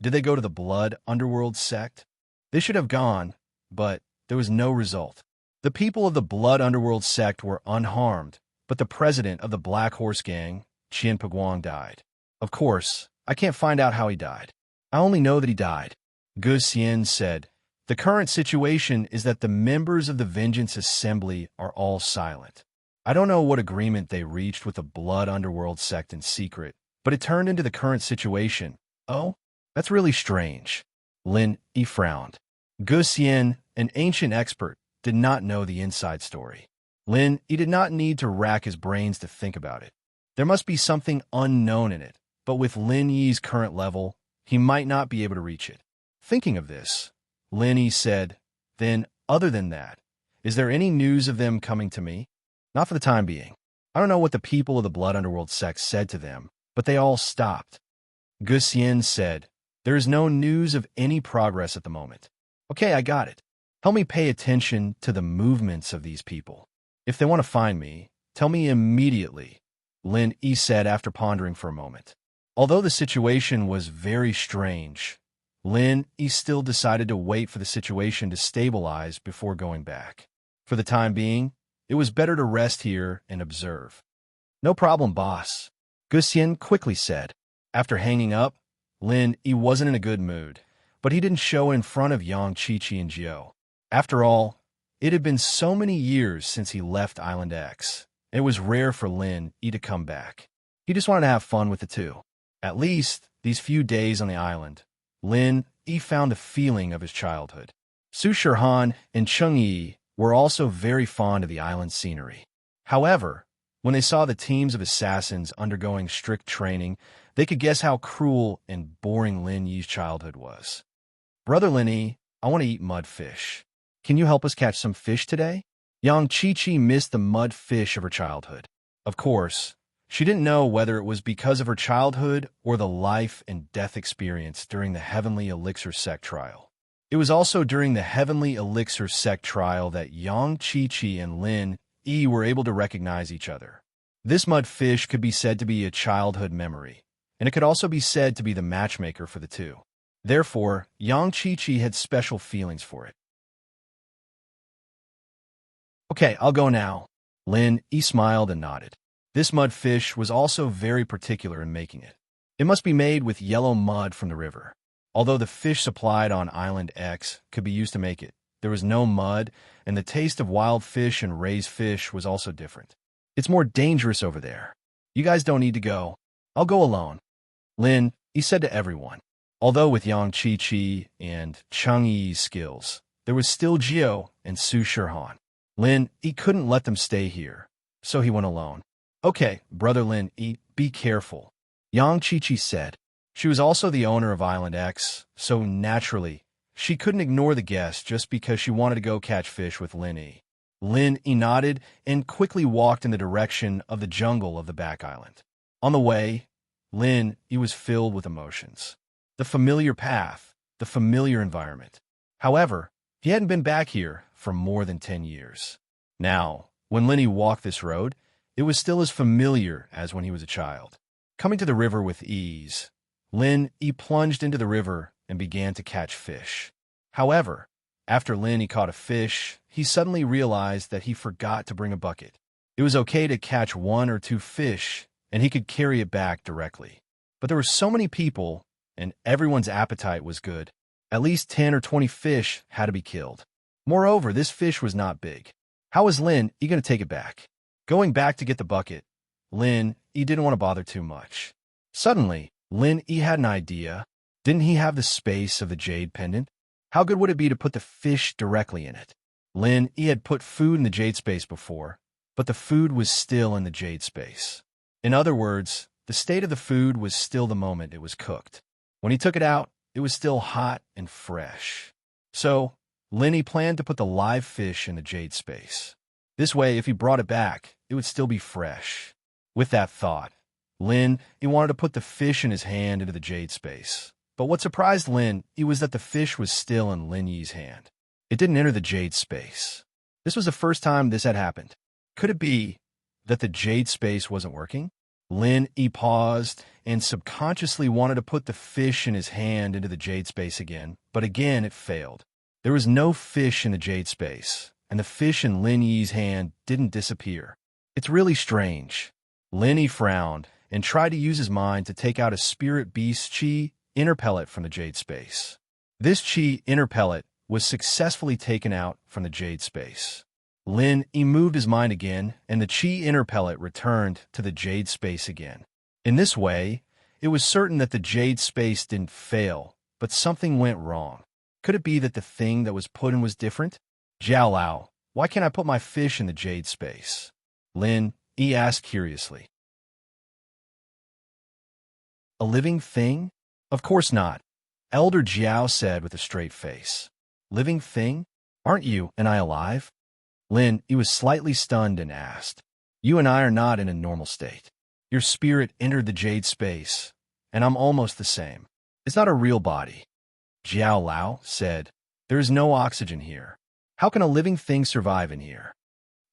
did they go to the Blood Underworld sect? They should have gone, but there was no result. The people of the Blood Underworld sect were unharmed, but the president of the Black Horse Gang, Qian Piguang, died. Of course, I can't find out how he died. I only know that he died. Guxian said, the current situation is that the members of the Vengeance Assembly are all silent. I don't know what agreement they reached with the Blood Underworld sect in secret, but it turned into the current situation. Oh, that's really strange. Lin Yi frowned. Guxian, an ancient expert, did not know the inside story. Lin Yi did not need to rack his brains to think about it. There must be something unknown in it, but with Lin Yi's current level, he might not be able to reach it. Thinking of this, Lin Yi said, then, other than that, is there any news of them coming to me? Not for the time being. I don't know what the people of the Blood Underworld sect said to them, but they all stopped. Guxian said, there is no news of any progress at the moment. Okay, I got it. Help me pay attention to the movements of these people. If they want to find me, tell me immediately, Lin Yi said after pondering for a moment. Although the situation was very strange, Lin Yi still decided to wait for the situation to stabilize before going back. For the time being, It was better to rest here and observe. No problem, boss, Guxian quickly said. After hanging up, Lin he wasn't in a good mood, but he didn't show in front of Yang Qiqi and Jiao. After all, it had been so many years since he left Island X, and it was rare for Lin he to come back. He just wanted to have fun with the two. At least, these few days on the island, Lin he found the feeling of his childhood. Su Shihan and Cheng Yi were also very fond of the island scenery. However, when they saw the teams of assassins undergoing strict training, they could guess how cruel and boring Lin Yi's childhood was. Brother Lin Yi, I want to eat mudfish. Can you help us catch some fish today? Yang Qiqi missed the mud fish of her childhood. Of course, she didn't know whether it was because of her childhood or the life and death experience during the Heavenly Elixir Sect trial. It was also during the Heavenly Elixir Sect trial that Yang Qiqi and Lin Yi were able to recognize each other. This mud fish could be said to be a childhood memory, and it could also be said to be the matchmaker for the two. Therefore, Yang Qiqi had special feelings for it. Okay, I'll go now. Lin Yi smiled and nodded. This mud fish was also very particular in making it. It must be made with yellow mud from the river. Although the fish supplied on Island X could be used to make it, there was no mud, and the taste of wild fish and raised fish was also different. It's more dangerous over there. You guys don't need to go. I'll go alone. Lin, he said to everyone. Although with Yang Qiqi and Cheng Yi's skills, there was still Jiao and Su Shihan. Lin, he couldn't let them stay here, so he went alone. Okay, Brother Lin, be careful, Yang Qiqi said. She was also the owner of Island X, so naturally, she couldn't ignore the guest just because she wanted to go catch fish with Lin Yi. Lin Yi nodded and quickly walked in the direction of the jungle of the back island. On the way, Lin Yi was filled with emotions. The familiar path, the familiar environment. However, he hadn't been back here for more than 10 years. Now, when Lin Yi walked this road, it was still as familiar as when he was a child. Coming to the river with ease, Lin Yi plunged into the river and began to catch fish. However, after Lin Yi caught a fish, he suddenly realized that he forgot to bring a bucket. It was okay to catch 1 or 2 fish, and he could carry it back directly. But there were so many people, and everyone's appetite was good. At least 10 or 20 fish had to be killed. Moreover, this fish was not big. How was Lin Yi going to take it back? Going back to get the bucket, Lin Yi didn't want to bother too much. Suddenly, Lin Yi had an idea. Didn't he have the space of the jade pendant? How good would it be to put the fish directly in it? Lin Yi had put food in the jade space before, but the food was still in the jade space. In other words, the state of the food was still the moment it was cooked. When he took it out, it was still hot and fresh. So, Lin Yi planned to put the live fish in the jade space. This way, if he brought it back, it would still be fresh. With that thought, Lin Yi wanted to put the fish in his hand into the jade space. But what surprised Lin Yi was that the fish was still in Lin Yi's hand. It didn't enter the jade space. This was the first time this had happened. Could it be that the jade space wasn't working? Lin Yi paused and subconsciously wanted to put the fish in his hand into the jade space again, but again it failed. There was no fish in the jade space, and the fish in Lin Yi's hand didn't disappear. It's really strange. Lin Yi frowned and tried to use his mind to take out a spirit beast chi inner pellet from the jade space. This chi inner pellet was successfully taken out from the jade space. Lin Yi moved his mind again, and the chi inner pellet returned to the jade space again. In this way, it was certain that the jade space didn't fail, but something went wrong. Could it be that the thing that was put in was different? Jiao Lao, why can't I put my fish in the jade space? Lin Yi asked curiously. A living thing? Of course not, Elder Jiao said with a straight face. Living thing? Aren't you and I alive? Lin Yi was slightly stunned and asked. You and I are not in a normal state. Your spirit entered the jade space, and I'm almost the same. It's not a real body. Jiao Lao said, there is no oxygen here. How can a living thing survive in here?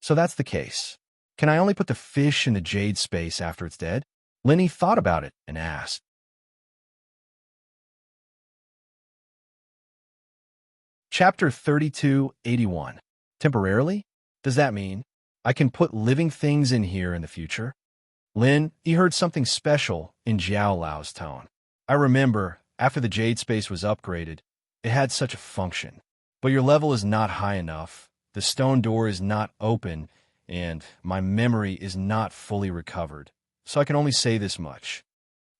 So that's the case. Can I only put the fish in the jade space after it's dead? Lin Yi thought about it and asked. Chapter 3281. Temporarily? Does that mean I can put living things in here in the future. Lin, he heard something special in Jiao Lao's tone. I remember, after the Jade Space was upgraded, it had such a function. But your level is not high enough, the stone door is not open, and my memory is not fully recovered. So I can only say this much.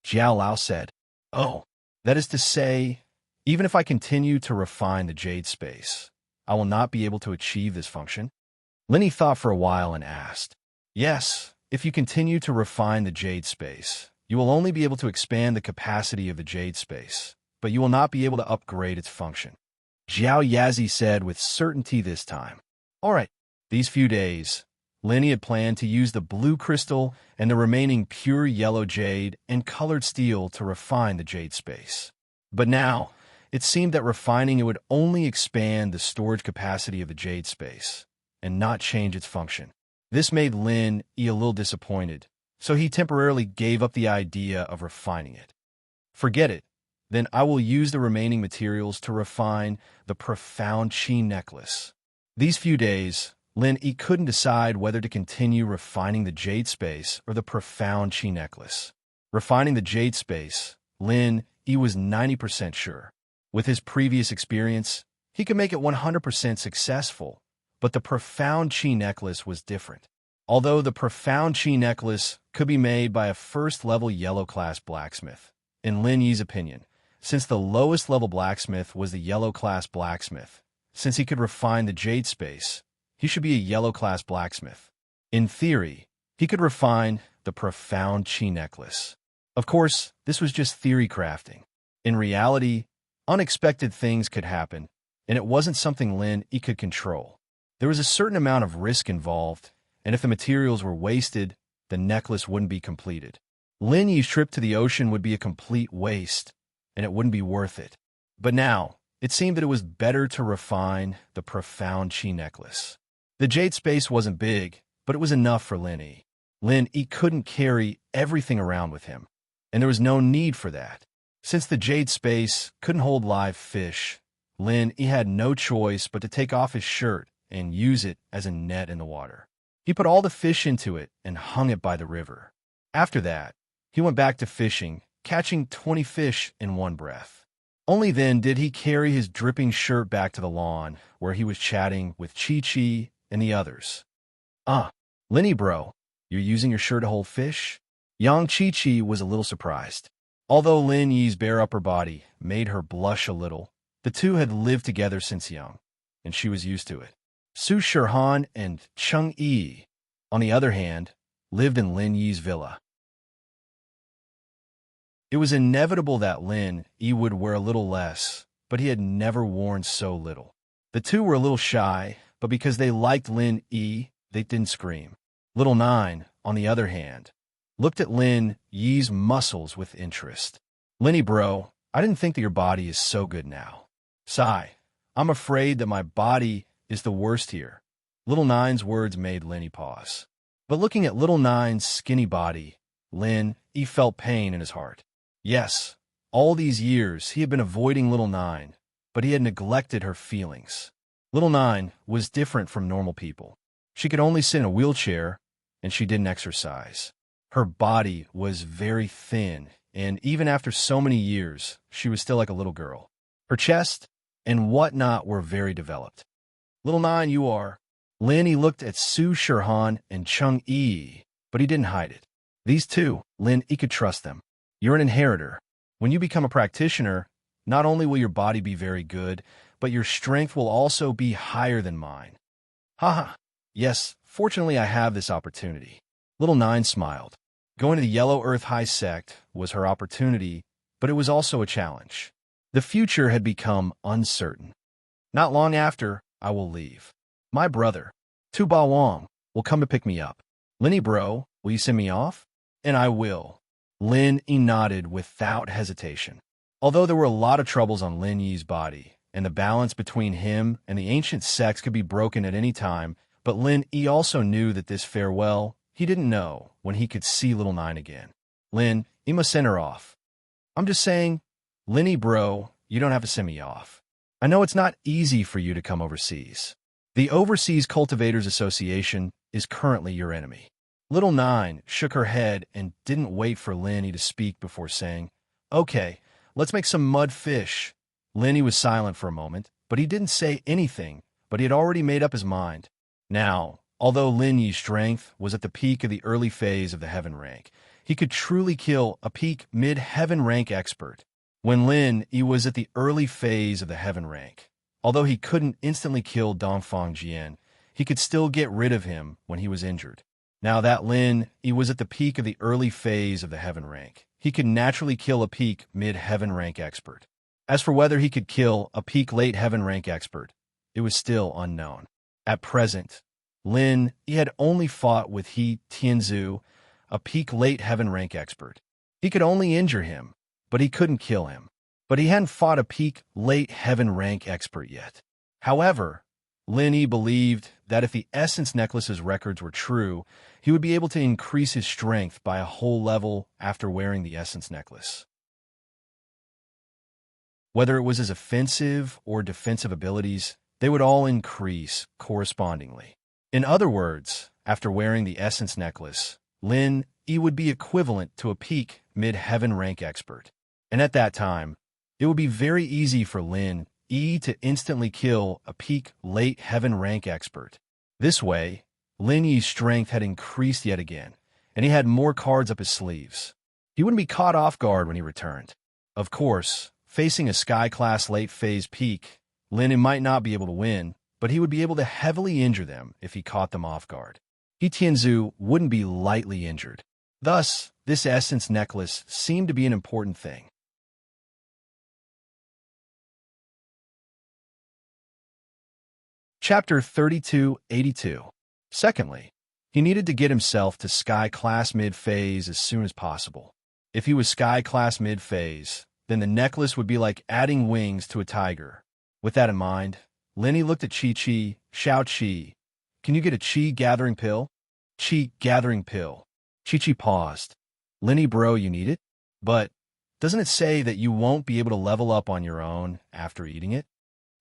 Jiao Lao said, "Oh, that is to say, even if I continue to refine the Jade Space, I will not be able to achieve this function?" Linny thought for a while and asked, "Yes, if you continue to refine the Jade Space, you will only be able to expand the capacity of the Jade Space, but you will not be able to upgrade its function." Zhao Yazi said with certainty this time. All right, these few days, Linny had planned to use the blue crystal and the remaining pure yellow jade and colored steel to refine the Jade Space. But now, it seemed that refining it would only expand the storage capacity of the Jade Space and not change its function. This made Lin a little disappointed, so he temporarily gave up the idea of refining it. Forget it. Then I will use the remaining materials to refine the profound chi necklace. These few days, Lin couldn't decide whether to continue refining the Jade Space or the profound chi necklace. Refining the Jade Space, Lin was 90% sure. With his previous experience, he could make it 100% successful, but the profound chi necklace was different. Although the profound chi necklace could be made by a first-level yellow-class blacksmith, in Lin Yi's opinion, since the lowest-level blacksmith was the yellow-class blacksmith, since he could refine the Jade Space, he should be a yellow-class blacksmith. In theory, he could refine the profound chi necklace. Of course, this was just theory crafting. In reality, unexpected things could happen, and it wasn't something Lin could control. There was a certain amount of risk involved, and if the materials were wasted, the necklace wouldn't be completed. Lin Yi's trip to the ocean would be a complete waste, and it wouldn't be worth it. But now, it seemed that it was better to refine the profound chi necklace. The Jade Space wasn't big, but it was enough for Lin Yi. Lin Yi couldn't carry everything around with him, and there was no need for that. Since the Jade Space couldn't hold live fish, Lin Yi had no choice but to take off his shirt and use it as a net in the water. He put all the fish into it and hung it by the river. After that, he went back to fishing, catching 20 fish in one breath. Only then did he carry his dripping shirt back to the lawn, where he was chatting with Chi-Chi and the others. Linny bro, you're using your shirt to hold fish? Young Chi-Chi was a little surprised. Although Lin Yi's bare upper body made her blush a little, the two had lived together since young, and she was used to it. Su Shirhan and Cheng Yi, on the other hand, lived in Lin Yi's villa. It was inevitable that Lin Yi would wear a little less, but he had never worn so little. The two were a little shy, but because they liked Lin Yi, they didn't scream. Little Nine, on the other hand, looked at Lin Yi's muscles with interest. Linny bro, I didn't think that your body is so good now. Sigh, I'm afraid that my body is the worst here. Little Nine's words made Linny pause. But looking at Little Nine's skinny body, Lin Yi felt pain in his heart. Yes, all these years he had been avoiding Little Nine, but he had neglected her feelings. Little Nine was different from normal people. She could only sit in a wheelchair, and she didn't exercise. Her body was very thin, and even after so many years, she was still like a little girl. Her chest and whatnot were very developed. Little Nine, you are. Lin Yi looked at Su Shirhan and Cheng Yi, but he didn't hide it. These two, Lin Yi could trust them. You're an inheritor. When you become a practitioner, not only will your body be very good, but your strength will also be higher than mine. Haha. Yes, fortunately I have this opportunity. Little Nine smiled. Going to the Yellow Earth High Sect was her opportunity, but it was also a challenge. The future had become uncertain. Not long after, I will leave. My brother, Tu Ba Wong, will come to pick me up. Linny bro, will you send me off? And I will. Lin Yi nodded without hesitation. Although there were a lot of troubles on Lin Yi's body, and the balance between him and the ancient sex could be broken at any time, but Lin Yi also knew that this farewell, he didn't know when he could see Little Nine again. Lin, you must send her off. I'm just saying, Linny bro, you don't have to send me off. I know it's not easy for you to come overseas. The Overseas Cultivators Association is currently your enemy. Little Nine shook her head and didn't wait for Lenny to speak before saying, "Okay, let's make some mud fish." Lenny was silent for a moment, but he didn't say anything, but he had already made up his mind. Now, although Lin Yi's strength was at the peak of the early phase of the Heaven rank, he could truly kill a peak mid-Heaven rank expert. When Lin Yi was at the early phase of the Heaven rank, although he couldn't instantly kill Dongfang Jian, he could still get rid of him when he was injured. Now that Lin Yi was at the peak of the early phase of the Heaven rank, he could naturally kill a peak mid-Heaven rank expert. As for whether he could kill a peak late Heaven rank expert, it was still unknown. At present, Lin Yi had only fought with He Tianzu, a peak late Heaven rank expert. He could only injure him, but he couldn't kill him. But he hadn't fought a peak late Heaven rank expert yet. However, Lin Yi believed that if the Essence Necklace's records were true, he would be able to increase his strength by a whole level after wearing the Essence Necklace. Whether it was his offensive or defensive abilities, they would all increase correspondingly. In other words, after wearing the Essence Necklace, Lin Yi would be equivalent to a peak mid-Heaven rank expert. And at that time, it would be very easy for Lin Yi to instantly kill a peak late Heaven rank expert. This way, Lin Yi's strength had increased yet again, and he had more cards up his sleeves. He wouldn't be caught off guard when he returned. Of course, facing a Sky-class late-phase peak, Lin Yi might not be able to win, but he would be able to heavily injure them if he caught them off guard. He Tianzu wouldn't be lightly injured. Thus, this Essence Necklace seemed to be an important thing. Chapter 3282. Secondly, he needed to get himself to Sky-class mid-phase as soon as possible. If he was Sky-class mid-phase, then the necklace would be like adding wings to a tiger. With that in mind, Lin Yi looked at Chi-Chi, Shao Chi. "Can you get a Chi gathering pill?" "Chi gathering pill." Chi-Chi paused. "Lin Yi bro, you need it? But doesn't it say that you won't be able to level up on your own after eating it?"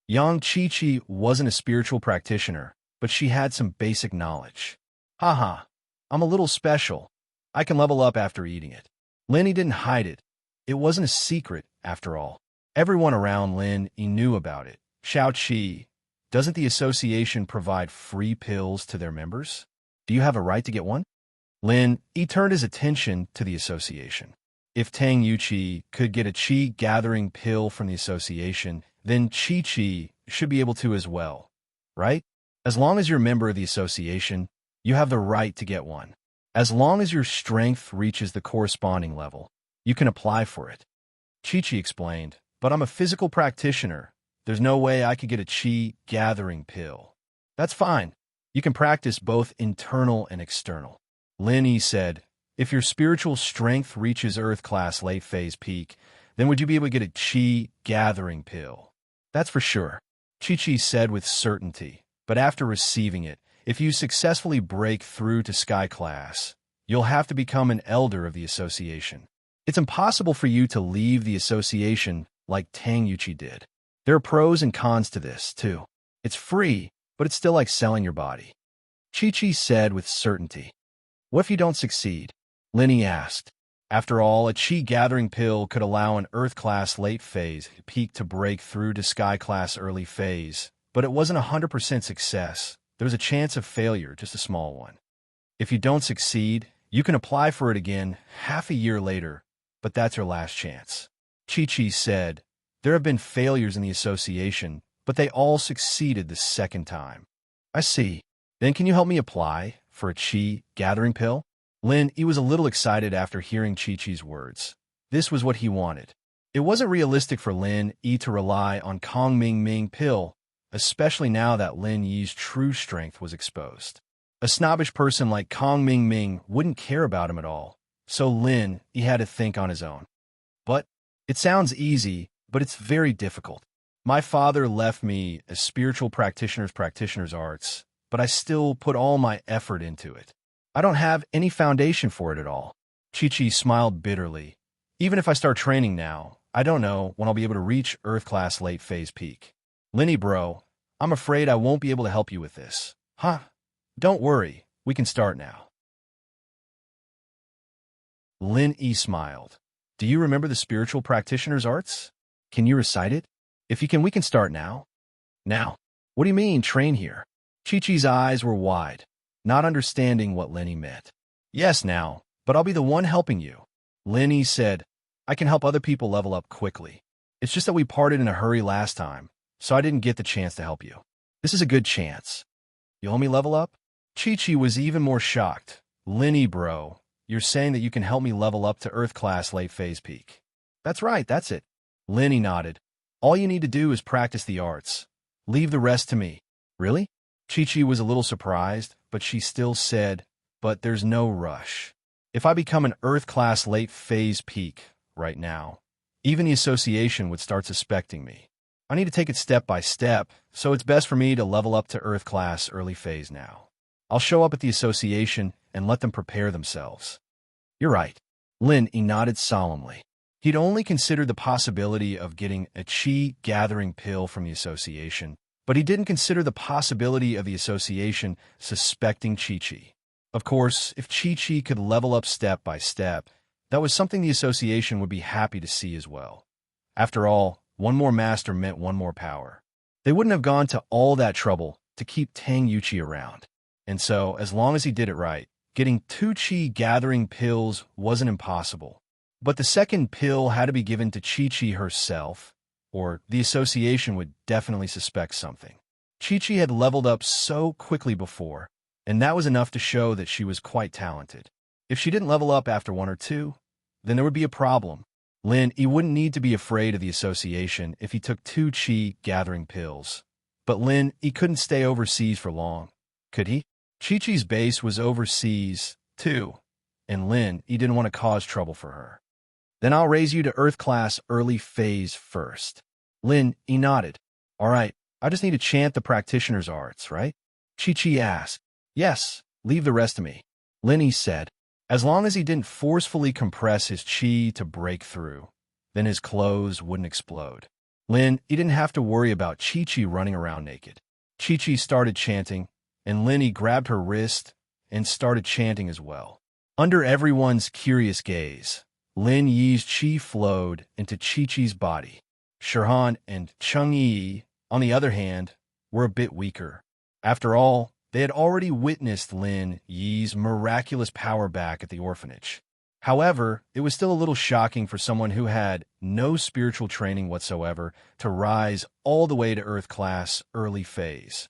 Young Chi-Chi wasn't a spiritual practitioner, but she had some basic knowledge. "Haha, I'm a little special. I can level up after eating it." Lin Yi didn't hide it. It wasn't a secret, after all. Everyone around Lin Yi knew about it. "Shao Chi, doesn't the association provide free pills to their members? Do you have a right to get one?" Lin Yi turned his attention to the association. If Tang Yuqi could get a Qi gathering pill from the association, then Chi-Chi should be able to as well, right? As long as you're a member of the association, you have the right to get one. As long as your strength reaches the corresponding level, you can apply for it. Chi-Chi explained, "But I'm a physical practitioner. There's no way I could get a Qi gathering pill." "That's fine. You can practice both internal and external." Lin Yi said, "If your spiritual strength reaches Earth-class late-phase peak, then would you be able to get a Qi gathering pill?" "That's for sure," Chi-Chi said with certainty. "But after receiving it, if you successfully break through to Sky class, you'll have to become an elder of the association. It's impossible for you to leave the association like Tang Yuqi did. There are pros and cons to this, too. It's free, but it's still like selling your body." Chi-Chi said with certainty. "What if you don't succeed?" Lin Yi asked. After all, a Qi gathering pill could allow an Earth-class late phase peak to break through to Sky-class early phase, but it wasn't 100% success. There was a chance of failure, just a small one. If you don't succeed, you can apply for it again half a year later, but that's your last chance. Chi-Chi said, "There have been failures in the association, but they all succeeded the second time." "I see. Then can you help me apply for a Qi gathering pill?" Lin Yi was a little excited after hearing Chi-Chi's words. This was what he wanted. It wasn't realistic for Lin Yi to rely on Kong Ming Ming pill, especially now that Lin Yi's true strength was exposed. A snobbish person like Kong Ming Ming wouldn't care about him at all, so Lin Yi had to think on his own. "But it sounds easy, but it's very difficult. My father left me a spiritual practitioner's arts, but I still put all my effort into it. I don't have any foundation for it at all." Chi-Chi smiled bitterly. "Even if I start training now, I don't know when I'll be able to reach Earth-class late-phase peak. Lin Yi bro, I'm afraid I won't be able to help you with this. Huh? Don't worry, we can start now. Lin Yi smiled. Do you remember the spiritual practitioner's arts? Can you recite it? If you can, we can start now. Now? What do you mean, train here? Chi-Chi's eyes were wide, not understanding what Lin Yi meant. Yes, now, but I'll be the one helping you. Lin Yi said, I can help other people level up quickly. It's just that we parted in a hurry last time, so I didn't get the chance to help you. This is a good chance. You help me level up? Chi-Chi was even more shocked. Lin Yi, bro, you're saying that you can help me level up to Earth Class Late Phase Peak. That's right, that's it. Lin Yi nodded. All you need to do is practice the arts. Leave the rest to me. Really? Chi-Chi was a little surprised, but she still said, but there's no rush. If I become an Earth Class Late Phase Peak right now, even the association would start suspecting me. I need to take it step by step, so it's best for me to level up to Earth Class Early Phase now. I'll show up at the association and let them prepare themselves. You're right. Lin Yi nodded solemnly. He'd only considered the possibility of getting a chi-gathering pill from the association, but he didn't consider the possibility of the association suspecting Chi-Chi. Of course, if Chi-Chi could level up step by step, that was something the association would be happy to see as well. After all, one more master meant one more power. They wouldn't have gone to all that trouble to keep Tang Yuqi around. And so, as long as he did it right, getting 2 chi-gathering pills wasn't impossible. But the second pill had to be given to Chi-Chi herself, or the association would definitely suspect something. Chi-Chi had leveled up so quickly before, and that was enough to show that she was quite talented. If she didn't level up after 1 or 2, then there would be a problem. Lin Yi wouldn't need to be afraid of the association if he took 2 chi-gathering pills. But Lin Yi couldn't stay overseas for long, could he? Chi-Chi's base was overseas, too, and Lin Yi didn't want to cause trouble for her. Then I'll raise you to Earth Class Early Phase first. Lin Yi nodded. All right, I just need to chant the practitioner's arts, right? Chi-Chi asked. Yes, leave the rest to me. Lin Yi said. As long as he didn't forcefully compress his chi to break through, then his clothes wouldn't explode. Lin Yi didn't have to worry about Chi-Chi running around naked. Chi-Chi started chanting, and Lin Yi grabbed her wrist and started chanting as well. Under everyone's curious gaze, Lin Yi's chi flowed into Chi-Chi's body. Shirhan and Cheng-Yi, on the other hand, were a bit weaker. After all, they had already witnessed Lin Yi's miraculous power back at the orphanage. However, it was still a little shocking for someone who had no spiritual training whatsoever to rise all the way to Earth Class Early Phase.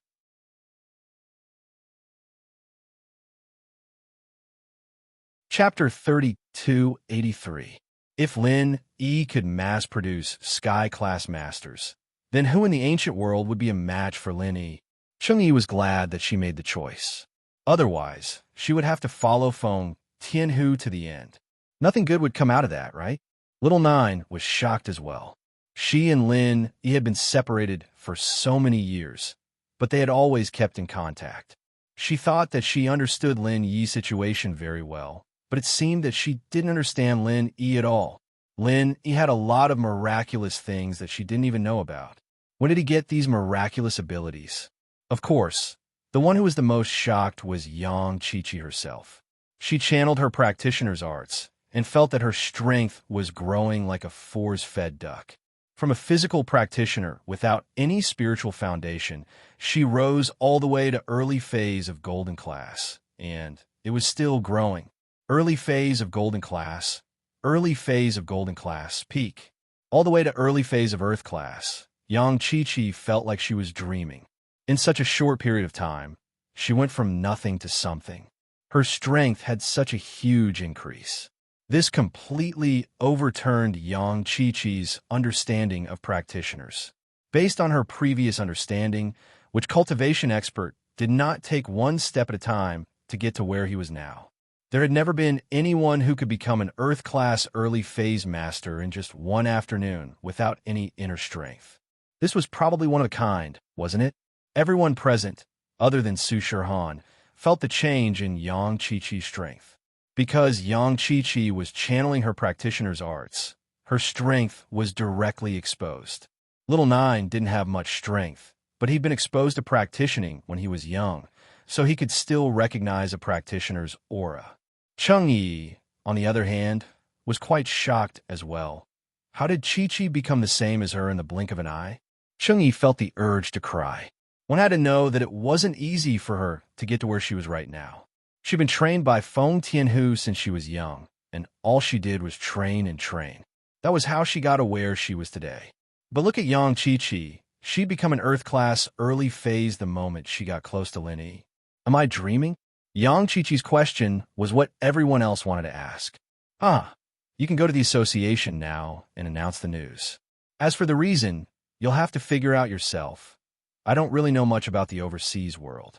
Chapter 3283. If Lin Yi could mass-produce Sky-Class Masters, then who in the ancient world would be a match for Lin Yi? Cheng-Yi was glad that she made the choice. Otherwise, she would have to follow Feng Tianhu to the end. Nothing good would come out of that, right? Little Nine was shocked as well. She and Lin Yi had been separated for so many years, but they had always kept in contact. She thought that she understood Lin Yi's situation very well, but it seemed that she didn't understand Lin Yi at all. Lin Yi had a lot of miraculous things that she didn't even know about. When did he get these miraculous abilities? Of course, the one who was the most shocked was Yang Chi-Chi herself. She channeled her practitioner's arts and felt that her strength was growing like a force-fed duck. From a physical practitioner without any spiritual foundation, she rose all the way to early phase of Golden Class, and it was still growing. Early phase of Golden Class, early phase of Golden Class, peak, all the way to early phase of Earth Class. Yang Chi-Chi felt like she was dreaming. In such a short period of time, she went from nothing to something. Her strength had such a huge increase. This completely overturned Yang Chi-Chi's understanding of practitioners. Based on her previous understanding, which cultivation expert did not take one step at a time to get to where he was now. There had never been anyone who could become an Earth Class Early Phase Master in just one afternoon without any inner strength. This was probably one of a kind, wasn't it? Everyone present, other than Su Shirhan, felt the change in Yang Chi-Chi's strength. Because Yang Chi-Chi was channeling her practitioner's arts, her strength was directly exposed. Little Nine didn't have much strength, but he'd been exposed to practicing when he was young, so he could still recognize a practitioner's aura. Chang'e, on the other hand, was quite shocked as well. How did Chi-Chi become the same as her in the blink of an eye? Chang'e felt the urge to cry. One had to know that it wasn't easy for her to get to where she was right now. She'd been trained by Feng Tianhu since she was young, and all she did was train and train. That was how she got to where she was today. But look at Yang Chi-Chi. She'd become an Earth-class early phase the moment she got close to Lin Yi. Am I dreaming? Yang Chi-Chi's question was what everyone else wanted to ask. You can go to the association now and announce the news. As for the reason, you'll have to figure out yourself. I don't really know much about the overseas world.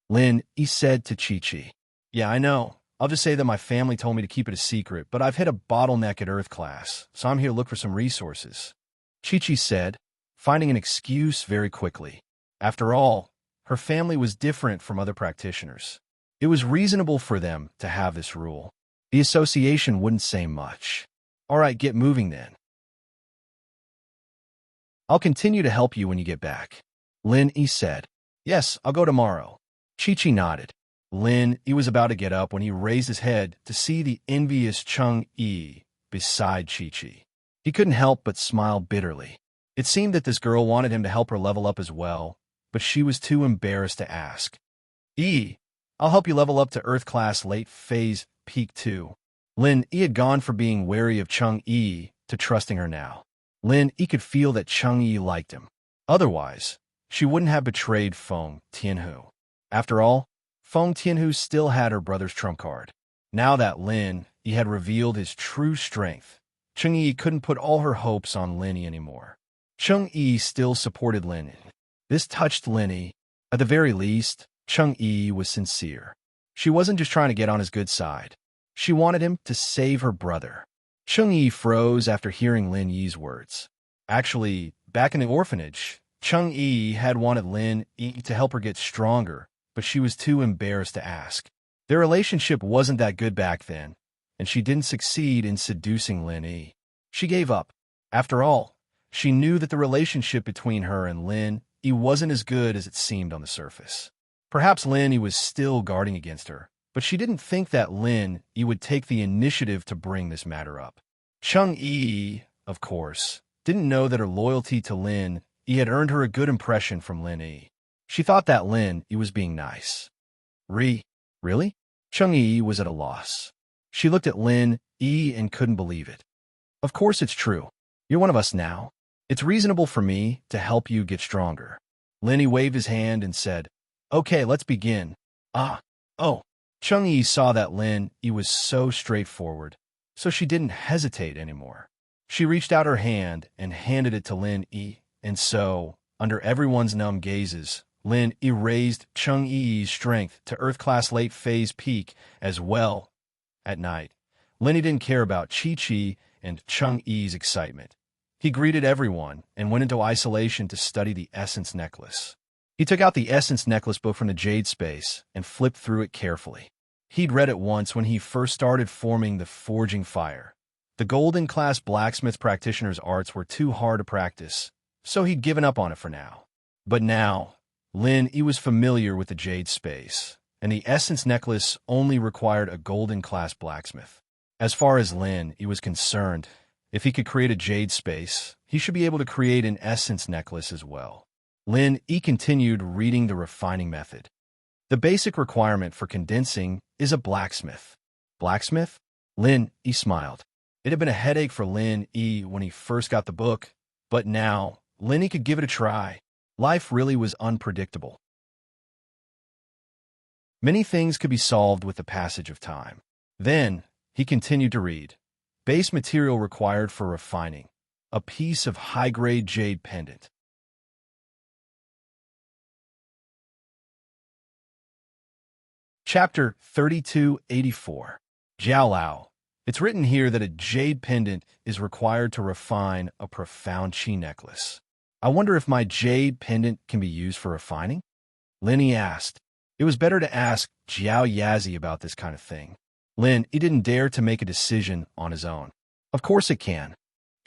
Lin Yi said to Chi-Chi. Yeah, I know. I'll just say that my family told me to keep it a secret, but I've hit a bottleneck at Earth class, so I'm here to look for some resources. Chi-Chi said, finding an excuse very quickly. After all, her family was different from other practitioners. It was reasonable for them to have this rule. The association wouldn't say much. All right, get moving then. I'll continue to help you when you get back. Lin Yi said. Yes, I'll go tomorrow. Chi-Chi nodded. Lin Yi was about to get up when he raised his head to see the envious Chang'e beside Chi-Chi. He couldn't help but smile bitterly. It seemed that this girl wanted him to help her level up as well, but she was too embarrassed to ask. I'll help you level up to Earth Class Late Phase Peak 2. Lin Yi had gone from being wary of Chang'e to trusting her now. Lin Yi could feel that Chang'e liked him. Otherwise, she wouldn't have betrayed Feng Tianhu. After all, Feng Tianhu still had her brother's trump card. Now that Lin Yi had revealed his true strength, Chang'e couldn't put all her hopes on Lin Yi anymore. Chang'e still supported Lin Yi. This touched Lin Yi. At the very least, Chang'e was sincere. She wasn't just trying to get on his good side. She wanted him to save her brother. Chang'e froze after hearing Lin Yi's words. Actually, back in the orphanage, Chang'e had wanted Lin Yi to help her get stronger, but she was too embarrassed to ask. Their relationship wasn't that good back then, and she didn't succeed in seducing Lin Yi. She gave up. After all, she knew that the relationship between her and Lin Yi wasn't as good as it seemed on the surface. Perhaps Lin Yi was still guarding against her, but she didn't think that Lin Yi would take the initiative to bring this matter up. Chang'e, of course, didn't know that her loyalty to Lin Yi had earned her a good impression from Lin Yi. She thought that Lin Yi was being nice. Really? Chang'e was at a loss. She looked at Lin Yi and couldn't believe it. Of course it's true. You're one of us now. It's reasonable for me to help you get stronger. Lin Yi waved his hand and said, Okay, let's begin. Chang'e saw that Lin Yi was so straightforward, so she didn't hesitate anymore. She reached out her hand and handed it to Lin Yi, and so, under everyone's numb gazes, Lin Yi raised Chang'e's strength to Earth-class late phase peak as well. At night, Lin Yi didn't care about Chi-Chi and Chang'e's excitement. He greeted everyone and went into isolation to study the Essence Necklace. He took out the Essence Necklace book from the Jade Space and flipped through it carefully. He'd read it once when he first started forming the Forging Fire. The Golden Class Blacksmith Practitioner's arts were too hard to practice, so he'd given up on it for now. But now, Lin Yi was familiar with the Jade Space, and the Essence Necklace only required a Golden Class Blacksmith. As far as Lin Yi was concerned, if he could create a Jade Space, he should be able to create an Essence Necklace as well. Lin Yi continued reading the refining method. The basic requirement for condensing is a blacksmith. Blacksmith? Lin Yi smiled. It had been a headache for Lin Yi when he first got the book, but now Lin Yi could give it a try. Life really was unpredictable. Many things could be solved with the passage of time. Then, he continued to read. Base material required for refining. A piece of high-grade jade pendant. Chapter 3284. Jiaolao. It's written here that a jade pendant is required to refine a profound chi necklace. I wonder if my jade pendant can be used for refining? Lin Yi asked. It was better to ask Jiao Yazi about this kind of thing. Lin Yi didn't dare to make a decision on his own. Of course it can.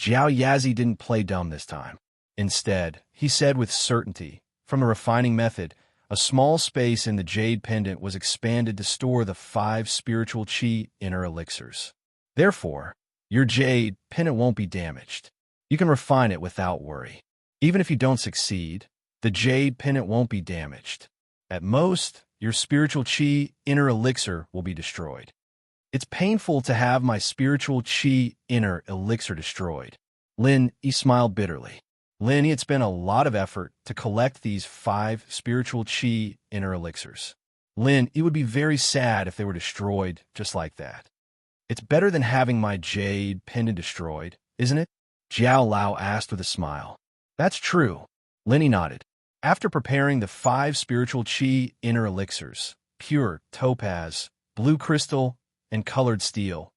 Jiao Yazi didn't play dumb this time. Instead, he said with certainty, From the refining method, a small space in the jade pendant was expanded to store the 5 spiritual chi inner elixirs. Therefore, your jade pendant won't be damaged. You can refine it without worry. Even if you don't succeed, the jade pendant won't be damaged. At most, your spiritual chi inner elixir will be destroyed. It's painful to have my spiritual chi inner elixir destroyed. Lin Yi smiled bitterly. Lin Yi, it's been a lot of effort to collect these 5 spiritual chi inner elixirs. Lin, it would be very sad if they were destroyed just like that. It's better than having my jade pendant destroyed, isn't it? Jiao Lao asked with a smile. That's true. Lin Yi nodded. After preparing the 5 spiritual chi inner elixirs, pure topaz, blue crystal, and colored steel,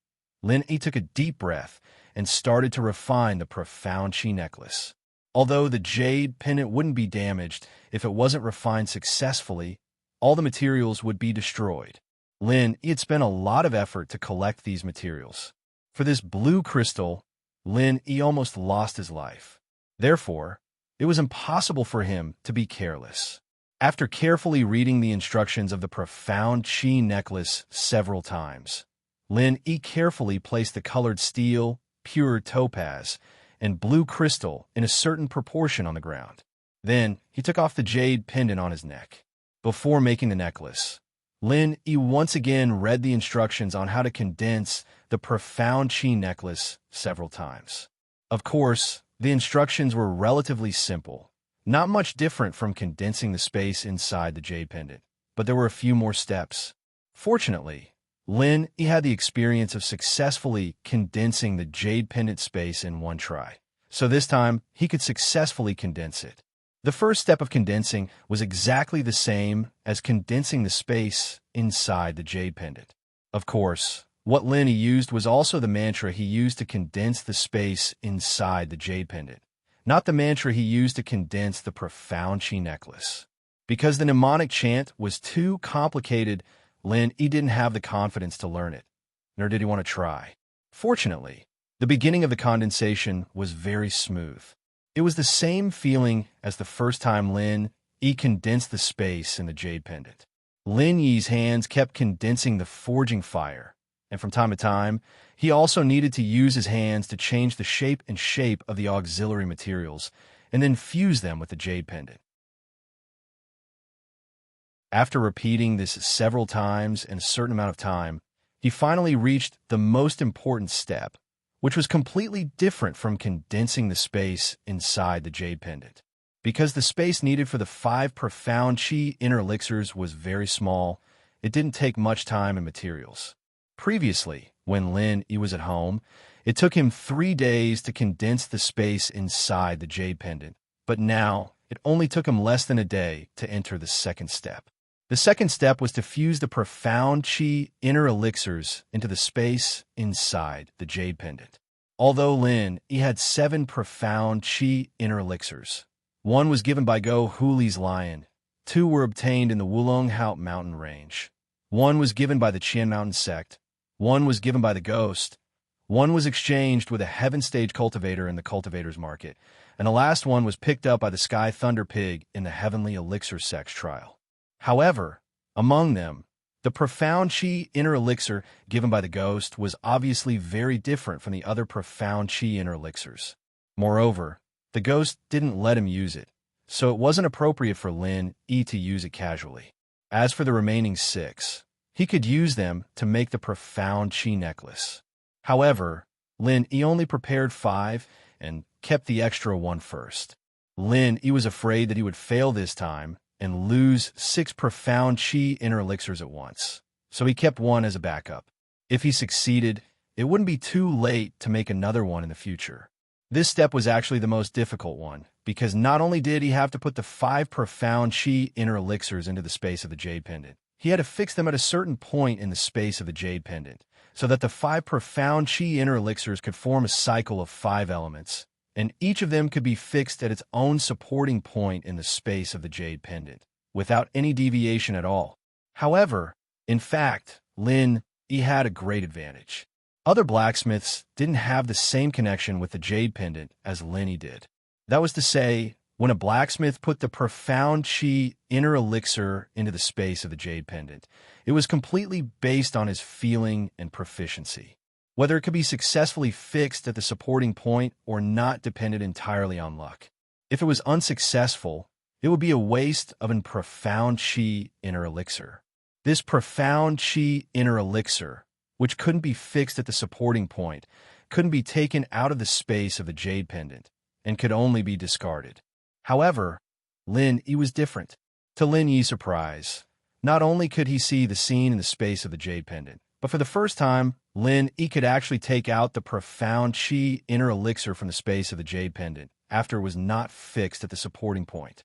Lin Yi took a deep breath and started to refine the profound chi necklace. Although the jade pendant wouldn't be damaged if it wasn't refined successfully, all the materials would be destroyed. Lin Yi had spent a lot of effort to collect these materials. For this blue crystal, Lin Yi almost lost his life. Therefore, it was impossible for him to be careless. After carefully reading the instructions of the profound chi necklace several times, Lin Yi carefully placed the colored steel, pure topaz, and blue crystal in a certain proportion on the ground. Then, he took off the jade pendant on his neck. Before making the necklace, Lin Yi once again read the instructions on how to condense the profound chi necklace several times. Of course, the instructions were relatively simple, not much different from condensing the space inside the jade pendant, but there were a few more steps. Fortunately, Lin Yi had the experience of successfully condensing the jade pendant space in one try, so this time he could successfully condense it. The first step of condensing was exactly the same as condensing the space inside the jade pendant. Of course, what Lin Yi used was also the mantra he used to condense the space inside the jade pendant, not the mantra he used to condense the profound chi necklace. Because the mnemonic chant was too complicated, Lin Yi didn't have the confidence to learn it, nor did he want to try. Fortunately, the beginning of the condensation was very smooth. It was the same feeling as the first time Lin Yi condensed the space in the jade pendant. Lin Yi's hands kept condensing the forging fire, and from time to time, he also needed to use his hands to change the shape of the auxiliary materials, and then fuse them with the jade pendant. After repeating this several times in a certain amount of time, he finally reached the most important step, which was completely different from condensing the space inside the jade pendant. Because the space needed for the 5 profound chi inner elixirs was very small, it didn't take much time and materials. Previously, when Lin Yi was at home, it took him 3 days to condense the space inside the jade pendant, but now it only took him less than a day to enter the second step. The second step was to fuse the profound chi inner elixirs into the space inside the jade pendant. Although Lin Yi had 7 profound chi inner elixirs, 1 was given by Go Huli's lion, 2 were obtained in the Wulonghout mountain range, 1 was given by the Qian mountain sect, 1 was given by the ghost, 1 was exchanged with a heaven stage cultivator in the cultivator's market, and the last 1 was picked up by the Sky Thunder Pig in the heavenly elixir sex trial. However, among them, the profound chi inner elixir given by the ghost was obviously very different from the other profound chi inner elixirs. Moreover, the ghost didn't let him use it, so it wasn't appropriate for Lin Yi to use it casually. As for the remaining 6, he could use them to make the profound chi necklace. However, Lin Yi only prepared 5 and kept the extra 1 first. Lin Yi was afraid that he would fail this time and lose 6 profound chi inner elixirs at once, so he kept 1 as a backup. If he succeeded, it wouldn't be too late to make another one in the future. This step was actually the most difficult one, because not only did he have to put the 5 profound chi inner elixirs into the space of the jade pendant, he had to fix them at a certain point in the space of the jade pendant, so that the 5 profound chi inner elixirs could form a cycle of 5 elements, and each of them could be fixed at its own supporting point in the space of the jade pendant, without any deviation at all. However, in fact, Lin Yi had a great advantage. Other blacksmiths didn't have the same connection with the jade pendant as Lin Yi did. That was to say, when a blacksmith put the profound chi inner elixir into the space of the jade pendant, it was completely based on his feeling and proficiency. Whether it could be successfully fixed at the supporting point or not depended entirely on luck. If it was unsuccessful, it would be a waste of a profound chi inner elixir. This profound chi inner elixir, which couldn't be fixed at the supporting point, couldn't be taken out of the space of the jade pendant, and could only be discarded. However, Lin Yi was different. To Lin Yi's surprise, not only could he see the scene in the space of the jade pendant, but for the first time, Lin Yi could actually take out the profound chi inner elixir from the space of the jade pendant after it was not fixed at the supporting point.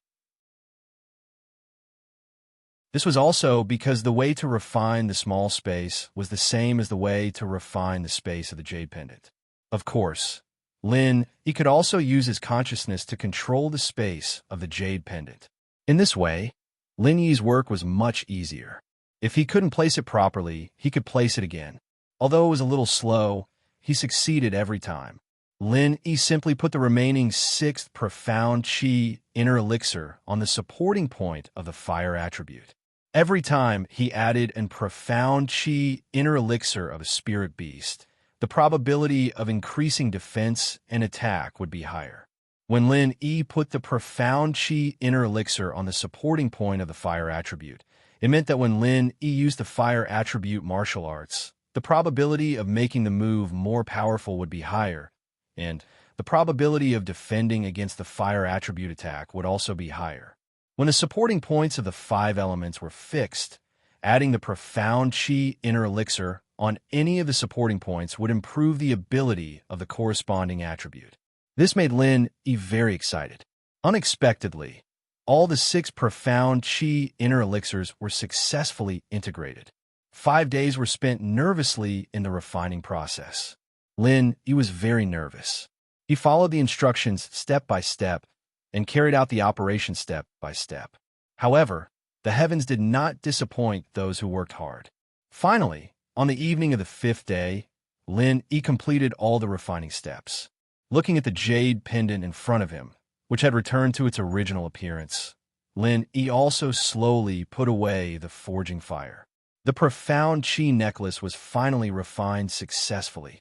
This was also because the way to refine the small space was the same as the way to refine the space of the jade pendant. Of course, Lin Yi could also use his consciousness to control the space of the jade pendant. In this way, Lin Yi's work was much easier. If he couldn't place it properly, he could place it again. Although it was a little slow, he succeeded every time. Lin Yi simply put the remaining sixth profound chi inner elixir on the supporting point of the fire attribute. Every time he added a profound chi inner elixir of a spirit beast, the probability of increasing defense and attack would be higher. When Lin Yi put the profound chi inner elixir on the supporting point of the fire attribute, it meant that when Lin Yi used the fire attribute martial arts, the probability of making the move more powerful would be higher, and the probability of defending against the fire attribute attack would also be higher. When the supporting points of the 5 elements were fixed, adding the profound chi inner elixir on any of the supporting points would improve the ability of the corresponding attribute. This made Lin Yi very excited. Unexpectedly, all the 6 profound chi inner elixirs were successfully integrated. 5 days were spent nervously in the refining process. Lin Yi was very nervous. He followed the instructions step by step and carried out the operation step by step. However, the heavens did not disappoint those who worked hard. Finally, on the evening of the 5th day, Lin Yi completed all the refining steps. Looking at the jade pendant in front of him, which had returned to its original appearance, Lin Yi also slowly put away the forging fire. The profound chi necklace was finally refined successfully.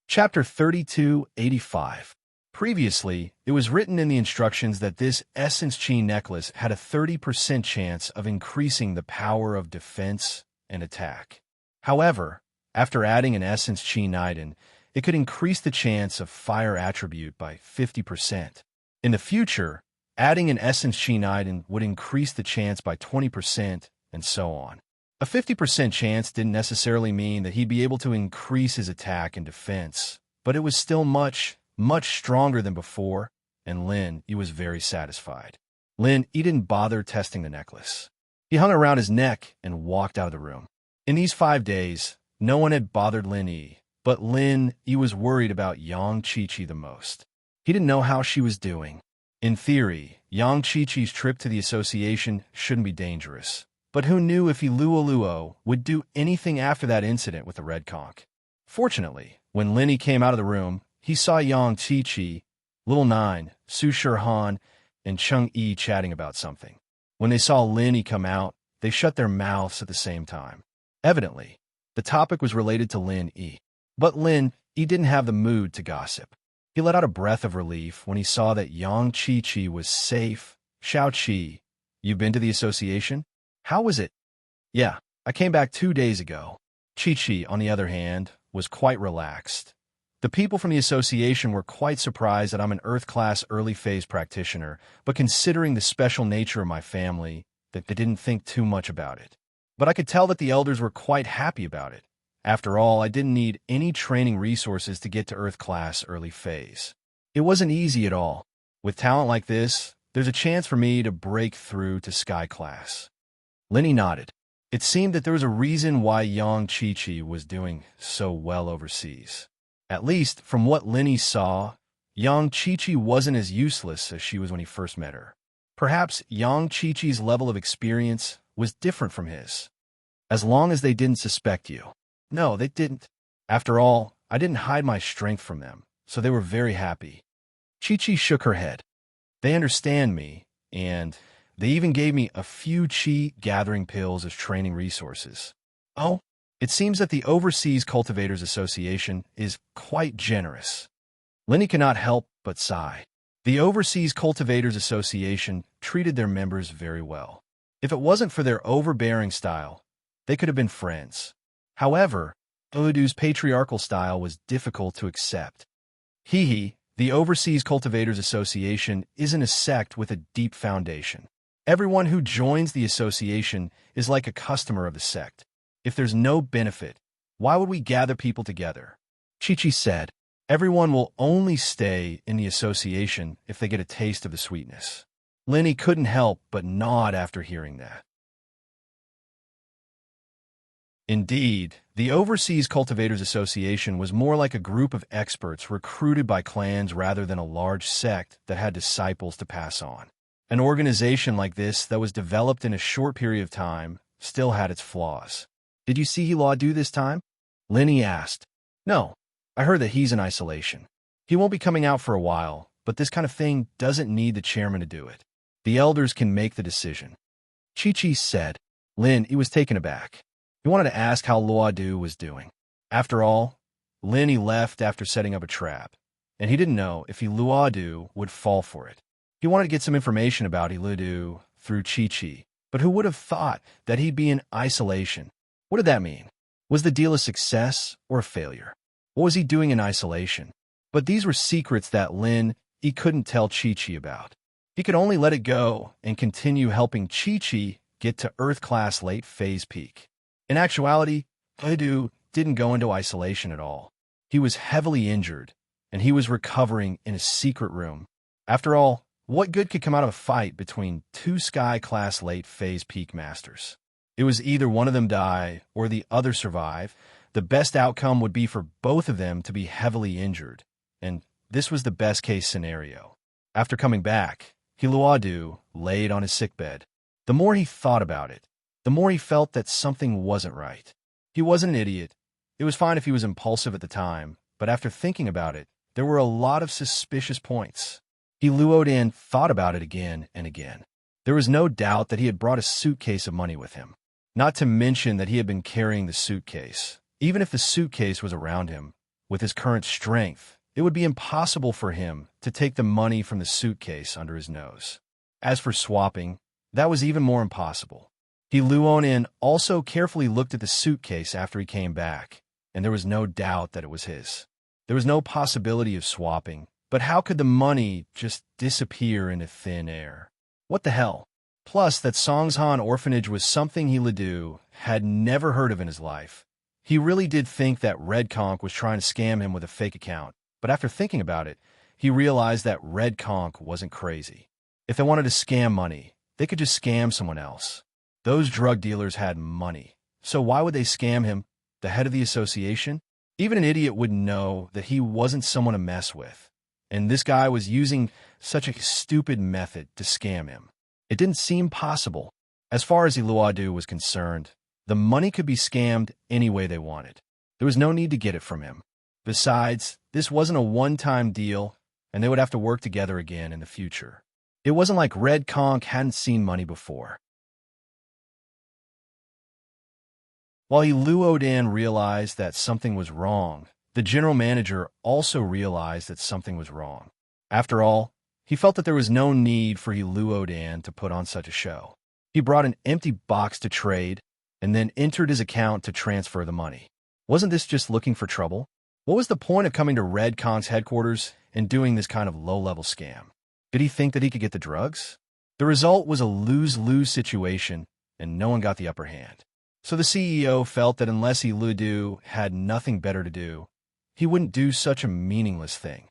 Chapter 3285. Previously, it was written in the instructions that this Essence Chi necklace had a 30% chance of increasing the power of defense and attack. However, after adding an Essence Chi Niden, it could increase the chance of fire attribute by 50%. In the future, adding an Essence Chi Niden would increase the chance by 20%, and so on. A 50% chance didn't necessarily mean that he'd be able to increase his attack and defense, but it was still much stronger than before, and Lin Yi was very satisfied. Lin Yi didn't bother testing the necklace. He hung around his neck and walked out of the room. In these 5 days, no one had bothered Lin Yi, but Lin Yi was worried about Yang Qiqi the most. He didn't know how she was doing. In theory, Yang Qiqi's trip to the association shouldn't be dangerous, but who knew if Luo would do anything after that incident with the red conch? Fortunately, when Lin Yi came out of the room, he saw Yang Qiqi, Little Nine, Su Shirhan, and Cheng Yi chatting about something. When they saw Lin Yi come out, they shut their mouths at the same time. Evidently, the topic was related to Lin Yi. But Lin Yi didn't have the mood to gossip. He let out a breath of relief when he saw that Yang Qiqi was safe. Xiao Qi, you've been to the association? How was it? Yeah, I came back 2 days ago. Qiqi, on the other hand, was quite relaxed. The people from the association were quite surprised that I'm an Earth-class early-phase practitioner, but considering the special nature of my family, that they didn't think too much about it. But I could tell that the elders were quite happy about it. After all, I didn't need any training resources to get to Earth-class early phase. It wasn't easy at all. With talent like this, there's a chance for me to break through to Sky class. Lin Yi nodded. It seemed that there was a reason why Yang Qiqi was doing so well overseas. At least, from what Lin Yi saw, Yang Qiqi wasn't as useless as she was when he first met her. Perhaps Yang Qiqi's level of experience was different from his. As long as they didn't suspect you. No, they didn't. After all, I didn't hide my strength from them, so they were very happy. Chi-Chi shook her head. They understand me, and they even gave me a few chi-gathering pills as training resources. Oh, it seems that the Overseas Cultivators Association is quite generous. Lenny cannot help but sigh. The Overseas Cultivators Association treated their members very well. If it wasn't for their overbearing style, they could have been friends. However, Udu's patriarchal style was difficult to accept. The Overseas Cultivators Association isn't a sect with a deep foundation. Everyone who joins the association is like a customer of the sect. If there's no benefit, why would we gather people together? Chi-Chi said, everyone will only stay in the association if they get a taste of the sweetness. Lenny couldn't help but nod after hearing that. Indeed, the Overseas Cultivators Association was more like a group of experts recruited by clans rather than a large sect that had disciples to pass on. An organization like this that was developed in a short period of time still had its flaws. Did you see Hila do this time? Lenny asked. No, I heard that he's in isolation. He won't be coming out for a while, but this kind of thing doesn't need the chairman to do it. The elders can make the decision. Chi-Chi said. He was taken aback. He wanted to ask how Luadu was doing. After all, Lenny left after setting up a trap, and he didn't know if Luadu would fall for it. He wanted to get some information about Luadu through Chi-Chi, but who would have thought that he'd be in isolation? What did that mean? Was the deal a success or a failure? What was he doing in isolation? But these were secrets that he couldn't tell Chi-Chi about. He could only let it go and continue helping Chi-Chi get to Earth-class late phase peak. In actuality, Udu didn't go into isolation at all. He was heavily injured, and he was recovering in a secret room. After all, what good could come out of a fight between two Sky-class late phase peak masters? It was either one of them die or the other survive. The best outcome would be for both of them to be heavily injured, and this was the best-case scenario. After coming back, Luadu laid on his sickbed. The more he thought about it, the more he felt that something wasn't right. He wasn't an idiot. It was fine if he was impulsive at the time, but after thinking about it, there were a lot of suspicious points. Luodan thought about it again and again. There was no doubt that he had brought a suitcase of money with him. Not to mention that he had been carrying the suitcase. Even if the suitcase was around him, with his current strength, it would be impossible for him to take the money from the suitcase under his nose. As for swapping, that was even more impossible. Luonan also carefully looked at the suitcase after he came back, and there was no doubt that it was his. There was no possibility of swapping, but how could the money just disappear into thin air? What the hell? Plus, that Songshan orphanage was something Luodu had never heard of in his life. He really did think that Red Conch was trying to scam him with a fake account, but after thinking about it, he realized that Red Conch wasn't crazy. If they wanted to scam money, they could just scam someone else. Those drug dealers had money, so why would they scam him, the head of the association? Even an idiot would know that he wasn't someone to mess with, and this guy was using such a stupid method to scam him. It didn't seem possible. As far as Luadu was concerned, the money could be scammed any way they wanted. There was no need to get it from him. Besides, this wasn't a one-time deal, and they would have to work together again in the future. It wasn't like Red Conch hadn't seen money before. While Luodan realized that something was wrong, the general manager also realized that something was wrong. After all, he felt that there was no need for Luodan to put on such a show. He brought an empty box to trade and then entered his account to transfer the money. Wasn't this just looking for trouble? What was the point of coming to Red Conch's headquarters and doing this kind of low-level scam? Did he think that he could get the drugs? The result was a lose-lose situation, and no one got the upper hand. So the CEO felt that unless Luodu had nothing better to do, he wouldn't do such a meaningless thing.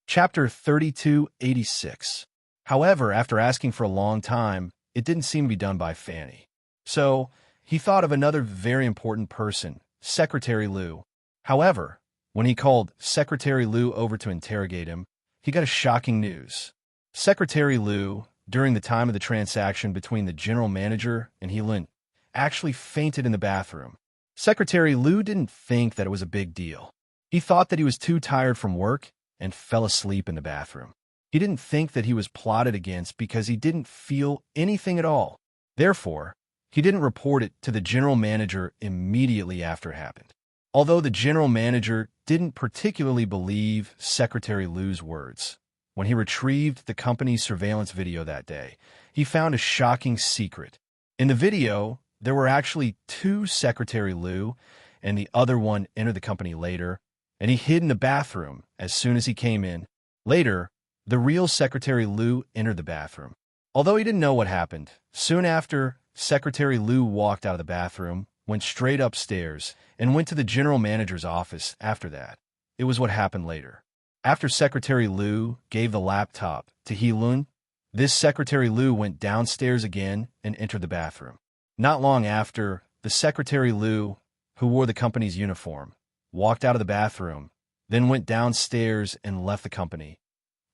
Chapter 3286. However, after asking for a long time, it didn't seem to be done by Fanny. So he thought of another very important person, Secretary Liu. However, when he called Secretary Liu over to interrogate him, he got a shocking news. Secretary Liu, during the time of the transaction between the general manager and Heilun, actually fainted in the bathroom. Secretary Liu didn't think that it was a big deal. He thought that he was too tired from work and fell asleep in the bathroom. He didn't think that he was plotted against because he didn't feel anything at all. Therefore, he didn't report it to the general manager immediately after it happened. Although the general manager didn't particularly believe Secretary Liu's words, when he retrieved the company's surveillance video that day, he found a shocking secret. In the video, there were actually two Secretary Liu, and the other one entered the company later, and he hid in the bathroom as soon as he came in. Later, the real Secretary Liu entered the bathroom. Although he didn't know what happened, soon after, Secretary Liu walked out of the bathroom, went straight upstairs, and went to the general manager's office after that. It was what happened later. After Secretary Liu gave the laptop to He Lun, this Secretary Liu went downstairs again and entered the bathroom. Not long after, the Secretary Liu, who wore the company's uniform, walked out of the bathroom, then went downstairs and left the company.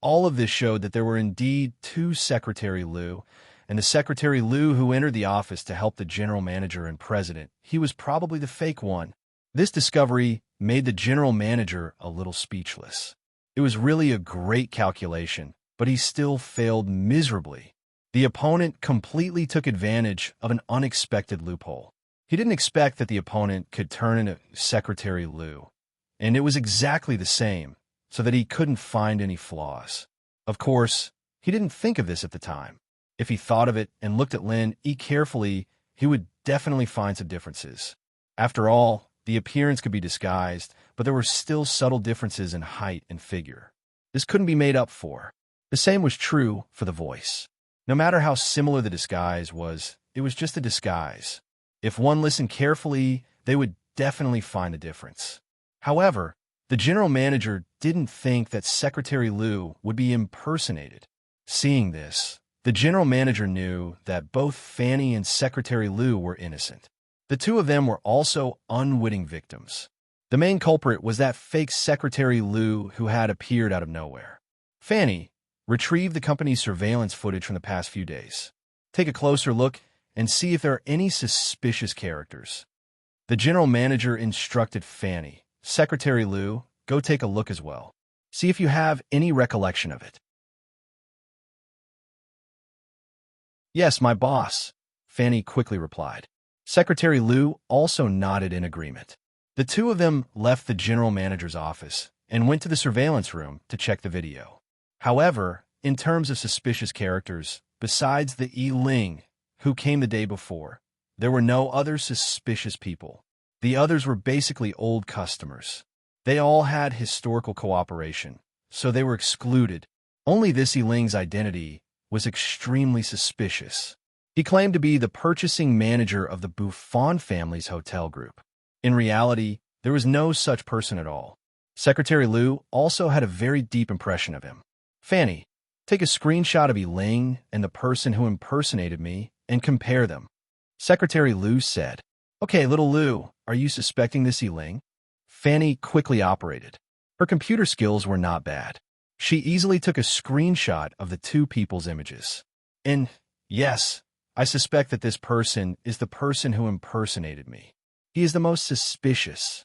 All of this showed that there were indeed two Secretary Liu, and the Secretary Liu who entered the office to help the general manager and president, he was probably the fake one. This discovery made the general manager a little speechless. It was really a great calculation, but he still failed miserably. The opponent completely took advantage of an unexpected loophole. He didn't expect that the opponent could turn into Secretary Liu, and it was exactly the same, so that he couldn't find any flaws. Of course, he didn't think of this at the time. If he thought of it and looked at Lin carefully, he would definitely find some differences. After all, the appearance could be disguised, but there were still subtle differences in height and figure. This couldn't be made up for. The same was true for the voice. No matter how similar the disguise was, it was just a disguise. If one listened carefully, they would definitely find the difference. However, the general manager didn't think that Secretary Liu would be impersonated. Seeing this, the general manager knew that both Fanny and Secretary Liu were innocent. The two of them were also unwitting victims. The main culprit was that fake Secretary Liu who had appeared out of nowhere. Fanny retrieved the company's surveillance footage from the past few days. Take a closer look and see if there are any suspicious characters. The general manager instructed Fanny, Secretary Liu, go take a look as well. See if you have any recollection of it. Yes, my boss, Fanny quickly replied. Secretary Liu also nodded in agreement. The two of them left the general manager's office and went to the surveillance room to check the video. However, in terms of suspicious characters, besides the Yi Ling, who came the day before, there were no other suspicious people. The others were basically old customers. They all had historical cooperation, so they were excluded. Only this Yi Ling's identity was extremely suspicious. He claimed to be the purchasing manager of the Buffon family's hotel group. In reality, there was no such person at all. Secretary Liu also had a very deep impression of him. Fanny, take a screenshot of Yi Ling and the person who impersonated me and compare them. Secretary Liu said, Okay, little Liu, are you suspecting this Yi Ling? Fanny quickly operated. Her computer skills were not bad. She easily took a screenshot of the two people's images. And yes, I suspect that this person is the person who impersonated me. He is the most suspicious.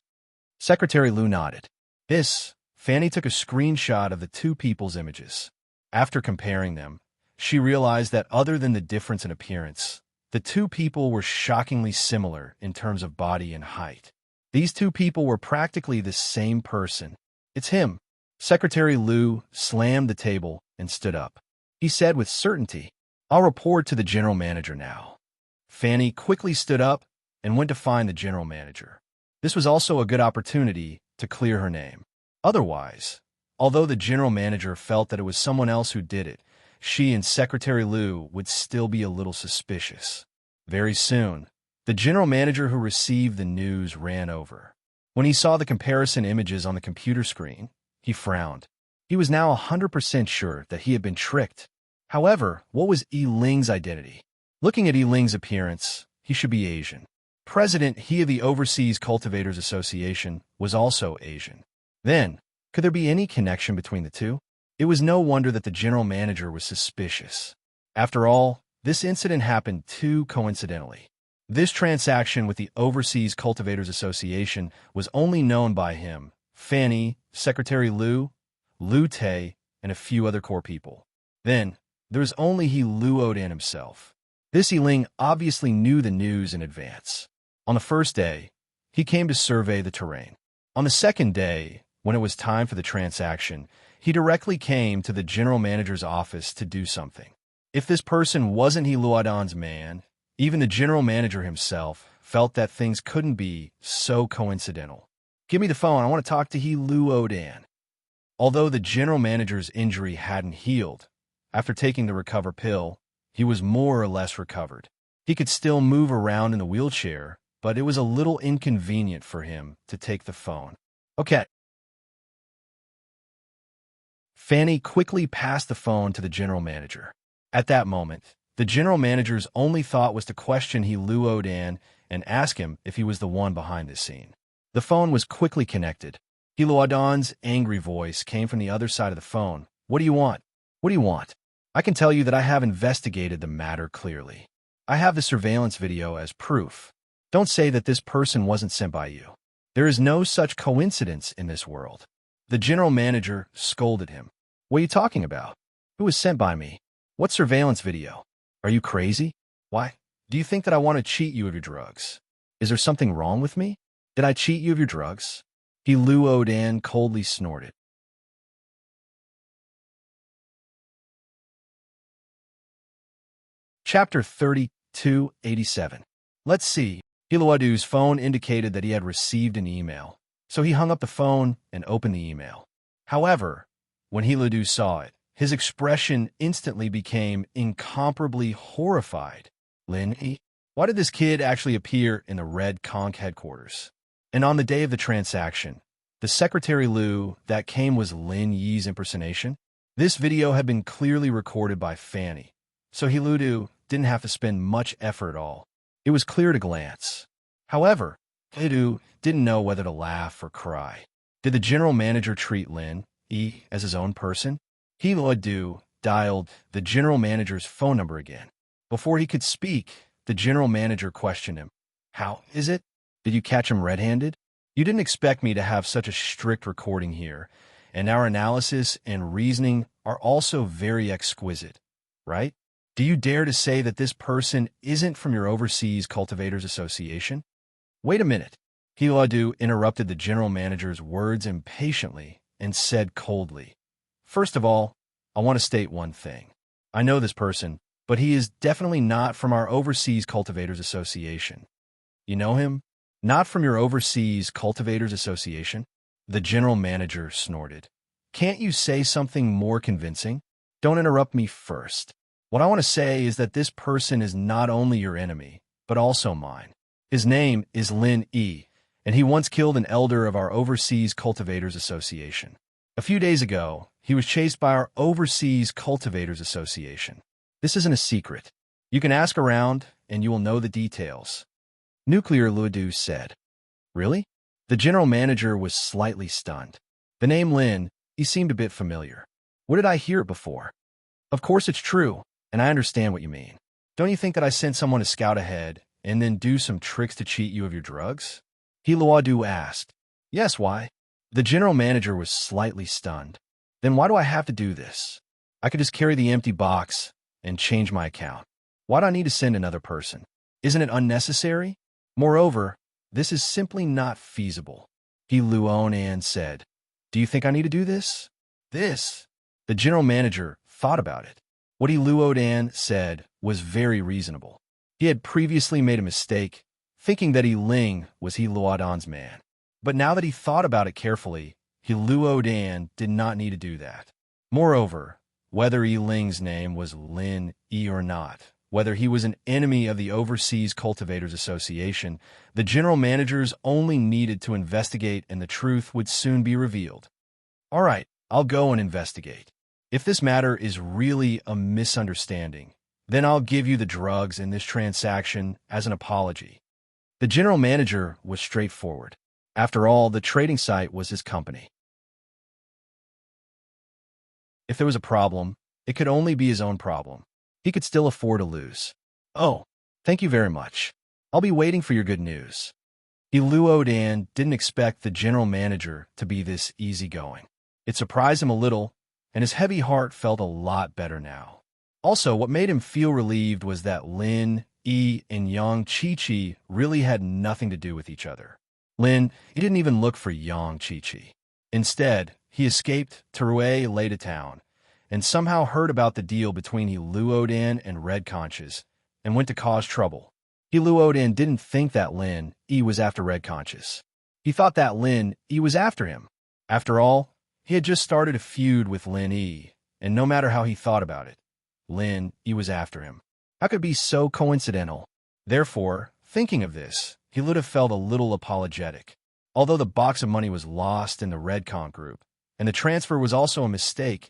Secretary Liu nodded. Fanny took a screenshot of the two people's images. After comparing them, she realized that other than the difference in appearance, the two people were shockingly similar in terms of body and height. These two people were practically the same person. It's him. Secretary Liu slammed the table and stood up. He said with certainty, I'll report to the general manager now. Fanny quickly stood up and went to find the general manager. This was also a good opportunity to clear her name. Otherwise, although the general manager felt that it was someone else who did it, she and Secretary Liu would still be a little suspicious. Very soon, the general manager who received the news ran over. When he saw the comparison images on the computer screen, he frowned. He was now 100% sure that he had been tricked. However, what was Yi Ling's identity? Looking at Yi Ling's appearance, he should be Asian. President he of the Overseas Cultivators Association was also Asian. Then, could there be any connection between the two? It was no wonder that the general manager was suspicious. After all, this incident happened too coincidentally. This transaction with the Overseas Cultivators Association was only known by him, Fanny, Secretary Liu Tay, and a few other core people. Then, there was only Liu Odan himself. This Ling obviously knew the news in advance. On the first day, he came to survey the terrain. On the second day, when it was time for the transaction, he directly came to the general manager's office to do something. If this person wasn't Liu Odan's man, even the general manager himself felt that things couldn't be so coincidental. "Give me the phone, I want to talk to Liu Odan." Although the general manager's injury hadn't healed, after taking the recover pill, he was more or less recovered. He could still move around in the wheelchair, but it was a little inconvenient for him to take the phone. "Okay." Fanny quickly passed the phone to the general manager. At that moment, the general manager's only thought was to question Liu Odan and ask him if he was the one behind this scene. The phone was quickly connected. Liu Odan's angry voice came from the other side of the phone. "What do you want? What do you want? I can tell you that I have investigated the matter clearly. I have the surveillance video as proof. Don't say that this person wasn't sent by you. There is no such coincidence in this world." The general manager scolded him. "What are you talking about? Who was sent by me? What surveillance video? Are you crazy? Why? Do you think that I want to cheat you of your drugs? Is there something wrong with me? Did I cheat you of your drugs?" Liu Odan coldly snorted. Chapter 3287. Let's see. Liu Odan's phone indicated that he had received an email, so he hung up the phone and opened the email. However, when Liu Odan saw it, his expression instantly became incomparably horrified. "Lin, why did this kid actually appear in the Red Conch headquarters?" And on the day of the transaction, the Secretary Liu that came was Lin Yi's impersonation. This video had been clearly recorded by Fanny, so Liu Odan didn't have to spend much effort at all. It was clear at a glance. However, Liu Odan didn't know whether to laugh or cry. Did the general manager treat Lin Yi as his own person? Liu Odan dialed the general manager's phone number again. Before he could speak, the general manager questioned him. "How is it? Did you catch him red-handed? You didn't expect me to have such a strict recording here, and our analysis and reasoning are also very exquisite, right? Do you dare to say that this person isn't from your Overseas Cultivators Association?" "Wait a minute." Liu Odan interrupted the general manager's words impatiently and said coldly, "First of all, I want to state one thing. I know this person, but he is definitely not from our Overseas Cultivators Association." "You know him? Not from your Overseas Cultivators Association?" The general manager snorted. "Can't you say something more convincing? Don't interrupt me first. What I want to say is that this person is not only your enemy, but also mine. His name is Lin Yi, and he once killed an elder of our Overseas Cultivators Association. A few days ago, he was chased by our Overseas Cultivators Association. This isn't a secret. You can ask around, and you will know the details." Nuclear Liu Odan said. "Really?" The general manager was slightly stunned. The name Lin, he seemed a bit familiar. "Where did I hear it before?" "Of course it's true, and I understand what you mean. Don't you think that I sent someone to scout ahead and then do some tricks to cheat you of your drugs?" Liu Odan asked. "Yes, why?" The general manager was slightly stunned. "Then why do I have to do this? I could just carry the empty box and change my account. Why do I need to send another person? Isn't it unnecessary? Moreover, this is simply not feasible." Liu Odan said. "Do you think I need to do this?" "This?" The general manager thought about it. What Liu Odan said was very reasonable. He had previously made a mistake, thinking that Ling was Liu Odan's man. But now that he thought about it carefully, Liu Odan did not need to do that. Moreover, whether Ling's name was Lin Yi or not, whether he was an enemy of the Overseas Cultivators Association, the general managers only needed to investigate and the truth would soon be revealed. "All right, I'll go and investigate. If this matter is really a misunderstanding, then I'll give you the drugs in this transaction as an apology." The general manager was straightforward. After all, the trading site was his company. If there was a problem, it could only be his own problem. He could still afford to lose. "Oh, thank you very much. I'll be waiting for your good news. He luoed in, didn't expect the general manager to be this easygoing. It surprised him a little, and his heavy heart felt a lot better now. Also, what made him feel relieved was that Lin, Yi, and Yang Chi-Chi really had nothing to do with each other. Lin, he didn't even look for Yang Chi-Chi. Instead, he escaped to Rue Leda Town, and somehow heard about the deal between He Luoed In and Red Conches, and went to cause trouble. He Luoed In didn't think that Lin Yi was after Red Conches. He thought that Lin Yi was after him. After all, he had just started a feud with Lin Yi, and no matter how he thought about it, Lin Yi was after him. How could it be so coincidental? Therefore, thinking of this, he would have felt a little apologetic. Although the box of money was lost in the Red Conch group, and the transfer was also a mistake,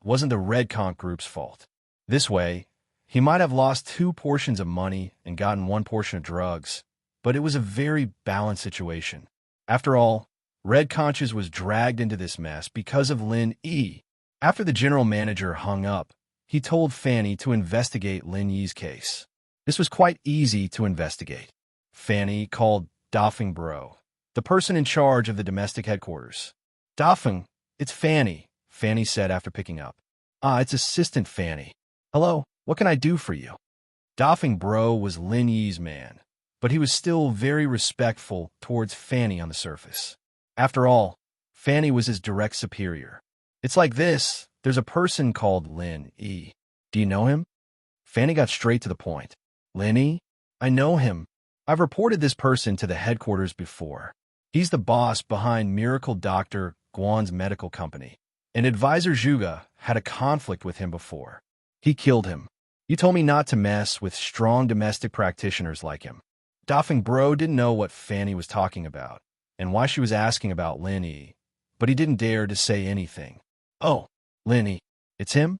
it wasn't the Red Conch group's fault. This way, he might have lost 2 portions of money and gotten 1 portion of drugs, but it was a very balanced situation. After all, Red Conches was dragged into this mess because of Lin Yi. After the general manager hung up, he told Fanny to investigate Lin Yi's case. This was quite easy to investigate. Fanny called Dafeng Bro, the person in charge of the domestic headquarters. Dafeng, it's Fanny, Fanny said after picking up. Ah, it's Assistant Fanny. Hello, what can I do for you? Dafeng Bro was Lin Yi's man, but he was still very respectful towards Fanny on the surface. After all, Fanny was his direct superior. It's like this, there's a person called Lin Yi. Do you know him? Fanny got straight to the point. Lin Yi? I know him. I've reported this person to the headquarters before. He's the boss behind Miracle Dr. Guan's medical company. And Advisor Zhuge had a conflict with him before. He killed him. You told me not to mess with strong domestic practitioners like him. Dafeng Bro didn't know what Fanny was talking about, and why she was asking about Lin Yi, but he didn't dare to say anything. Oh, Lin Yi, it's him?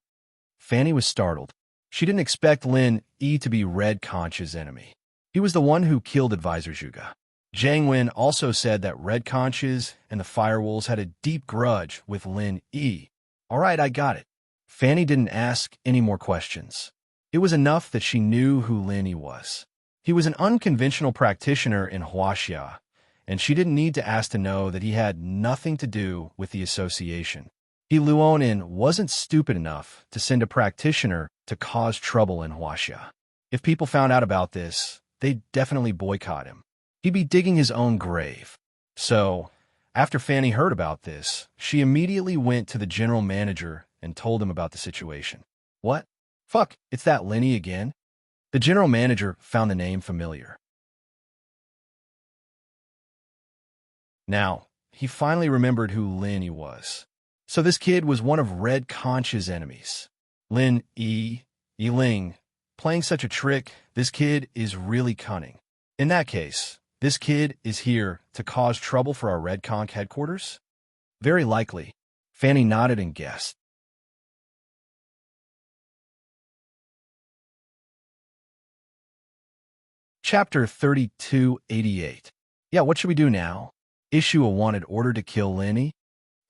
Fanny was startled. She didn't expect Lin Yi to be Red Conch's enemy. He was the one who killed Advisor Zhuge. Zhang Wen also said that Red Conches and the Firewolves had a deep grudge with Lin Yi. All right, I got it. Fanny didn't ask any more questions. It was enough that she knew who Lin Yi was. He was an unconventional practitioner in Huaxia, and she didn't need to ask to know that he had nothing to do with the association. He Luonin wasn't stupid enough to send a practitioner to cause trouble in Huaxia. If people found out about this, they'd definitely boycott him. He'd be digging his own grave. So, after Fanny heard about this, she immediately went to the general manager and told him about the situation. What? Fuck, it's that Lin Yi again? The general manager found the name familiar. Now, he finally remembered who Lin Yi was. So this kid was one of Red Conch's enemies. Lin Yi, Yiling, playing such a trick, this kid is really cunning. In that case, this kid is here to cause trouble for our Red Conch headquarters? Very likely. Fanny nodded and guessed. Chapter 3288. Yeah, what should we do now? Issue a wanted order to kill Lin Yi?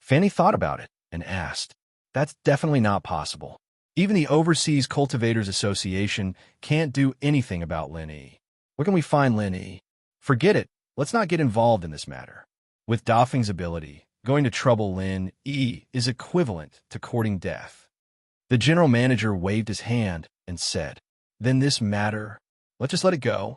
Fanny thought about it and asked. That's definitely not possible. Even the Overseas Cultivators Association can't do anything about Lin Yi. Where can we find Lin Yi? Forget it. Let's not get involved in this matter. With Dafeng's ability, going to trouble Lin Yi is equivalent to courting death. The general manager waved his hand and said, Then this matter, let's just let it go.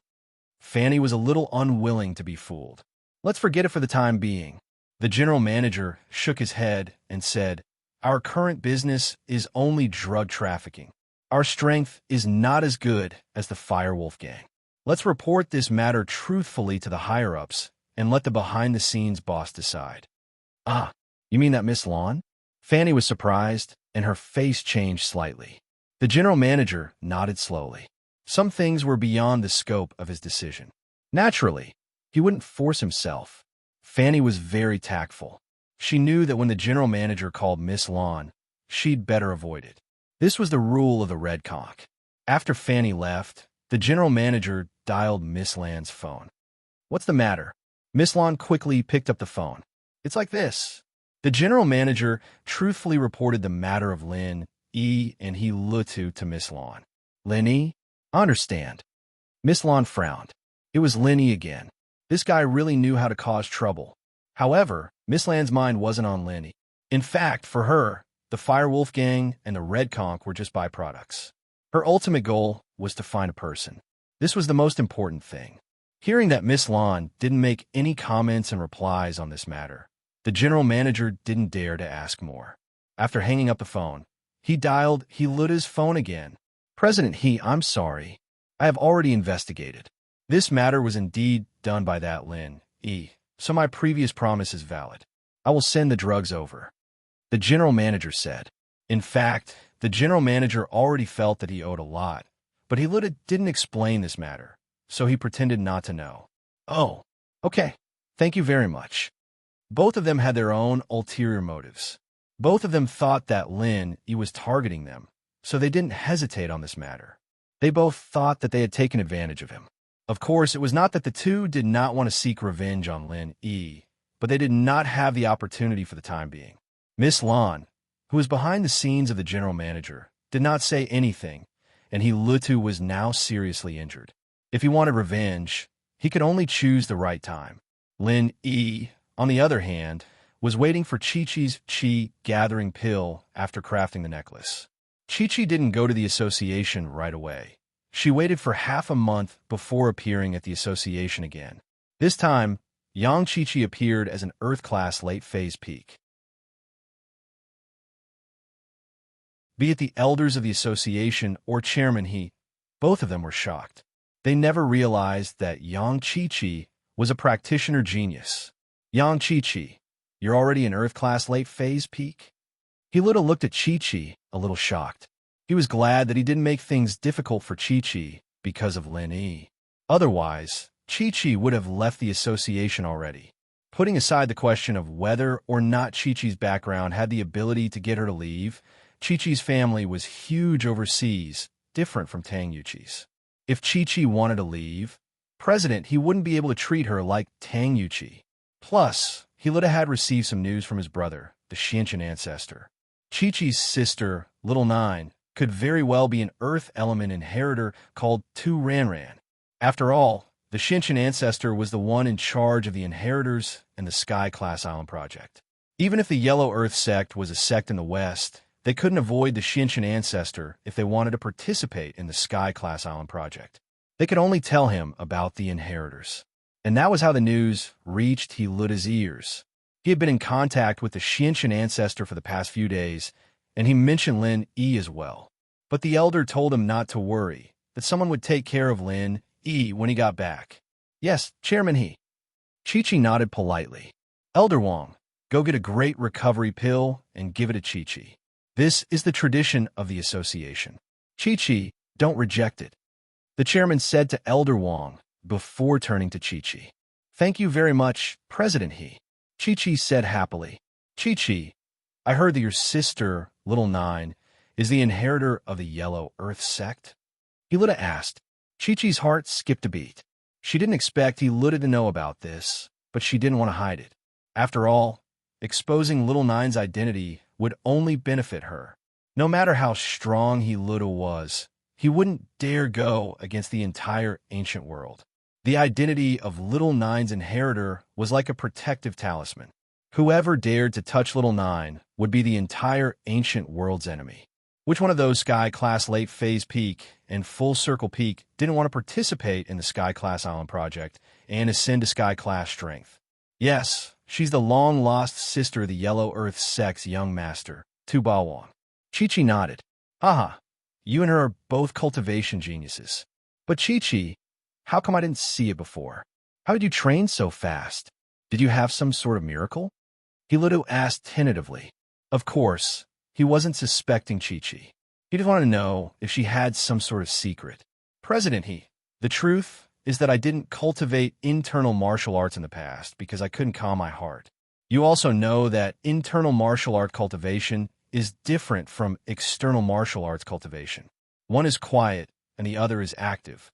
Fanny was a little unwilling to be fooled. Let's forget it for the time being. The general manager shook his head and said, Our current business is only drug trafficking. Our strength is not as good as the Firewolf gang. Let's report this matter truthfully to the higher-ups and let the behind-the-scenes boss decide. Ah, you mean that Miss Lawn? Fanny was surprised, and her face changed slightly. The general manager nodded slowly. Some things were beyond the scope of his decision. Naturally, he wouldn't force himself. Fanny was very tactful. She knew that when the general manager called Miss Lawn, she'd better avoid it. This was the rule of the Red Conch. After Fanny left, the general manager dialed Miss Lan's phone. What's the matter? Miss Lan quickly picked up the phone. It's like this. The general manager truthfully reported the matter of Lin Yi and He Lutu to Miss Lan. Lin Yi? I understand. Miss Lan frowned. It was Lenny again. This guy really knew how to cause trouble. However, Miss Land's mind wasn't on Lenny. In fact, for her, the Firewolf Gang and the Red Conch were just byproducts. Her ultimate goal was to find a person. This was the most important thing. Hearing that Miss Lawn didn't make any comments and replies on this matter, the general manager didn't dare to ask more. After hanging up the phone, he lit his phone again. President I'm sorry. I have already investigated. This matter was indeed done by that Lin E. So my previous promise is valid. I will send the drugs over. The general manager said. In fact, the general manager already felt that he owed a lot, but he didn't explain this matter, so he pretended not to know. Oh, okay. Thank you very much. Both of them had their own ulterior motives. Both of them thought that Lin E was targeting them, so they didn't hesitate on this matter. They both thought that they had taken advantage of him. Of course, it was not that the two did not want to seek revenge on Lin E, but they did not have the opportunity for the time being. Miss Lawn, who was behind the scenes of the general manager, did not say anything, and Lutu was now seriously injured. If he wanted revenge, he could only choose the right time. Lin E, on the other hand, was waiting for Chi-Chi's chi-gathering pill after crafting the necklace. Chi-Chi didn't go to the association right away. She waited for half a month before appearing at the association again. This time, Yang Chi-Chi appeared as an Earth-class late-phase peak. Be it the elders of the association or Chairman both of them were shocked. They never realized that Yang Chi-Chi was a practitioner genius. Yang Chi-Chi, you're already an Earth-class late-phase peak? Looked at Chi-Chi, a little shocked. He was glad that he didn't make things difficult for Chi-Chi because of Lin E. Otherwise, Chi-Chi would have left the association already. Putting aside the question of whether or not Chi-Chi's background had the ability to get her to leave, Chi-Chi's family was huge overseas, different from Tang Yuchi's. If Chi-Chi wanted to leave, he wouldn't be able to treat her like Tang Yuchi. Plus, had received some news from his brother, the Xianqian ancestor. Chi-Chi's sister, Little Nine, could very well be an Earth element inheritor called Tu Ranran. After all, the Xianqian ancestor was the one in charge of the inheritors and the Sky-class island project. Even if the Yellow Earth sect was a sect in the West, they couldn't avoid the Xianqian ancestor if they wanted to participate in the Sky-class island project. They could only tell him about the inheritors. And that was how the news reached Luta's ears. He had been in contact with the Xianqian ancestor for the past few days, and he mentioned Lin E as well. But the elder told him not to worry, that someone would take care of Lin E when he got back. Yes, Chairman Chi-Chi nodded politely. Elder Wong, go get a great recovery pill and give it to Chi-Chi. This is the tradition of the association. Chi-Chi, don't reject it. The chairman said to Elder Wong before turning to Chi-Chi. Thank you very much, President Chi-Chi said happily. Chi-Chi, I heard that your sister, Little Nine, is the inheritor of the Yellow Earth sect? Luta asked. Chi-Chi's heart skipped a beat. She didn't expect Luta to know about this, but she didn't want to hide it. After all, exposing Little Nine's identity would only benefit her. No matter how strong Luta was, he wouldn't dare go against the entire ancient world. The identity of Little Nine's inheritor was like a protective talisman. Whoever dared to touch Little Nine would be the entire ancient world's enemy. Which one of those Sky-class late-phase peak and full-circle peak didn't want to participate in the Sky-class island project and ascend to Sky-class strength? Yes, she's the long-lost sister of the Yellow Earth sect's young master, Tu Bawang. Chi-Chi nodded. Haha, you and her are both cultivation geniuses. But Chi-Chi, how come I didn't see it before? How did you train so fast? Did you have some sort of miracle? Luta asked tentatively. Of course, he wasn't suspecting Chi-Chi. He just wanted to know if she had some sort of secret. President the truth is that I didn't cultivate internal martial arts in the past because I couldn't calm my heart. You also know that internal martial art cultivation is different from external martial arts cultivation. One is quiet and the other is active.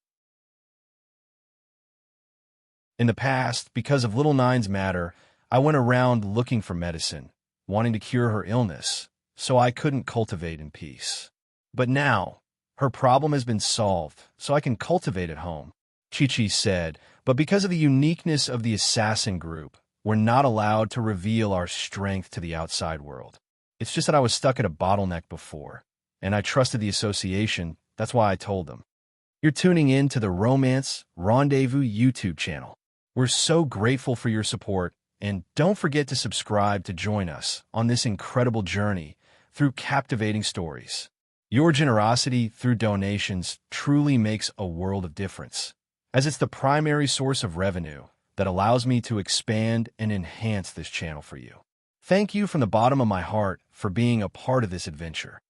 In the past, because of Little Nine's matter, I went around looking for medicine, wanting to cure her illness, so I couldn't cultivate in peace. But now, her problem has been solved, so I can cultivate at home. Chi-Chi said, but because of the uniqueness of the assassin group, we're not allowed to reveal our strength to the outside world. It's just that I was stuck at a bottleneck before, and I trusted the association. That's why I told them. You're tuning in to the Romance Rendezvous YouTube channel. We're so grateful for your support, and don't forget to subscribe to join us on this incredible journey through captivating stories. Your generosity through donations truly makes a world of difference, as it's the primary source of revenue that allows me to expand and enhance this channel for you. Thank you from the bottom of my heart for being a part of this adventure.